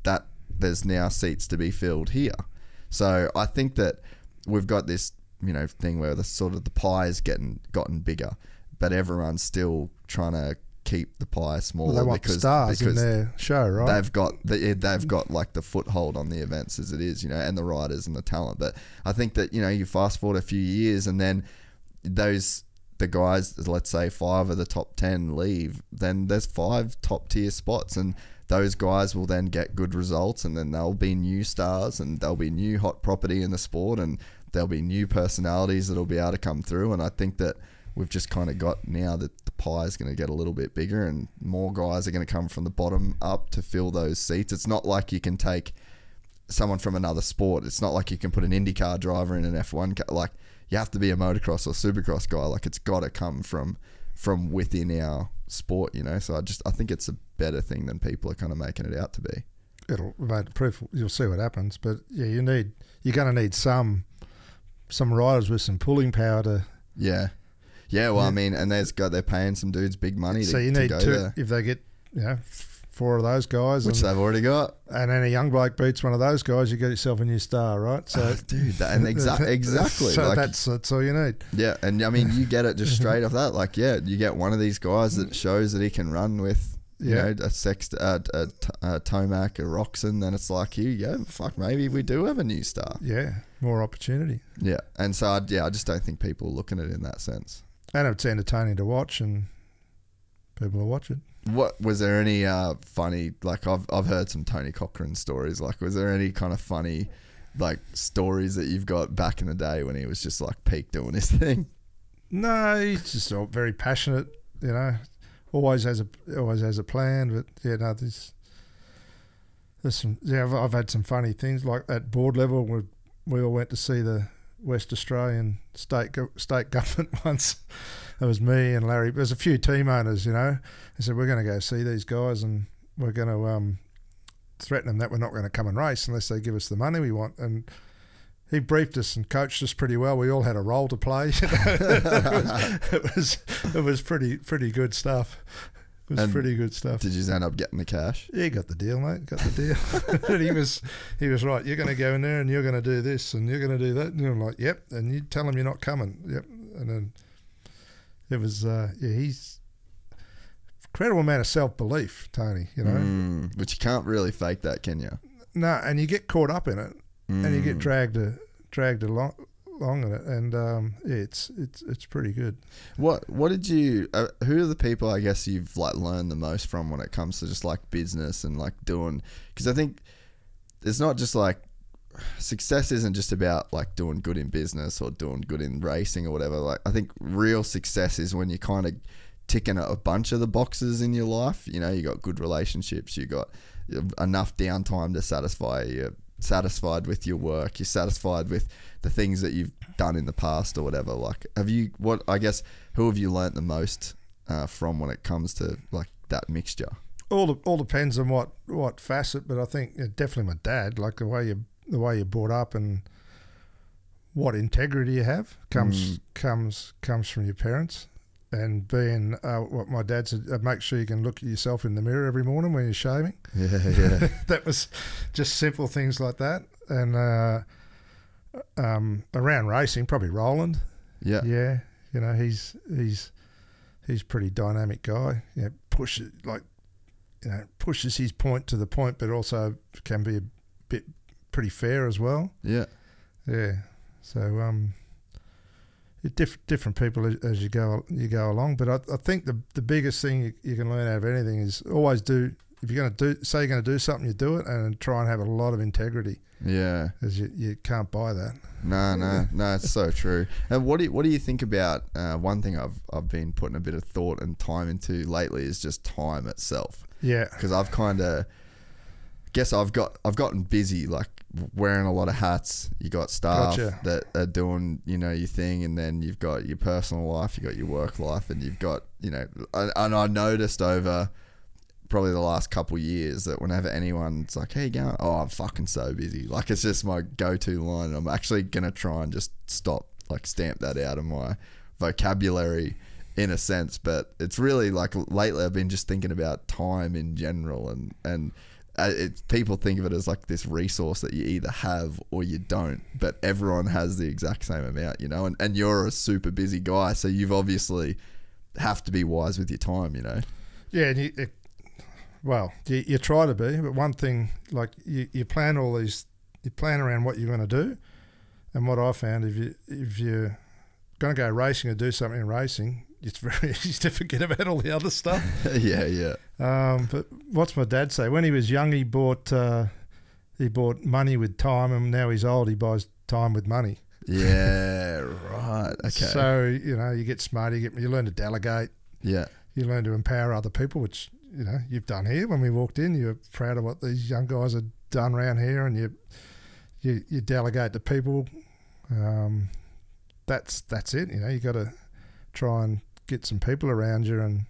there's now seats to be filled here. So I think that we've got this, you know, thing where the sort of the pie has gotten bigger, but everyone's still trying to keep the pie smaller. Well, they want stars in their show, right? They've got like the foothold on the events as it is, you know, and the riders and the talent. But I think that, you know, you fast forward a few years, and then the guys, let's say 5 of the top 10 leave, then there's 5 top tier spots, and those guys will then get good results, and then they'll be new stars, and there'll be new hot property in the sport, and there'll be new personalities that'll be able to come through. And I think that we've just kind of got now that the pie is going to get a little bit bigger, and more guys are going to come from the bottom up to fill those seats. It's not like you can take someone from another sport. It's not like you can put an IndyCar driver in an F1 car. Like, you have to be a motocross or supercross guy. Like, it's got to come from within our sport, you know. So I think it's a better thing than people are kind of making it out to be. It'll mate, proof. You'll see what happens, but yeah, you're going to need some riders with some pulling power to. Yeah. Well, I mean, and they're paying some dudes big money. So you need to go 2 there. If they get, you know, 4 of those guys, which they've already got, and then a young bloke beats one of those guys, you get yourself a new star, right? So, dude, exactly. So like, that's all you need. Yeah, and I mean, you get it just straight off that. Like, yeah, you get one of these guys that shows that he can run with, you know, a Tomac, a Roxon, then it's like, here you go. Fuck, maybe we do have a new star. Yeah, more opportunity. Yeah, and so I just don't think people are looking at it in that sense. And it's entertaining to watch, and people will watch it. What was there any funny, like I've heard some Tony Cochran stories, like was there any kind of funny like stories that you've got back in the day when he was just like peak doing his thing? No, he's just very passionate, you know, always has a plan, but yeah, no, there's some, yeah, I've had some funny things like at board level. We all went to see the West Australian state government once. It was me and Larry. There's a few team owners, you know. They said, we're going to go see these guys, and we're going to threaten them that we're not going to come and race unless they give us the money we want. And he briefed us and coached us pretty well. We all had a role to play. It was pretty good stuff. It was pretty good stuff. Did you end up getting the cash? Yeah, got the deal, mate. Got the deal. And he was right. You're going to go in there and you're going to do this and you're going to do that. And I'm like, yep. And you tell him you're not coming. Yep. And then it was, he's incredible amount of self-belief, Tony, you know. But you can't really fake that, can you? No, and you get caught up in it and you get dragged along in it, and it's pretty good. What did you? Who are the people I guess you've like learned the most from when it comes to just like business and like doing? Because I think it's not just like success isn't just about like doing good in business or doing good in racing or whatever. Like, I think real success is when you kind of ticking a bunch of the boxes in your life. You know, you got good relationships, you got enough downtime to satisfy you. You're satisfied with your work. You're satisfied with the things that you've done in the past or whatever. Like, who have you learnt the most from when it comes to like that mixture? All depends on what facet, but I think definitely my dad, like the way you're brought up and what integrity you have comes from your parents. And being what my dad said, make sure you can look at yourself in the mirror every morning when you're shaving. Yeah. That was just simple things like that. And around racing, probably Roland. Yeah. Yeah. You know, he's pretty dynamic guy. You know, pushes his point to the point, but also can be a bit pretty fair as well. Yeah. Yeah. So different people as you go along, but I think the biggest thing you can learn out of anything is always do. If you're going to say you're going to do something, you do it, and try and have a lot of integrity. Yeah, because you can't buy that. No, it's so true. And what do you think about one thing I've been putting a bit of thought and time into lately is just time itself. Yeah, because I've kind of guess I've gotten busy, like wearing a lot of hats. You got staff that are doing, you know, your thing, and then you've got your personal life, you got your work life, and you've got, you know, and I noticed over probably the last couple of years that whenever anyone's like, hey, going, oh, I'm fucking so busy. Like, it's just my go-to line. And I'm actually going to try and just stamp that out of my vocabulary in a sense. But it's really like lately I've been just thinking about time in general, and people think of it as like this resource that you either have or you don't, but everyone has the exact same amount, you know, and you're a super busy guy, so you've obviously have to be wise with your time, you know. Yeah, and you try to be, but one thing, like you plan you plan around what you're going to do, and what I found, if you're going to go racing or do something in racing, it's very easy to forget about all the other stuff. Yeah. But what's my dad say? When he was young, he bought money with time, and now he's old, he buys time with money. Yeah, right. Okay. So, you know, you get smart, you learn to delegate. Yeah. You learn to empower other people, which, you know, you've done here. When we walked in, you're proud of what these young guys have done around here, and you delegate to people. That's it. You know, you got to try and get some people around you, and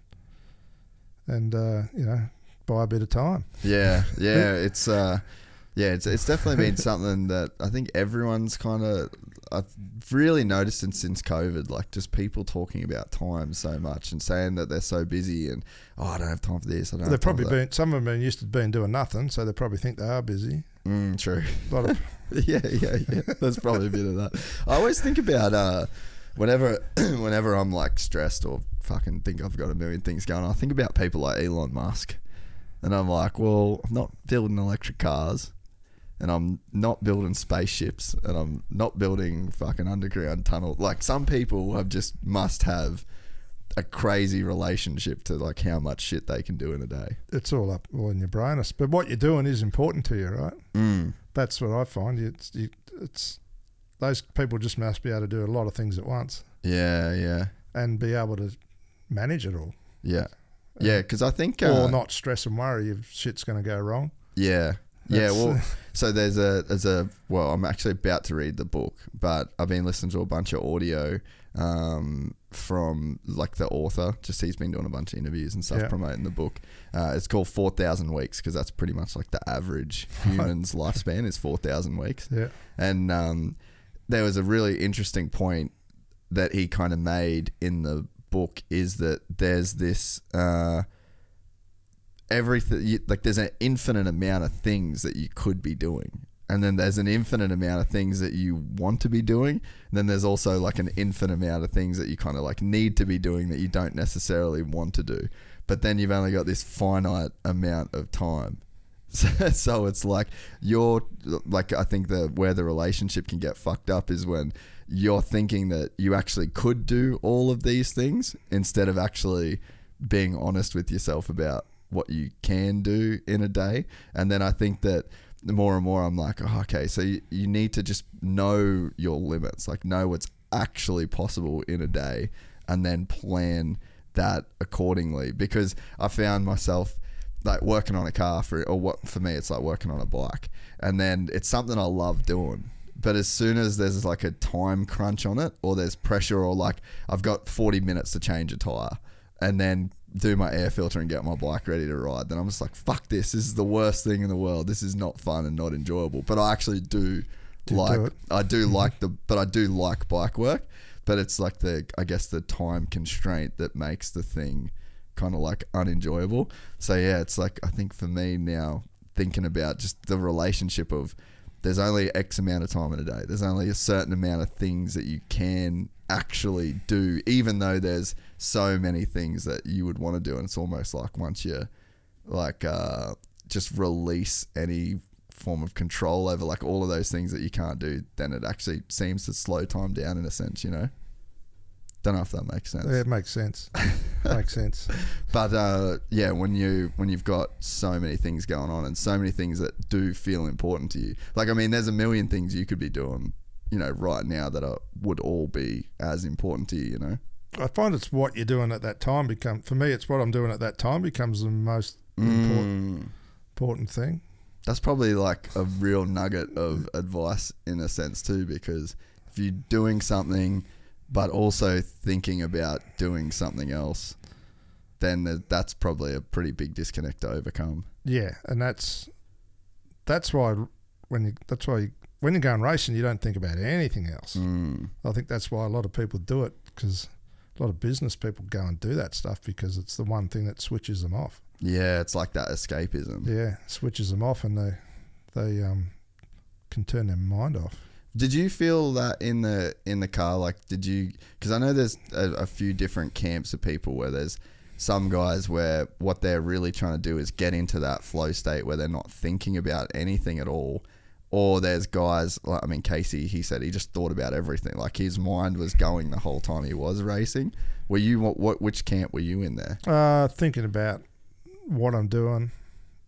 you know, buy a bit of time. Yeah. It's definitely been something that I think everyone's kind of, I've really noticed since COVID, like just people talking about time so much and saying that they're so busy and, oh, I don't have time for this. They've probably been, some of them used to been doing nothing, so they probably think they are busy. True. A lot of yeah. There's probably a bit of that. I always think about whenever I'm like stressed or fucking think I've got a million things going on, I think about people like Elon Musk, and I'm like, well, I'm not building electric cars, and I'm not building spaceships, and I'm not building fucking underground tunnel. Like, some people must have a crazy relationship to like how much shit they can do in a day. It's all in your brain. But what you're doing is important to you, right? That's what I find. It's those people just must be able to do a lot of things at once. Yeah. And be able to manage it all. Yeah. Because I think... or not stress and worry if shit's going to go wrong. Yeah. So I'm actually about to read the book, but I've been listening to a bunch of audio from like the author. Just he's been doing a bunch of interviews and stuff promoting the book. It's called 4,000 Weeks, because that's pretty much like the average human's lifespan is 4,000 weeks. Yeah. And there was a really interesting point that he kind of made in the book, is that there's this everything, like there's an infinite amount of things that you could be doing, and then there's an infinite amount of things that you want to be doing, and then there's also like an infinite amount of things that you kind of like need to be doing that you don't necessarily want to do, but then you've only got this finite amount of time. So it's like I think where the relationship can get fucked up is when you're thinking that you actually could do all of these things instead of actually being honest with yourself about what you can do in a day. And then I think that the more and more I'm like, oh, okay, so you need to just know your limits, like know what's actually possible in a day, and then plan that accordingly. Because I found myself like working on a car for me it's like working on a bike, and then it's something I love doing, but as soon as there's like a time crunch on it, or there's pressure, or like I've got 40 minutes to change a tire and then do my air filter and get my bike ready to ride, then I'm just like, fuck this is the worst thing in the world, this is not fun and not enjoyable. But I actually do like bike work, but it's like I guess the time constraint that makes the thing kind of like unenjoyable. So yeah, it's like, I think for me now, thinking about just the relationship of there's only X amount of time in a day, there's only a certain amount of things that you can actually do, even though there's so many things that you would want to do. And it's almost like once you like just release any form of control over like all of those things that you can't do, then it actually seems to slow time down in a sense, you know. Don't know if that makes sense. Yeah, it makes sense. Makes sense. But yeah, when you've got so many things going on and so many things that do feel important to you, like, I mean, there's a million things you could be doing, you know, right now that would all be as important to you, you know. I find it's what you're doing at that time for me, it's what I'm doing at that time becomes the most important thing. That's probably like a real nugget of advice in a sense too, because if you're doing something but also thinking about doing something else, then that's probably a pretty big disconnect to overcome. Yeah, and that's why when you're going racing, you don't think about anything else. I think that's why a lot of people do it, because a lot of business people go and do that stuff because it's the one thing that switches them off. Yeah, it's like that escapism. Yeah, switches them off, and they can turn their mind off. Did you feel that in the car? Like, did you? Because I know there's a few different camps of people where there's some guys where what they're really trying to do is get into that flow state where they're not thinking about anything at all. Or there's guys, like, I mean, Casey, he said he just thought about everything. Like, his mind was going the whole time he was racing. Were you, which camp were you in there? Thinking about what I'm doing.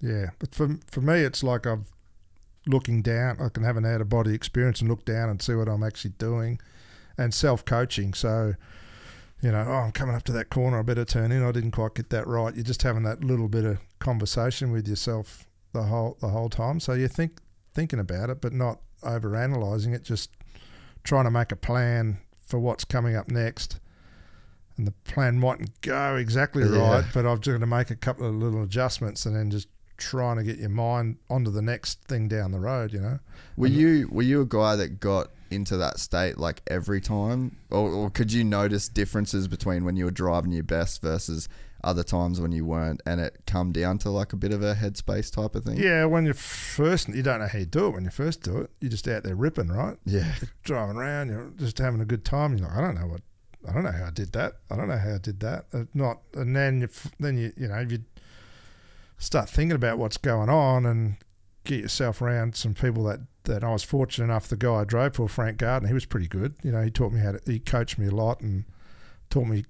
Yeah. But for me, it's like I'm looking down. I can have an out-of-body experience and look down and see what I'm actually doing, and self-coaching. So, you know, I'm coming up to that corner, I better turn in. I didn't quite get that right. You're just having that little bit of conversation with yourself the whole time. So you thinking about it, but not over-analysing it, just trying to make a plan for what's coming up next. And the plan mightn't go exactly right, but I've just got to make a couple of little adjustments and then just trying to get your mind onto the next thing down the road, you know. Were you a guy that got into that state like every time? Or could you notice differences between when you were driving your best versus other times when you weren't, and it come down to like a bit of a headspace type of thing? Yeah, when you don't know how you do it when you first do it. You're just out there ripping, right? Yeah. You're driving around, you're just having a good time. You're like, I don't know how I did that. And then you start thinking about what's going on and get yourself around some people that I was fortunate enough. The guy I drove for, Frank Gardner, he was pretty good. You know, he taught me he coached me a lot and taught me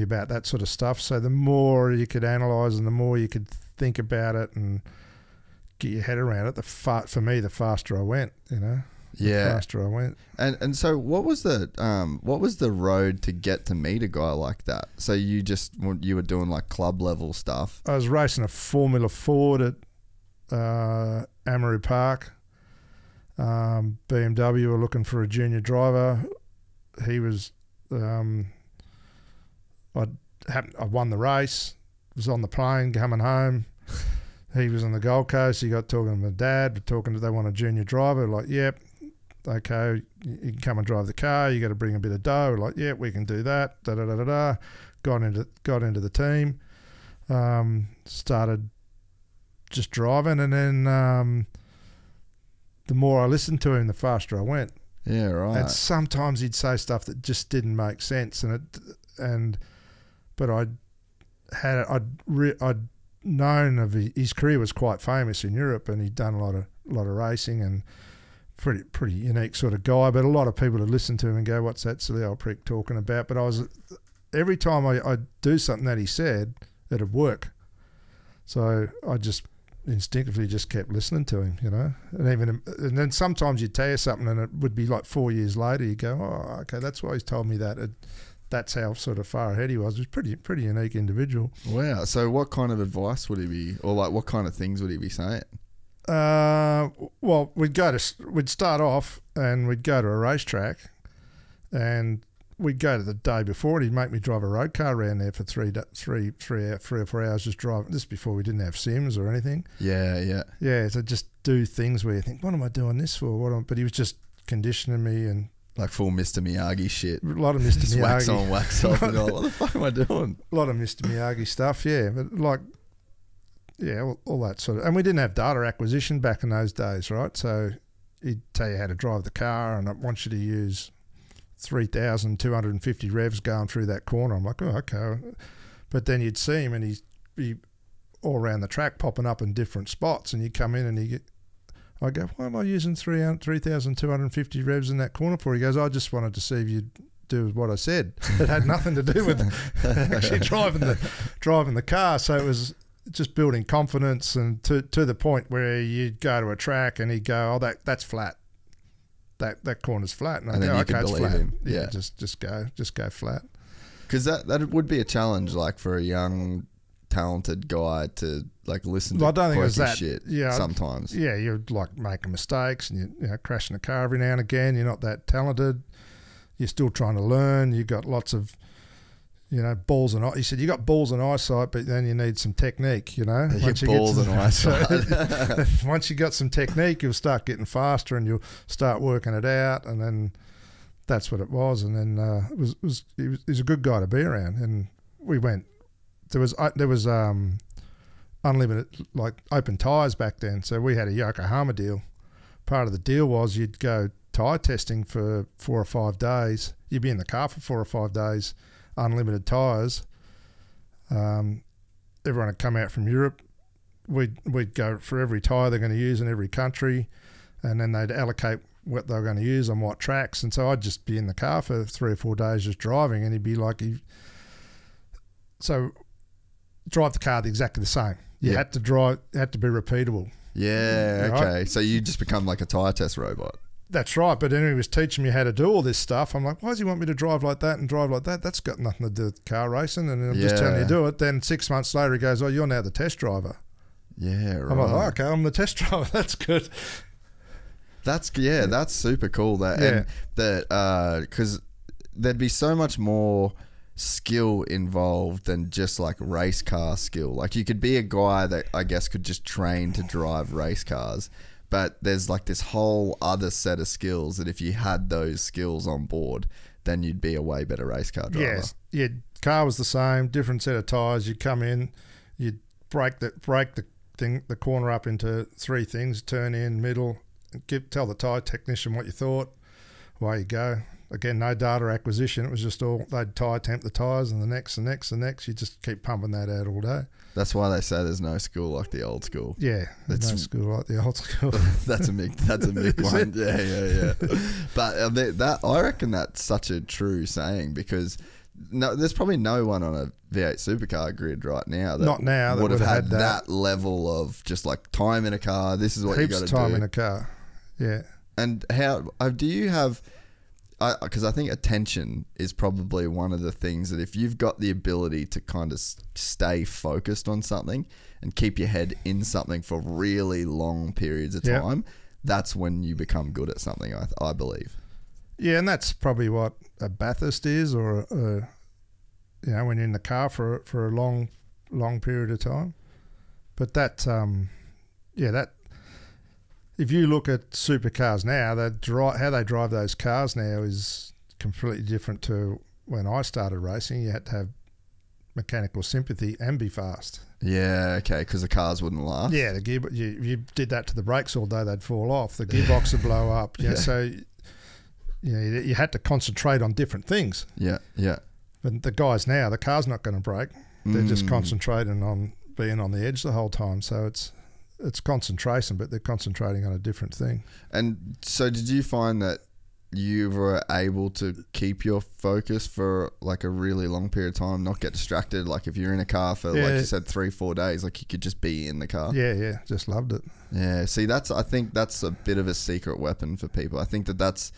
about that sort of stuff. So the more you could analyse and the more you could think about it and get your head around it, for me, the faster I went, you know. Yeah. The faster I went. And so what was the road to get to meet a guy like that? So you were doing like club level stuff. I was racing a Formula Ford at Amaru Park. BMW were looking for a junior driver. He was I won the race, was on the plane coming home. He was on the Gold Coast. He got talking to my dad, they want a junior driver. Like, yep, okay, you can come and drive the car. You got to bring a bit of dough. Like, yep, we can do that. Got into the team. Started just driving, and then the more I listened to him, the faster I went. Yeah, right. And sometimes he'd say stuff that just didn't make sense, but I'd known of his career was quite famous in Europe, and he'd done a lot of racing, and pretty unique sort of guy. But a lot of people would listen to him and go, "What's that silly old prick talking about?" But every time I'd do something that he said, it'd work. So I just instinctively just kept listening to him, you know. And then sometimes you'd tell you something and it would be like 4 years later you go, oh, okay, that's why he's told me that. That's how sort of far ahead he was. He was pretty unique individual. Wow. So what kind of advice would he be, or like what kind of things would he be saying? Well, we'd start off and we'd go to a racetrack, and we'd go to the day before, and he'd make me drive a road car around there for 3 or 4 hours, just driving. This before we didn't have sims or anything. Yeah. Yeah, so just do things where you think, what am I doing this for? But he was just conditioning me, and like full Mr. Miyagi shit. a lot of Mr. Just Miyagi. wax on, wax off. And you're like, what the fuck am I doing? A lot of Mr. Miyagi stuff, yeah. But like, yeah, all that sort of. And we didn't have data acquisition back in those days, right? So he'd tell you how to drive the car, and I want you to use 3,250 revs going through that corner. I'm like, oh, okay. But then you'd see him, and he'd be all around the track popping up in different spots, and you come in and I go, why am I using 3,250 revs in that corner for? He goes, I just wanted to see if you'd do what I said. It had nothing to do with actually driving the car. So it was just building confidence, and to the point where you'd go to a track and he'd go, oh, that's flat. That corner's flat. And I then go, you okay, could it's believe flat. him. Yeah, Yeah. just go flat. Because that would be a challenge, like for a young, talented guy to like listen to I don't think it was quirky that. shit Yeah, sometimes. Yeah, you're like making mistakes, and you're crashing a car every now and again. You're not that talented. You're still trying to learn. You've got lots of, balls and he said you got balls and eyesight, but then you need some technique. Balls and eyesight. Once you got some technique, you'll start getting faster, and you'll start working it out, and then that's what it was. And then he was a good guy to be around, and we went. There was unlimited, like, open tyres back then, so we had a Yokohama deal. Part of the deal was you'd go tyre testing for 4 or 5 days. You'd be in the car for 4 or 5 days, unlimited tyres. Everyone would come out from Europe. We'd go for every tyre they're going to use in every country, and then they'd allocate what they were going to use on what tracks. And so I'd just be in the car for 3 or 4 days just driving, and he'd be like, drive the car exactly the same. You had to be repeatable. Yeah, Right? okay. So you just become like a tyre test robot. That's right. But then he was teaching me how to do all this stuff. I'm like, why does he want me to drive like that and drive like that? That's got nothing to do with car racing. And I'm just telling you to do it. Then 6 months later, he goes, oh, you're now the test driver. Yeah, right. I'm like, oh, okay, I'm the test driver. That's good. That's super cool. Because there'd be so much more skill involved than just like race car skill. Like you could be a guy that I guess could just train to drive race cars, but there's like this whole other set of skills that if you had those skills on board, then you'd be a way better race car driver. Yes, yeah. Car was the same, different set of tyres. You'd come in, you'd break the corner up into 3 things: turn in, middle, tell the tyre technician what you thought. Away you go. Again, no data acquisition. It was just all, they'd temp the tyres, and the next. You just keep pumping that out all day. That's why they say there's no school like the old school. Yeah, there's no school like the old school. That's a big one. Yeah. But I reckon that's such a true saying, because there's probably no one on a V8 supercar grid right now that would have had that level of just like time in a car. This is what you got to do. Time in a car. Yeah. And how do you have? Because I think attention is probably one of the things that if you've got the ability to kind of stay focused on something and keep your head in something for really long periods of time, that's when you become good at something, I believe. Yeah, and that's probably what a Bathurst is, or when you're in the car for a long period of time. But that if you look at supercars now, how they drive those cars now is completely different to when I started racing. You had to have mechanical sympathy and be fast. Yeah, okay, because the cars wouldn't last. Yeah, the gear. You did that to the brakes all day, they'd fall off. The gearbox would blow up. So you had to concentrate on different things. Yeah. But the guys now, the car's not going to break. They're just concentrating on being on the edge the whole time. So it's concentration, but they're concentrating on a different thing. And so did you find that you were able to keep your focus for like a really long period of time, not get distracted. Like if you're in a car for, like you said, 3-4 days, like you could just be in the car. Yeah, just loved it. Yeah, see, I think that's a bit of a secret weapon for people. I think that's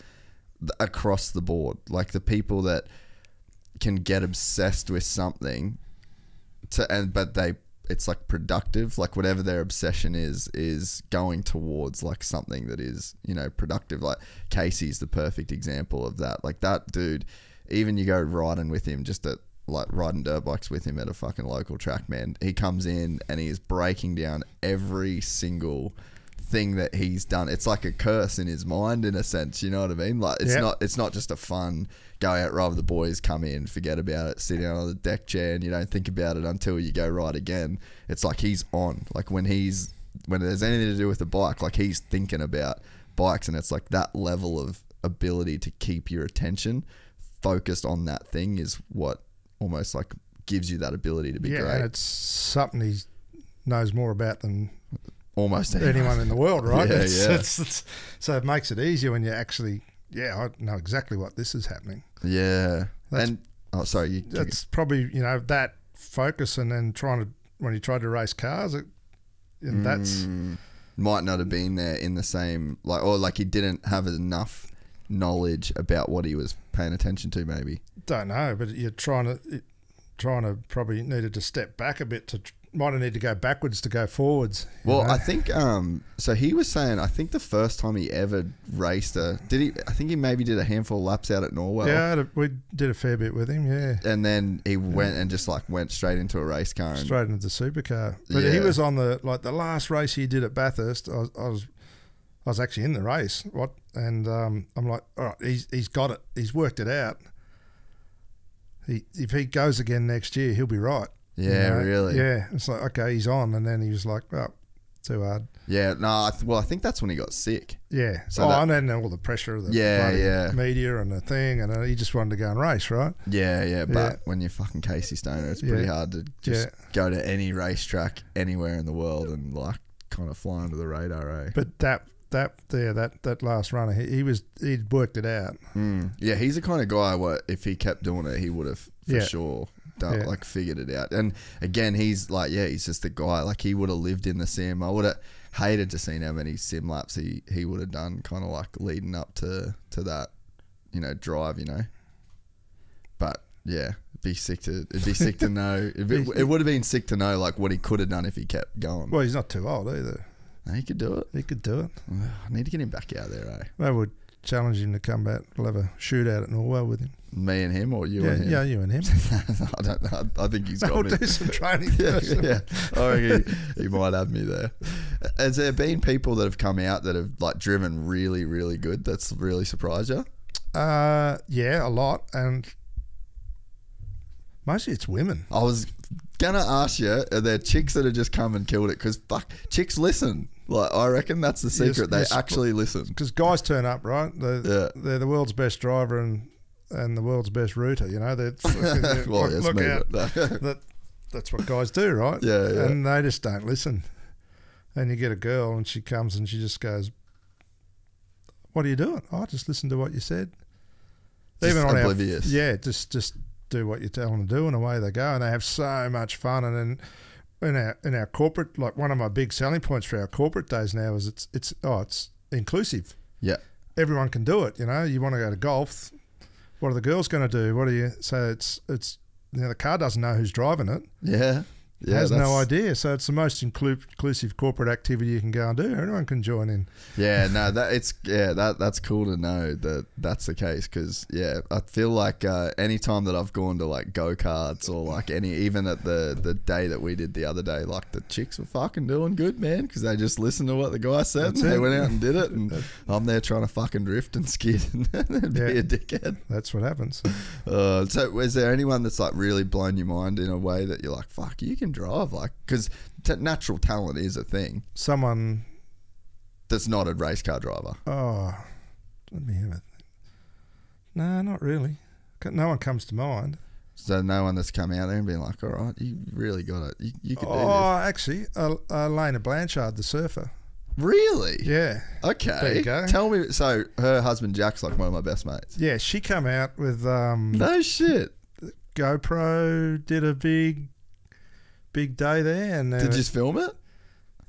across the board. Like the people that can get obsessed with something but it's like productive, like whatever their obsession is going towards like something that is, you know, productive. Like Casey's the perfect example of that. Like that dude, even you go riding with him, just at like riding dirt bikes with him at a fucking local track, man, he comes in and he is breaking down every single thing that he's done. It's like a curse in his mind, in a sense, you know what I mean? Like it's not just a fun go out, rather the boys, come in, forget about it, sit down on the deck chair, and you don't think about it until you go ride again. It's like he's on. Like when there's anything to do with the bike, like he's thinking about bikes, and it's like that level of ability to keep your attention focused on that thing is what almost like gives you that ability to be great. And it's something he knows more about than almost anyone in the world, right? Yeah, so it makes it easier when you actually, I know exactly what this is happening. Yeah. That's probably, you know, that focus, and then when he tried to race cars, that's might not have been there in the same, like, or like he didn't have enough knowledge about what he was paying attention to, maybe. Don't know, but you're trying to probably needed to step back a bit might have needed to go backwards to go forwards. Well, know? I think so he was saying, I think the first time he ever raced I think he maybe did a handful of laps out at Norwell. Yeah, we did a fair bit with him, yeah. And then he went and just like went straight into a race car. Straight into the supercar. But he was on the last race he did at Bathurst. I was actually in the race. And I'm like, all right, he's got it. He's worked it out. If he goes again next year, he'll be right. Yeah, really. Yeah, it's like, okay, he's on, and then he was like, oh, too hard. Yeah, no, I think that's when he got sick. Yeah. So and then all the pressure of the media and the thing, and he just wanted to go and race, right? Yeah, but when you're fucking Casey Stoner, it's pretty hard to just go to any racetrack anywhere in the world and like kind of fly under the radar, eh? But that last runner, he'd worked it out. Yeah, he's the kind of guy where if he kept doing it, he would have for sure like figured it out. And again, he's like, he's just the guy. Like he would have lived in the sim. I would have hated to seen how many sim laps he would have done, kind of like leading up to that, you know, drive, you know. But yeah, it'd be sick to know. It would have been sick to know like what he could have done if he kept going. Well, he's not too old either. No, he could do it. He could do it. I need to get him back out there, eh? Maybe we'll challenge him to come back. We'll have a shootout at Norwell with him. Me and him, or you and him? Yeah, you and him. I don't know. I think he's got me. We'll do some training first. Yeah. I reckon he might have me there. Has there been people that have come out that have like driven really, really good that's really surprised you? Yeah, a lot. And mostly it's women. I was going to ask you, are there chicks that have just come and killed it? Because fuck, chicks listen. Like, I reckon that's the secret. They actually listen. Because guys turn up, right? They're the world's best driver and the world's best router, you know. Well, yes, look out. No. That's what guys do, right? Yeah. And they just don't listen. And you get a girl and she comes and she just goes, what are you doing? Oh, just listen to what you said. Just even on oblivious. Just do what you tell them to do, and away they go. And they have so much fun. And then in our corporate, like one of my big selling points for our corporate days now is it's inclusive. Yeah. Everyone can do it, you know. You want to go to golf, what are the girls going to do? So it's you know, the car doesn't know who's driving it. Yeah. Yeah, has no idea. So it's the most inclusive corporate activity you can go and do. Anyone can join in. Yeah, no, that's cool to know that that's the case, because I feel like any time that I've gone to like go-karts or like even at the day that we did the other day, like the chicks were fucking doing good, man, because they just listened to what the guy said and they went out and did it, and I'm there trying to fucking drift and skid and be a dickhead. That's what happens. So is there anyone that's like really blown your mind in a way that you're like, fuck, you can drive, like, because natural talent is a thing. Someone that's not a race car driver. Oh, let me have it. No, not really. No one comes to mind. So no one that's come out there and been like, all right, you really got it. You could do this. Oh, actually, Elena Blanchard, the surfer. Really? Yeah. Okay. There you go. Tell me. So her husband Jack's like one of my best mates. Yeah, she come out with No shit. GoPro, did a big day there, and Did you just film it?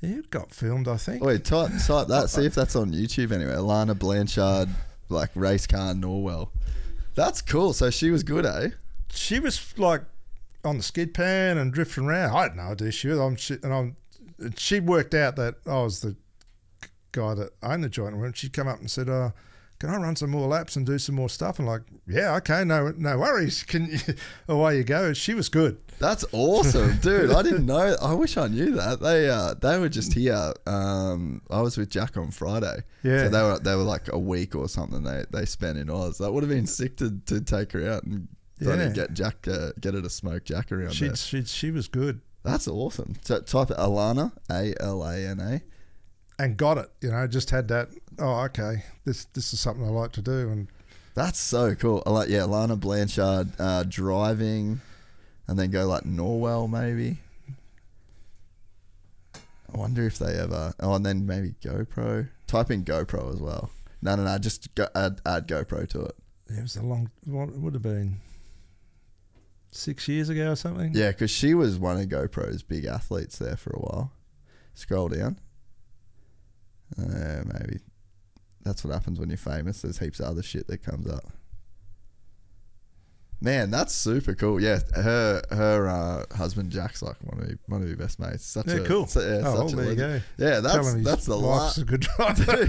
yeah, it got filmed, I think. Wait, type that. See if that's on YouTube anyway. Alana Blanchard, like race car Norwell. That's cool. So she was good, eh? She was like on the skid pan and drifting around. I had no idea she was. She worked out that I was the guy that owned the joint. And she'd come up and said, "Can I run some more laps and do some more stuff?" And like, yeah, okay, no worries. Away you go. She was good. That's awesome, dude. I didn't know. I wish I knew that. They were just here. I was with Jack on Friday. Yeah. So they were like a week or something. They spent in Oz. That would have been sick to take her out and get Jack get her to smoke Jack around there. She was good. That's awesome. So type Alana, Alana, and got it. Just had that. Oh, okay. This is something I like to do, and that's so cool. Alana Blanchard driving. And then go like Norwell maybe. I wonder if they ever. Oh, and then maybe GoPro. Type in GoPro as well. No. Just add GoPro to it. It was what it would have been 6 years ago or something. Yeah, because she was one of GoPro's big athletes there for a while. Scroll down. Maybe. That's what happens when you're famous. There's heaps of other shit that comes up. Man, that's super cool. Yeah, her husband Jack's like one of your best mates. Cool. There you go. Yeah, that's the last. A good driver.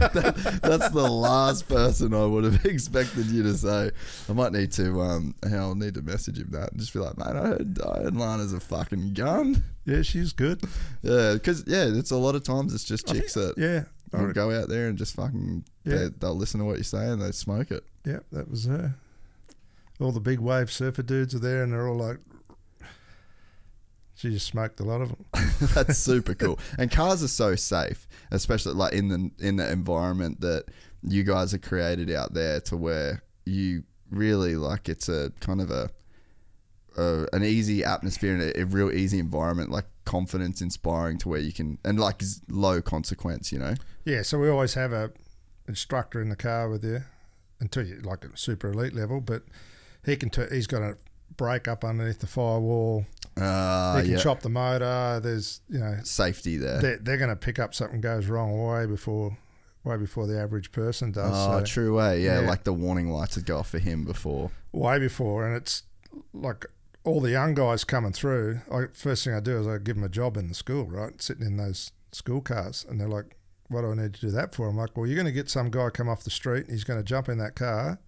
That's the last person I would have expected you to say. I might need to. I'll need to message him that and just be like, mate, I heard Lana's a fucking gun. Yeah, she's good. Yeah, because it's a lot of times it's just chicks that will go out there and just fucking they'll listen to what you say and they smoke it. Yeah, that was her. All the big wave surfer dudes are there, and they're all like, she just smoked a lot of them. That's super cool. And cars are so safe, especially like in the environment that you guys have created out there, to where you really like it's a kind of an easy atmosphere and a real easy environment, like confidence inspiring to where you can, and like low consequence, Yeah, so we always have a instructor in the car with you until you like a super elite level, but he's got a brake up underneath the firewall. He can chop the motor. There's safety there. They're going to pick up something goes wrong way before the average person does. Oh, so, true way. Yeah, like the warning lights would go off for him before. Way before, and it's like all the young guys coming through. First thing I do is I give them a job in the school, right, sitting in those school cars, and they're like, "What do I need to do that for?" I'm like, "Well, you're going to get some guy come off the street. And he's going to jump in that car."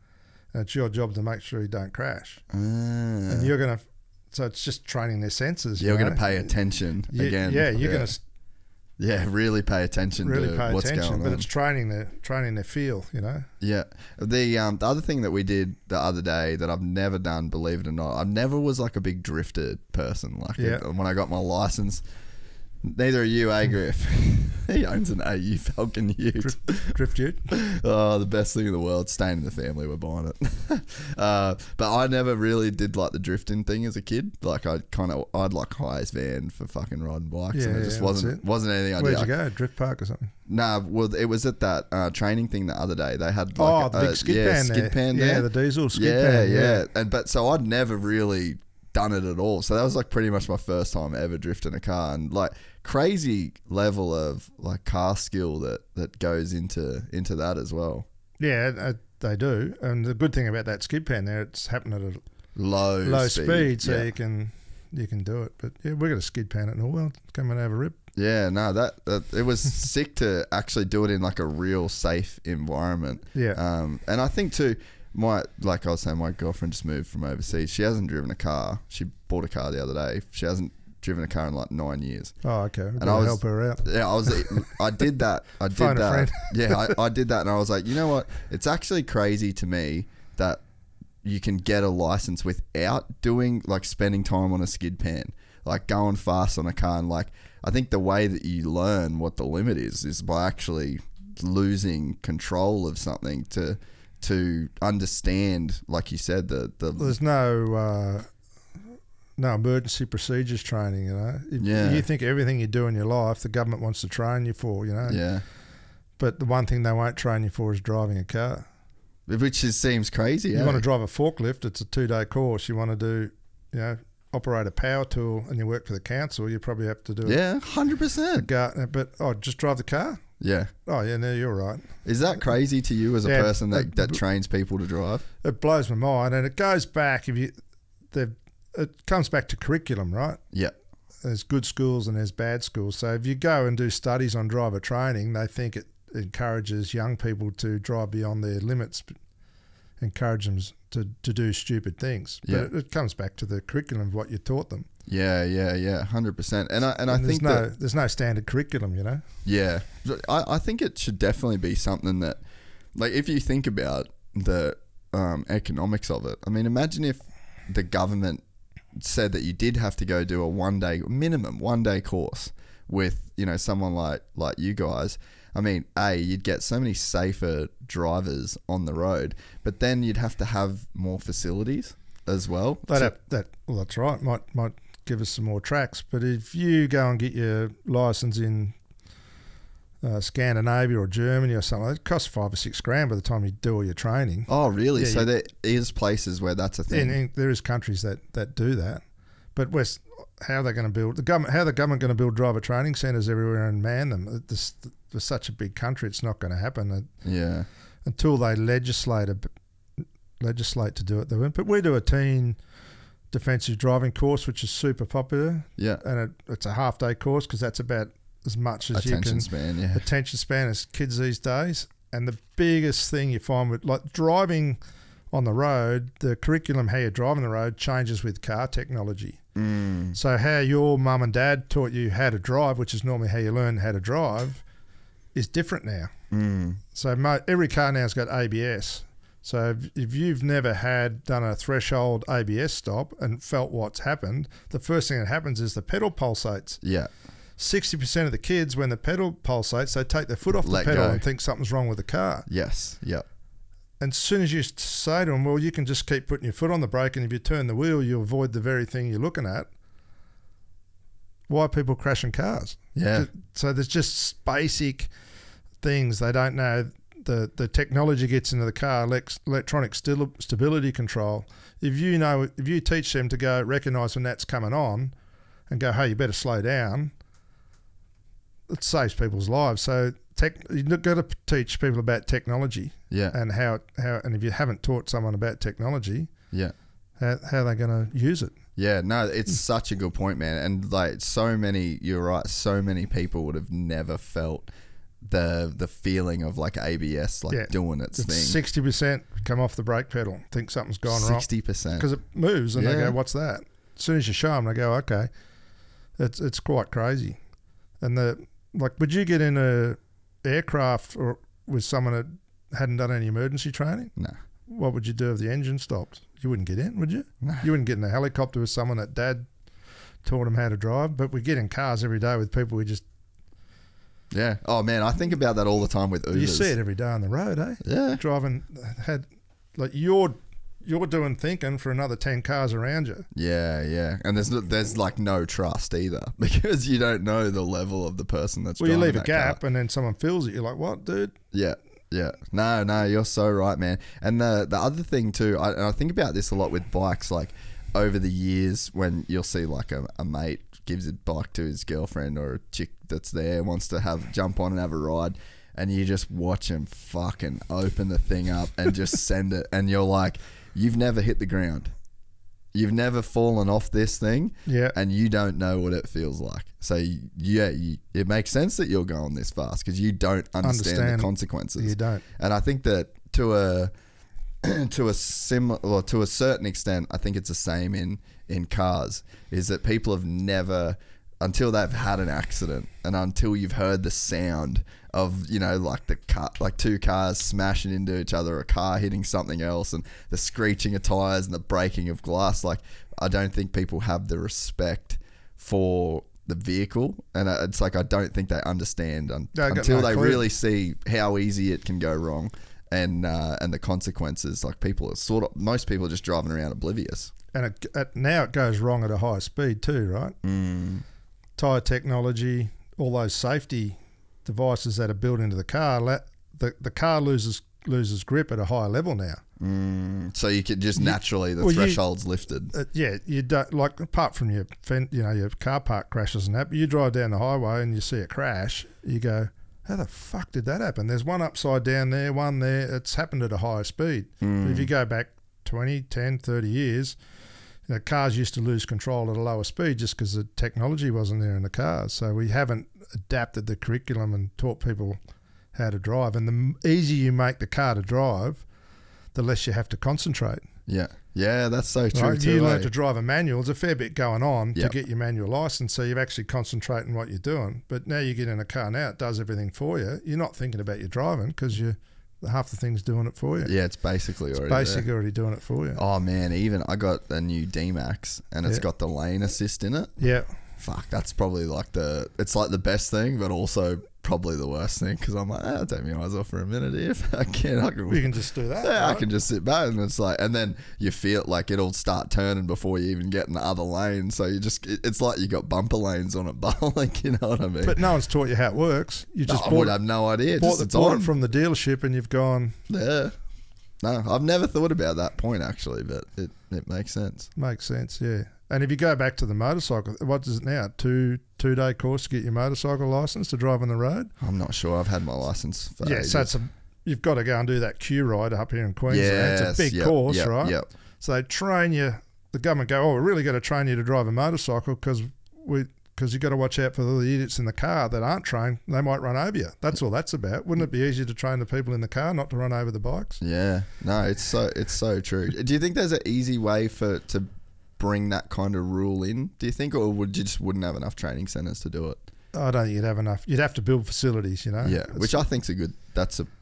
And it's your job to make sure you don't crash. And you're going to... So it's just training their senses. You're going to pay attention again. Yeah, you're going to... Yeah, really pay attention to what's going on. But it's training their feel, Yeah. The other thing that we did the other day that I've never done, believe it or not, I never was like a big drifter person. Like when I got my license... Neither are you, Griff? He owns an AU Falcon Ute. Drift Ute? Oh, the best thing in the world. Staying in the family, we're buying it. But I never really did like the drifting thing as a kid. Like I'd like highest van for fucking riding bikes, and it just wasn't anything I did. Where'd you go? Drift park or something? Nah, well, it was at that training thing the other day. They had like the big skid pan there. Yeah, the diesel skid pan. Yeah. So I'd never really done it at all. So that was like pretty much my first time ever drifting a car, and like crazy level of like car skill that goes into that as well. Yeah, they do. And the good thing about that skid pan there, it's happening at a low speed, so you can do it. But yeah, we got a skid pan at Norwell. Come and have a rip. Yeah, no, that it was sick to actually do it in like a real safe environment. Yeah. And I think too, like I was saying, my girlfriend just moved from overseas. She hasn't driven a car. She bought a car the other day. She hasn't driven a car in like 9 years. Oh, okay. And I help her out. Yeah, I did that. I did Phone that. A friend. Yeah, I did that, and I was like, you know what? It's actually crazy to me that you can get a license without spending time on a skid pan, like going fast on a car. And like, I think the way that you learn what the limit is by actually losing control of something to understand, like you said, there's no emergency procedures training, You think everything you do in your life, the government wants to train you for, Yeah. But the one thing they won't train you for is driving a car. Seems crazy. You want to drive a forklift, it's a 2-day course. You want to do, operate a power tool and you work for the council, you probably have to do it. Yeah, 100%. But just drive the car? Yeah. Oh, yeah, no, you're right. Is that crazy to you as a person that trains people to drive? It blows my mind, and it goes back, it comes back to curriculum, right? Yeah. There's good schools and there's bad schools. So if you go and do studies on driver training, they think it encourages young people to drive beyond their limits, encourage them to do stupid things. Yeah. But it comes back to the curriculum of what you taught them. Yeah, 100%. And I think there's no standard curriculum, Yeah, I think it should definitely be something that, like, if you think about the economics of it. I mean, imagine if the government said that you did have to go do a minimum one day course with someone like you guys. I mean, you'd get so many safer drivers on the road, but then you'd have to have more facilities as well. Well, that's right. Might give us some more tracks. But if you go and get your license in Scandinavia or Germany or something, it costs $5,000 or $6,000 by the time you do all your training. Oh, really? Yeah, so there is places where that's a thing. And there is countries that do that. But how are they going to build how the government going to build driver training centres everywhere and man them? For such a big country, it's not going to happen. Yeah. Until they legislate to do it, they won't. But we do a teen defensive driving course, which is super popular. Yeah. And it's a half-day course because that's about as much as attention span as kids these days. And the biggest thing you find with driving on the road, the curriculum, how you drive on the road, changes with car technology. So how your mum and dad taught you how to drive, which is normally how you learn how to drive, is different now. So every car now's got ABS. So if you've never done a threshold ABS stop and felt what's happened, the first thing that happens is the pedal pulsates. Yeah. 60% of the kids, when the pedal pulsates, they take their foot off the pedal and think something's wrong with the car. Yes. Yep. And as soon as you say to them, well, you can just keep putting your foot on the brake, and if you turn the wheel, you avoid the very thing you're looking at. Why are people crashing cars? Yeah. So there's just basic things they don't know. The technology gets into the car, electronic stability control. If you teach them to go recognise when that's coming on and go, hey, you better slow down, it saves people's lives. So you've got to teach people about technology. Yeah. And how and if you haven't taught someone about technology, yeah, how are they going to use it? Yeah, no, it's such a good point, man. And you're right, so many people would have never felt the feeling of like ABS doing its thing. 60% come off the brake pedal, think something's gone wrong. 60%. Because it moves and they go, what's that? As soon as you show them, they go, okay. It's quite crazy. And would you get in a aircraft or with someone that hadn't done any emergency training? No. What would you do if the engine stopped? You wouldn't get in, would you? No. You wouldn't get in a helicopter with someone that dad taught them how to drive. But we get in cars every day with people we just... Yeah. Oh, man, I think about that all the time with Ubers. You see it every day on the road, eh? Yeah. Driving, you're doing thinking for another 10 cars around you. Yeah. And there's like no trust either because you don't know the level of the person that's driving. Well, you leave a gap car. And then someone fills it. You're like, what, dude? Yeah. No, you're so right, man. And the other thing too, I think about this a lot with bikes, like over the years when you'll see like a mate gives a bike to his girlfriend or a chick that's there, wants to jump on and have a ride, and you just watch him fucking open the thing up and just send it, and you're like, you've never hit the ground. You've never fallen off this thing, and you don't know what it feels like. So, it makes sense that you're going this fast because you don't understand the consequences. You don't. And I think that to a certain extent, I think it's the same in cars, is that people have never, until they've had an accident and until you've heard the sound of, like the car, like two cars smashing into each other, a car hitting something else, and the screeching of tires and the breaking of glass. Like, I don't think people have the respect for the vehicle, and it's like I don't think they understand until they really see how easy it can go wrong, and the consequences. Like, most people are just driving around oblivious. And now it goes wrong at a high speed too, right? Tyre technology, all those safety devices that are built into the car, the car loses grip at a higher level now. So you could just naturally the threshold's lifted. Yeah, you don't like apart from your your car park crashes and that. But you drive down the highway and you see a crash, you go, how the fuck did that happen? There's one upside down there, one there. It's happened at a higher speed. But if you go back 20, 10, 30 years, cars used to lose control at a lower speed just because the technology wasn't there in the cars. So we haven't adapted the curriculum and taught people how to drive. And the easier you make the car to drive, the less you have to concentrate. Yeah. Yeah, that's so true right? too. You learn to drive a manual. There's a fair bit going on Yep. to get your manual license, so you're actually concentrating on what you're doing. But now you get in a car now, it does everything for you. You're not thinking about your driving because half the thing's doing it for you. Yeah, it's basically already doing it for you. Oh man, even I got a new D-Max and it's got the lane assist in it. Yeah. Fuck, that's probably it's like the best thing, but also probably the worst thing because I'm like, I'll take my eyes off for a minute if I can. You can just do that. Yeah, right? I can just sit back and it's like, and then you feel like it'll start turning before you even get in the other lane. So it's like you got bumper lanes on it, but like, you know what I mean? But no one's taught you how it works. You just I would have no idea. Bought it from the dealership and you've gone. Yeah. No, I've never thought about that point actually, but it makes sense. Makes sense, yeah. And if you go back to the motorcycle, what is it now? Two-day course to get your motorcycle license to drive on the road? I'm not sure. I've had my license for ages. So you've got to go and do that Q ride up here in Queensland. It's a big course, right? Yep. So they train you. The government go, we're really going to train you to drive a motorcycle because you've got to watch out for the idiots in the car that aren't trained. They might run over you. That's all that's about. Wouldn't it be easier to train the people in the car, not to run over the bikes? Yeah. No, it's so true. Do you think there's an easy way to bring that kind of rule in, do you think, or wouldn't have enough training centres to do it? I don't think you'd have enough. You'd have to build facilities, you know. Yeah, which I think's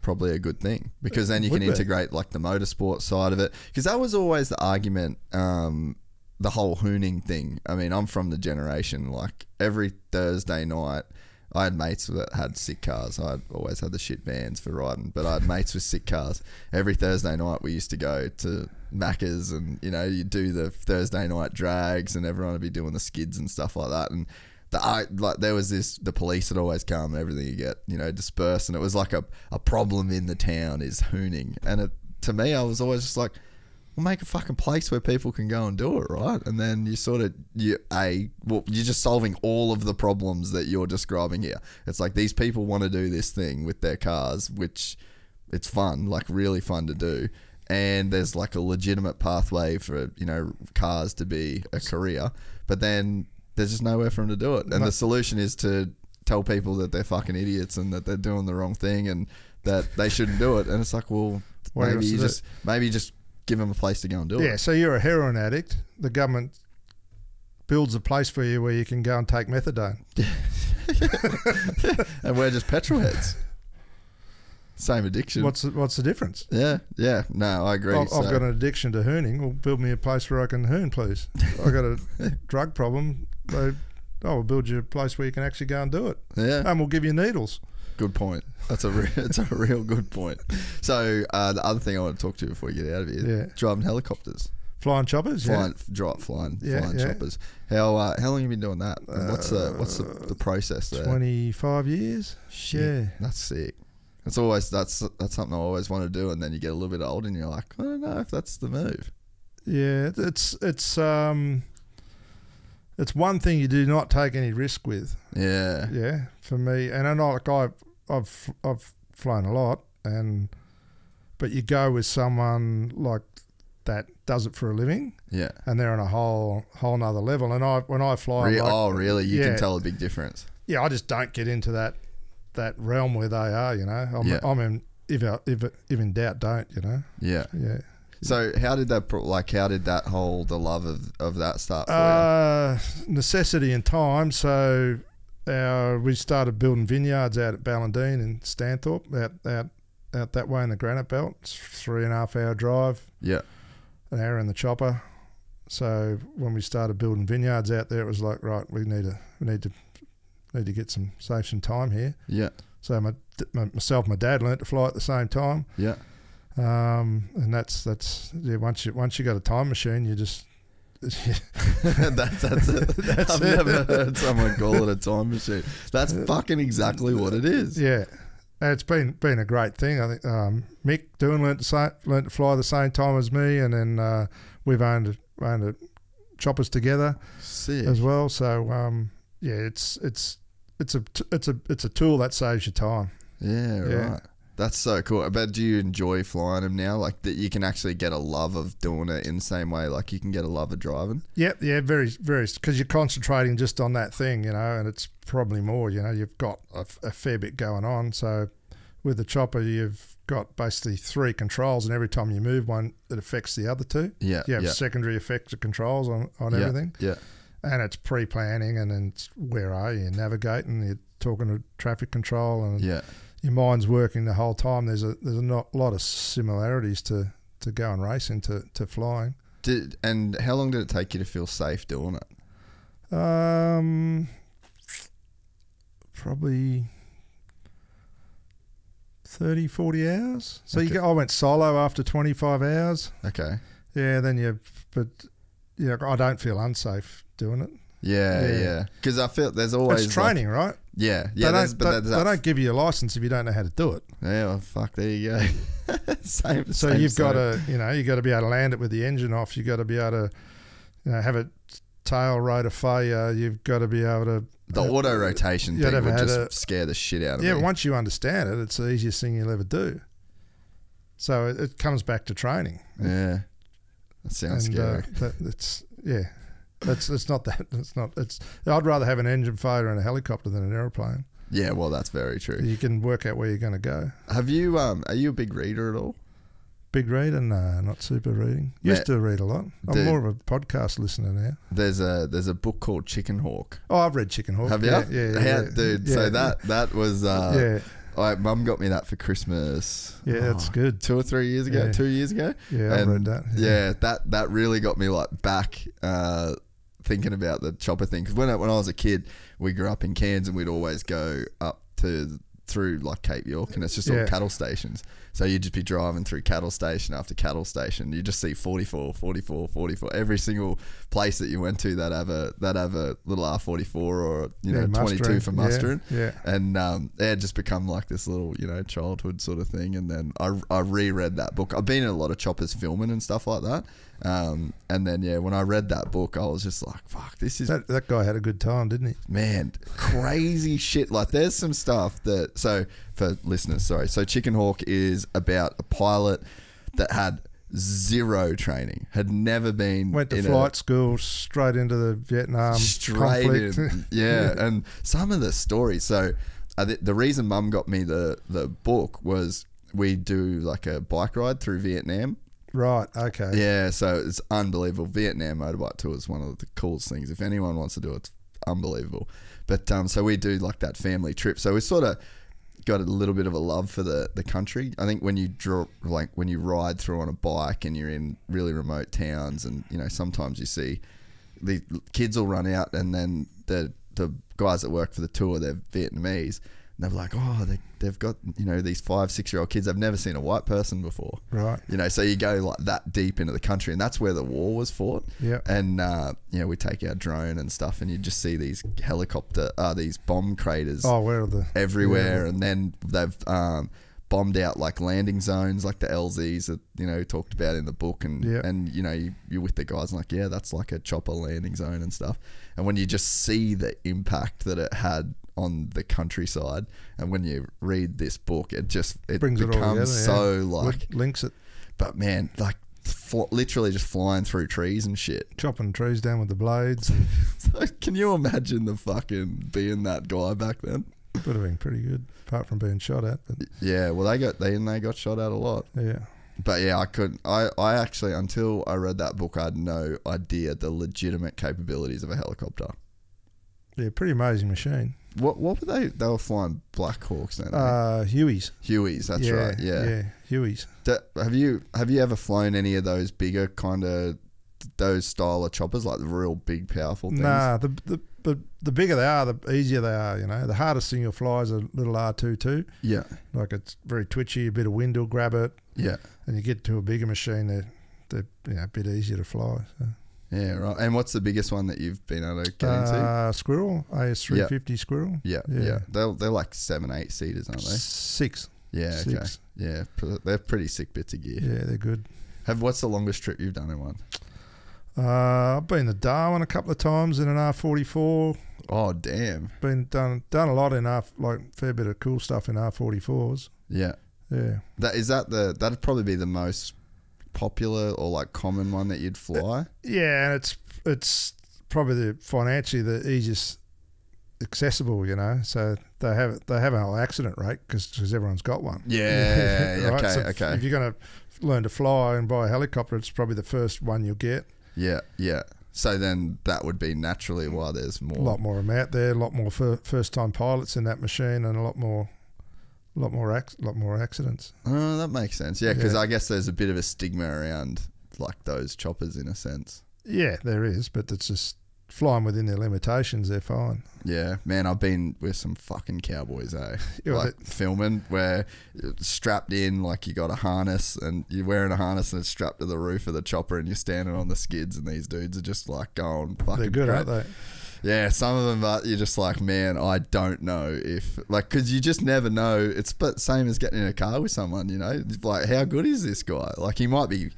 probably a good thing because then you can integrate like the motorsport side of it, because that was always the argument, the whole hooning thing. I mean, I'm from the generation like every Thursday night I had mates that had sick cars. I'd always had the shit vans for riding, but I had mates with sick cars. Every Thursday night we used to go to Macca's and, you do the Thursday night drags and everyone would be doing the skids and stuff like that. And there was the police would always come and everything you get, dispersed. And it was like a problem in the town is hooning. And to me, I was always just like, well, make a fucking place where people can go and do it, right? And then you're just solving all of the problems that you're describing here. It's like these people want to do this thing with their cars, which it's fun, like really fun to do. And there's like a legitimate pathway for, cars to be a career, but then there's just nowhere for them to do it. And the solution is to tell people that they're fucking idiots and that they're doing the wrong thing and that they shouldn't do it. And it's like, well, maybe you just give them a place to go and do it. Yeah, so you're a heroin addict. The government builds a place for you where you can go and take methadone. And we're just petrol heads. Same addiction. What's the difference? Yeah. No, I agree. I've got an addiction to hooning. Well, build me a place where I can hoon, please. I've got a drug problem. We'll build you a place where you can actually go and do it. Yeah. And we'll give you needles. Good point. It's a real good point. So the other thing I want to talk to you before we get out of here, driving helicopters. Flying choppers, flying choppers. How long have you been doing that? And what's the process there? 25 years. Shit, yeah, that's sick. That's something I always want to do, and then you get a little bit older, and you're like, I don't know if that's the move. Yeah, it's one thing you do not take any risk with. Yeah, for me, and I know, like I've flown a lot, but you go with someone like that does it for a living. Yeah, and they're on a whole nother level. And when I fly, really? You can tell a big difference. Yeah, I just don't get into that realm where they are. I'm in. If in doubt, don't. Yeah. So how did that the love of that start for you? Necessity and time. So we started building vineyards out at Ballindine in Stanthorpe, out that way in the Granite Belt. It's 3.5 hour drive. Yeah. An hour in the chopper. So when we started building vineyards out there, it was like, right, we need to get save some time here. Yeah. So myself and my dad learnt to fly at the same time. Yeah. And that's once you got a time machine, you just That's it. I've never heard someone call it a time machine. That's fucking exactly what it is. Yeah. And it's been a great thing. I think Mick Doohan learnt to fly the same time as me, and then we've owned a choppers together. Sick. As well. So yeah, it's a tool that saves you time. Yeah, right. That's so cool. But do you enjoy flying them now? Like that you can actually get a love of doing it in the same way like you can get a love of driving? Yeah, very, very, because you're concentrating just on that thing, and it's probably more, you've got a fair bit going on. So with the chopper, you've got basically 3 controls, and every time you move one, it affects the other 2. Yeah. You have secondary effects of controls on everything. Yeah. And it's pre-planning, and then it's where are you? You're navigating, you're talking to traffic control, and your mind's working the whole time. There's a lot of similarities to going racing to flying. And how long did it take you to feel safe doing it? Probably 30, 40 hours. So Okay. I went solo after 25 hours. Okay. Yeah, I don't feel unsafe doing it. Yeah. Because I feel there's always It's training, right? Yeah. They don't give you a license if you don't know how to do it. Yeah, well, fuck, there you go. So you've got to, you got to be able to land it with the engine off. You've got to be able to, have a tail rotor failure. You've got to be able to. The auto rotation thing would just scare the shit out of me. Yeah, once you understand it, it's the easiest thing you'll ever do. So it comes back to training. Yeah, that sounds scary. It's not that. I'd rather have an engine failure in a helicopter than an aeroplane. Yeah, well, that's very true. You can work out where you're going to go. Have you? Are you a big reader at all? Big reader? No, not super reading. Used to read a lot. I'm more of a podcast listener now. There's a book called Chicken Hawk. Oh, I've read Chicken Hawk. Have you? Yeah. Dude. Yeah. So that was Mum got me that for Christmas. Yeah, that's good. 2 or 3 years ago. Yeah. 2 years ago. Yeah, I've read that. Yeah, that really got me like back. Thinking about the chopper thing, because when I was a kid, we grew up in Cairns and we'd always go up through like Cape York, and it's just all cattle stations. So you'd just be driving through cattle station after cattle station. You just see 44, 44, 44. Every single place that you went to that have a little R44 or 22 for mustering. Yeah. And it had just become like this little childhood sort of thing. And then I reread that book. I've been in a lot of choppers filming and stuff like that. And then when I read that book, I was just like, fuck, this is that guy had a good time, didn't he? Man, crazy shit. Like there's some stuff that, so for listeners, sorry. So Chicken Hawk is about a pilot that had zero training, had never been went to flight school, straight into the Vietnam conflict. And some of the stories. So the reason Mum got me the book was we do like a bike ride through Vietnam. Right, okay. Yeah, so it's unbelievable. Vietnam motorbike tour is one of the coolest things. If anyone wants to do it, it's unbelievable. But so we do like that family trip. So we sort of got a little bit of a love for the country. I think when you when you ride through on a bike and you're in really remote towns, and sometimes you see the kids will run out, and then the guys that work for the tour, they're Vietnamese. And they're like, oh, they've got, these 5-6-year-old kids. They've never seen a white person before. Right. So you go like that deep into the country, and that's where the war was fought. Yeah. And, we take our drone and stuff, and you just see these these bomb craters everywhere. And then they've bombed out like landing zones, like the LZs that, talked about in the book. And, you're with the guys and like, yeah, that's like a chopper landing zone and stuff. And when you just see the impact that it had on the countryside, and when you read this book, it brings it all together, so like links it. But man, like literally just flying through trees and shit, chopping trees down with the blades. So can you imagine the fucking being that guy back then? Would have been pretty good, apart from being shot at. But yeah, well they got shot at a lot. Yeah. But yeah, I couldn't. I actually, until I read that book, I had no idea the legitimate capabilities of a helicopter. Yeah, pretty amazing machine. What were they? They were flying Black Hawks then. Hueys. Hueys, that's right. Yeah, Hueys. Have you ever flown any of those bigger kind of those style of choppers, like the real big powerful things? Nah, the bigger they are, the easier they are. The hardest thing you'll fly is a little R22. Yeah, like it's very twitchy. A bit of wind will grab it. Yeah, and you get to a bigger machine, they're a bit easier to fly. So. Yeah, right. And what's the biggest one that you've been able to get into? Squirrel, AS350 Squirrel. Yeah. They're like 7-8 seaters, aren't they? 6. Yeah, okay. 6. Yeah, they're pretty sick bits of gear. Yeah, they're good. What's the longest trip you've done in one? I've been to Darwin a couple of times in an R44. Oh, damn. Been done a lot in fair bit of cool stuff in R44s. Yeah. Yeah. That'd probably be the most popular or like common one that you'd fly. Yeah, and it's probably financially the easiest accessible, you know. So they have a whole accident rate because everyone's got one. Yeah. Right? Okay. So Okay. if you're going to learn to fly and buy a helicopter, it's probably the first one you'll get. Yeah. Yeah. So then that would be naturally why there's more. A lot more of them out there. A lot more first-time pilots in that machine, and a lot more accidents. Oh, that makes sense. Yeah, because I guess there's a bit of a stigma around like those choppers in a sense. Yeah, there is, but it's just flying within their limitations. They're fine. Yeah, man, I've been with some fucking cowboys, Yeah, like filming where you're strapped in, like you got a harness and you're wearing a harness and it's strapped to the roof of the chopper and you're standing on the skids and these dudes are just like going fucking They're good, crazy. aren't they? Yeah, some of them are, you're just like, man, I don't know if, like, because you just never know. It's but same as getting in a car with someone, you know, like how good is this guy? Like he might be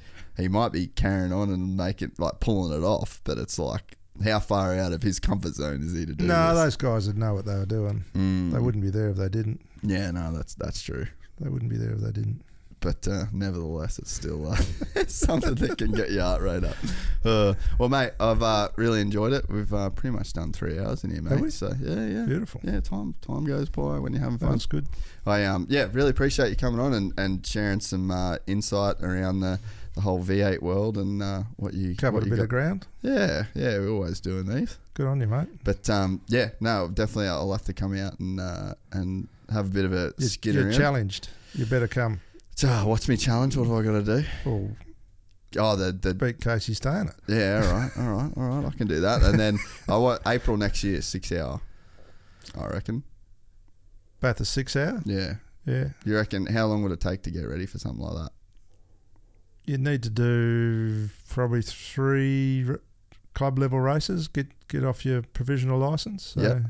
carrying on and pulling it off, but it's like, how far out of his comfort zone is he to do No, this? those guys would know what they were doing. They wouldn't be there if they didn't. Yeah, no, that's true. They wouldn't be there if they didn't. But nevertheless, it's still it's something that can get your heart rate up. Well, mate, I've really enjoyed it. We've pretty much done 3 hours in here, mate. Have we? So yeah, Beautiful. Yeah, time goes by when you're having fun. That's good. I really appreciate you coming on and sharing some insight around the whole V8 world and what you Covered a bit of ground. Yeah, we're always doing these. Good on you, mate. But definitely I'll have to come out and have a bit of a skid around. You're challenged. You better come. What's my challenge? What have I got to do? Oh, the beat Casey Stainer. Yeah, all right. I can do that. And then April next year, 6 hour. I reckon. Both a 6 hour. Yeah. Yeah. You reckon? How long would it take to get ready for something like that? You'd need to do probably 3 club level races. Get off your provisional license. So, yeah.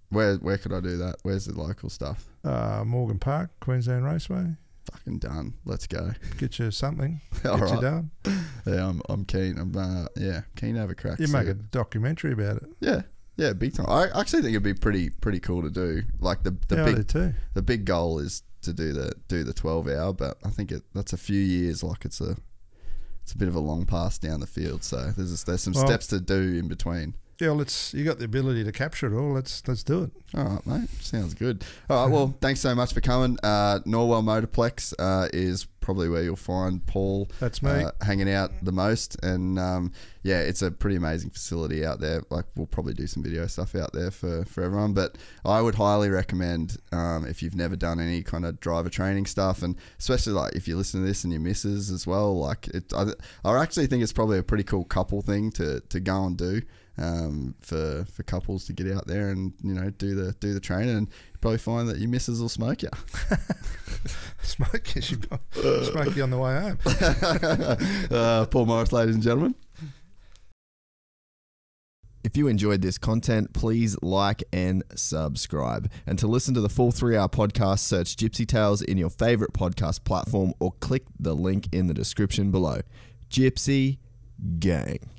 Where could I do that? Where's the local stuff? Morgan Park, Queensland Raceway. Fucking done. Let's go. Get you something. All Get right. you done. Yeah, I'm keen. I'm keen to have a crack. You make a documentary about it. Yeah, big time. I actually think it'd be pretty cool to do. Like the big goal is to do the 12 hour, but I think that's a few years. Like it's a bit of a long pass down the field. So there's some steps to do in between. Yeah, you got the ability to capture it all. Let's do it. All right, mate. Sounds good. All right, well, thanks so much for coming. Norwell Motorplex is probably where you'll find Paul. That's me. Hanging out the most. And it's a pretty amazing facility out there. Like we'll probably do some video stuff out there for everyone. But I would highly recommend if you've never done any kind of driver training stuff, and especially like if you listen to this and your missus as well, like I actually think it's probably a pretty cool couple thing to go and do. For couples to get out there and do the training, and you probably find that your missus will smoke you. Smoke you on the way home. Paul Morris, ladies and gentlemen. If you enjoyed this content, please like and subscribe. And to listen to the full 3 hour podcast, search Gypsy Tales in your favorite podcast platform or click the link in the description below. Gypsy Gang.